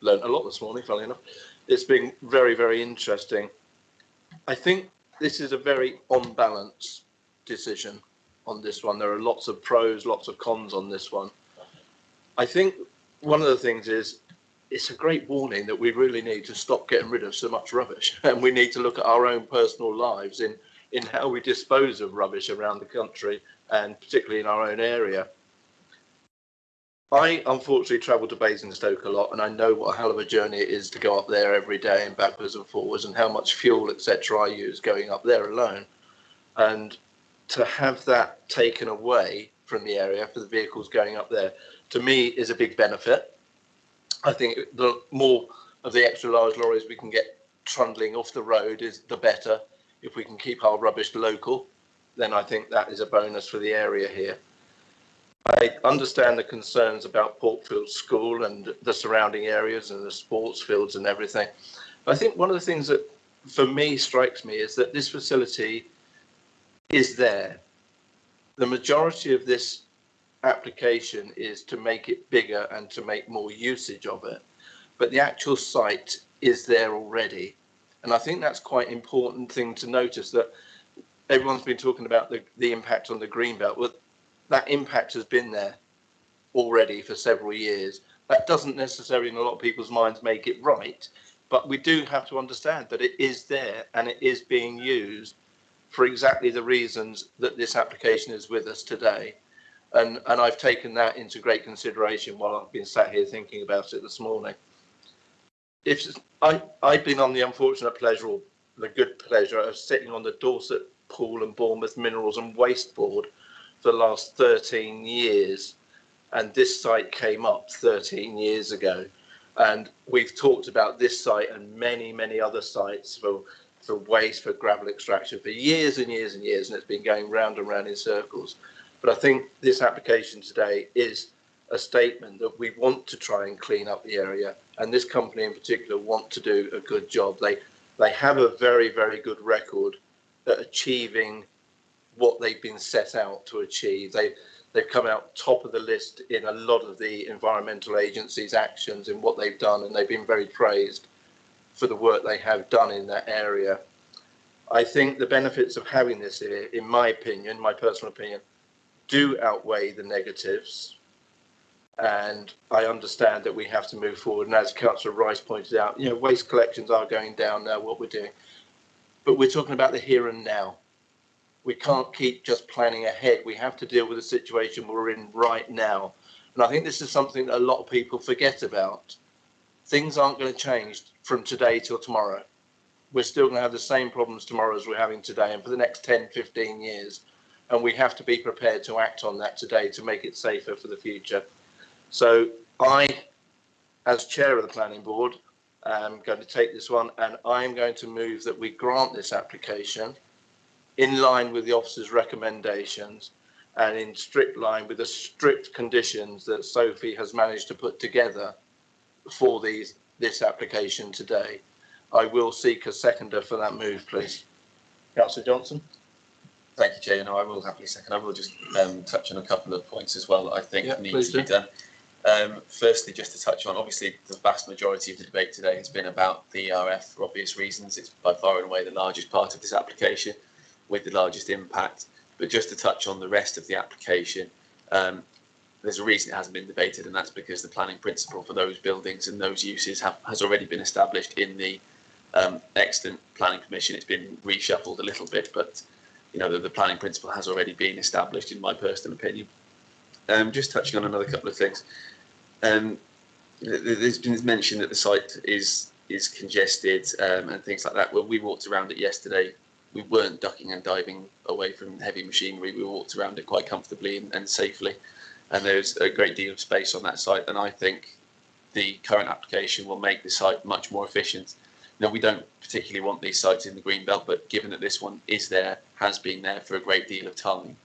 learned a lot this morning, funnily enough. It's been very, very interesting. I think this is a very on balance decision on this one. There are lots of pros, lots of cons on this one. I think one of the things is it's a great warning that we really need to stop getting rid of so much rubbish, and we need to look at our own personal lives in how we dispose of rubbish around the country, and particularly in our own area. I unfortunately travel to Basingstoke a lot, and I know what a hell of a journey it is to go up there every day and backwards and forwards, and how much fuel, etc. I use going up there alone. And to have that taken away from the area for the vehicles going up there, to me, is a big benefit. I think the more of the extra large lorries we can get trundling off the road is the better. If we can keep our rubbish local, then I think that is a bonus for the area here. I understand the concerns about Portfield School and the surrounding areas and the sports fields and everything. I think one of the things that for me strikes me is that this facility is there. The majority of this application is to make it bigger and to make more usage of it. but the actual site is there already. And I think that's quite an important thing to notice, that everyone's been talking about the impact on the Greenbelt. Well, that impact has been there already for several years. That doesn't necessarily, in a lot of people's minds, make it right, but we do have to understand that it is there and it is being used for exactly the reasons that this application is with us today. And I've taken that into great consideration while I've been sat here thinking about it this morning. I've been on the unfortunate pleasure, or the good pleasure, of sitting on the Dorset Pool and Bournemouth Minerals and Waste Board for the last 13 years. And this site came up 13 years ago. And we've talked about this site and many, many other sites for waste, for gravel extraction for years and years and years. And it's been going round and round in circles. But I think this application today is a statement that we want to try and clean up the area. And this company in particular want to do a good job. They have a very, very good record at achieving what they've been set out to achieve. They've come out top of the list in a lot of the environmental agencies' actions in what they've done, and they've been very praised for the work they have done in that area. I think the benefits of having this here, in my opinion, my personal opinion, do outweigh the negatives. And I understand that we have to move forward. And as Councillor Rice pointed out, waste collections are going down now, what we're doing. But we're talking about the here and now. We can't keep just planning ahead. We have to deal with the situation we're in right now. And I think this is something that a lot of people forget about. Things aren't going to change from today till tomorrow. We're still going to have the same problems tomorrow as we're having today and for the next 10, 15 years. And we have to be prepared to act on that today to make it safer for the future. So I, as chair of the planning board, am going to take this one, and I'm going to move that we grant this application in line with the officer's recommendations and in strict line with the strict conditions that Sophie has managed to put together for this application today. I will seek a seconder for that move, please. Councillor Johnson. Thank you, Chair. No, I will happily second. I will just touch on a couple of points as well that I think need to be done. Firstly, just to touch on, obviously, the vast majority of the debate today has been about the ERF for obvious reasons. It's by far and away the largest part of this application with the largest impact. But just to touch on the rest of the application, there's a reason it hasn't been debated, and that's because the planning principle for those buildings and those uses has already been established in the extant planning permission. It's been reshuffled a little bit, but the planning principle has already been established, in my personal opinion. Just touching on another couple of things. There's been mentioned that the site is congested and things like that. When we walked around it yesterday, we weren't ducking and diving away from heavy machinery. We walked around it quite comfortably and safely. And there's a great deal of space on that site. And I think the current application will make the site much more efficient. We don't particularly want these sites in the Greenbelt, but given that this one is there, has been there for a great deal of time,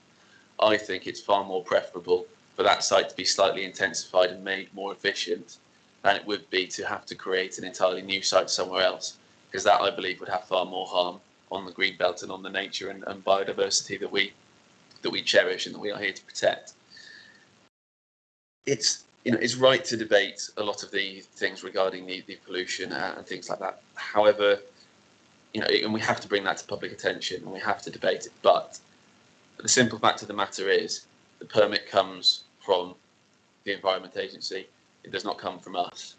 I think it's far more preferable for that site to be slightly intensified and made more efficient than it would be to have to create an entirely new site somewhere else, because that, I believe, would have far more harm on the Greenbelt and on the nature and biodiversity that we cherish and that we are here to protect. It's right to debate a lot of the things regarding the pollution and things like that. However, and we have to bring that to public attention and we have to debate it. But the simple fact of the matter is the permit comes from the Environment Agency. It does not come from us.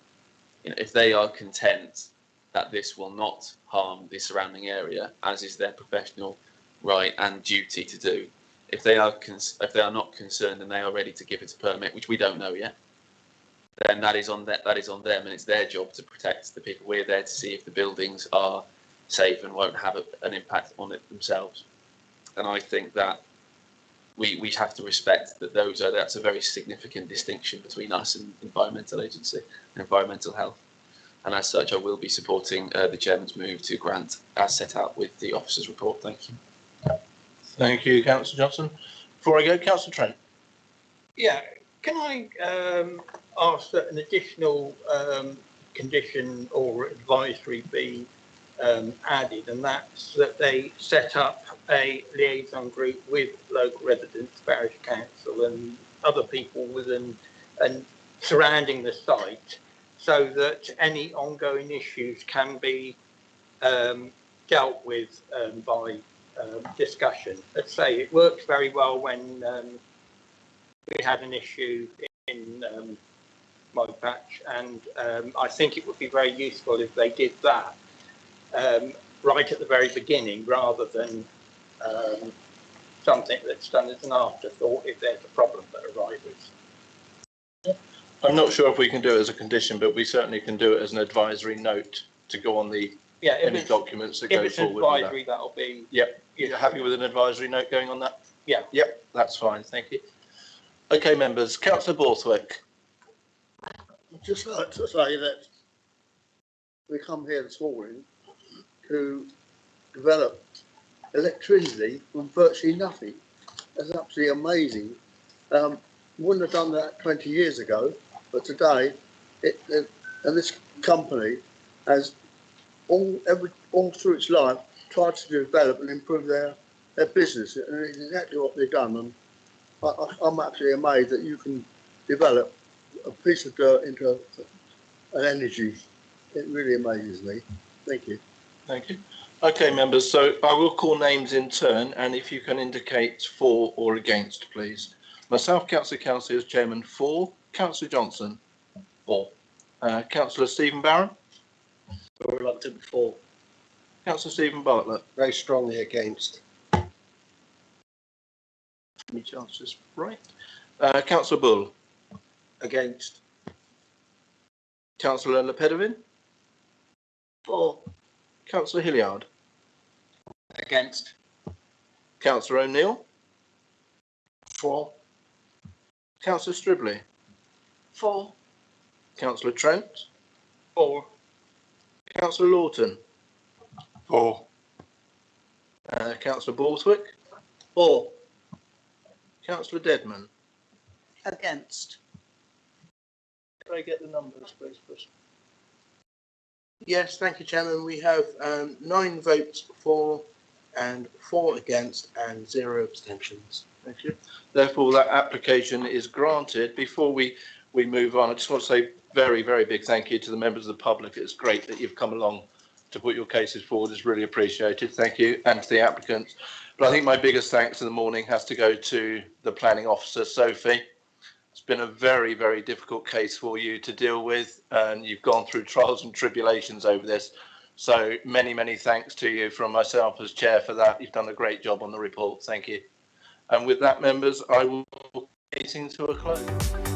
If they are content that this will not harm the surrounding area, as is their professional right and duty to do, if they are not concerned and they are ready to give it a permit, which we don't know yet, then that is on them, and it's their job to protect the people. We're there to see if the buildings are safe and won't have an impact on it themselves. And I think that we have to respect that that's a very significant distinction between us and Environmental Agency and Environmental Health. And as such, I will be supporting the Chairman's move to grant as set out with the officer's report. Thank you. Thank you, Councillor Johnson. Before I go, Councillor Trent. Yeah, can I ask that an additional condition or advisory be added, and that's that they set up a liaison group with local residents, parish council and other people within and surrounding the site, so that any ongoing issues can be dealt with by discussion. Let's say it worked very well when we had an issue in my patch, and I think it would be very useful if they did that right at the very beginning, rather than something that's done as an afterthought if there's a problem that arises. I'm not sure if we can do it as a condition, but we certainly can do it as an advisory note to go on the any documents that go forward. If it's advisory, that'll be. Yep. You're happy with an advisory note going on that? Yeah. Yep. That's fine. Thank you. Okay, members. Councillor Borthwick. I'd just like to say that we come here this morning to develop electricity from virtually nothing. That's absolutely amazing. Wouldn't have done that 20 years ago, but today, and this company has all through its life tried to develop and improve their business, and it's exactly what they've done. And I'm actually amazed that you can develop a piece of dirt into an energy. It really amazes me. Thank you. Thank you. Okay, members, so I will call names in turn, and if you can indicate for or against, please. Myself, Councillor Kelsey, as Chairman, for. Councillor Johnson, for. Councillor Stephen Barron. Reluctant for. Councillor Stephen Bartlett. Very strongly against. Any chances? Right. Councillor Bull. Against. Councillor Lepedovin. For. Councillor Hilliard. Against. Councillor O'Neill. For. Councillor Stribley. For. Councillor Trent. For. Councillor Lawton. For. Councillor Borthwick. For. Councillor Deadman. Against. Can I get the numbers, please, Chris? Yes, thank you, Chairman. We have 9 votes for and 4 against and 0 abstentions. Thank you. Therefore, that application is granted. Before we move on, I just want to say very, very big thank you to the members of the public. It's great that you've come along to put your cases forward. It's really appreciated. Thank you. And to the applicants. But I think my biggest thanks in the morning has to go to the planning officer, Sophie. It's been a very, very difficult case for you to deal with, and you've gone through trials and tribulations over this. So many, many thanks to you from myself as chair for that. You've done a great job on the report. Thank you. And with that, members, I will bring the meeting to a close.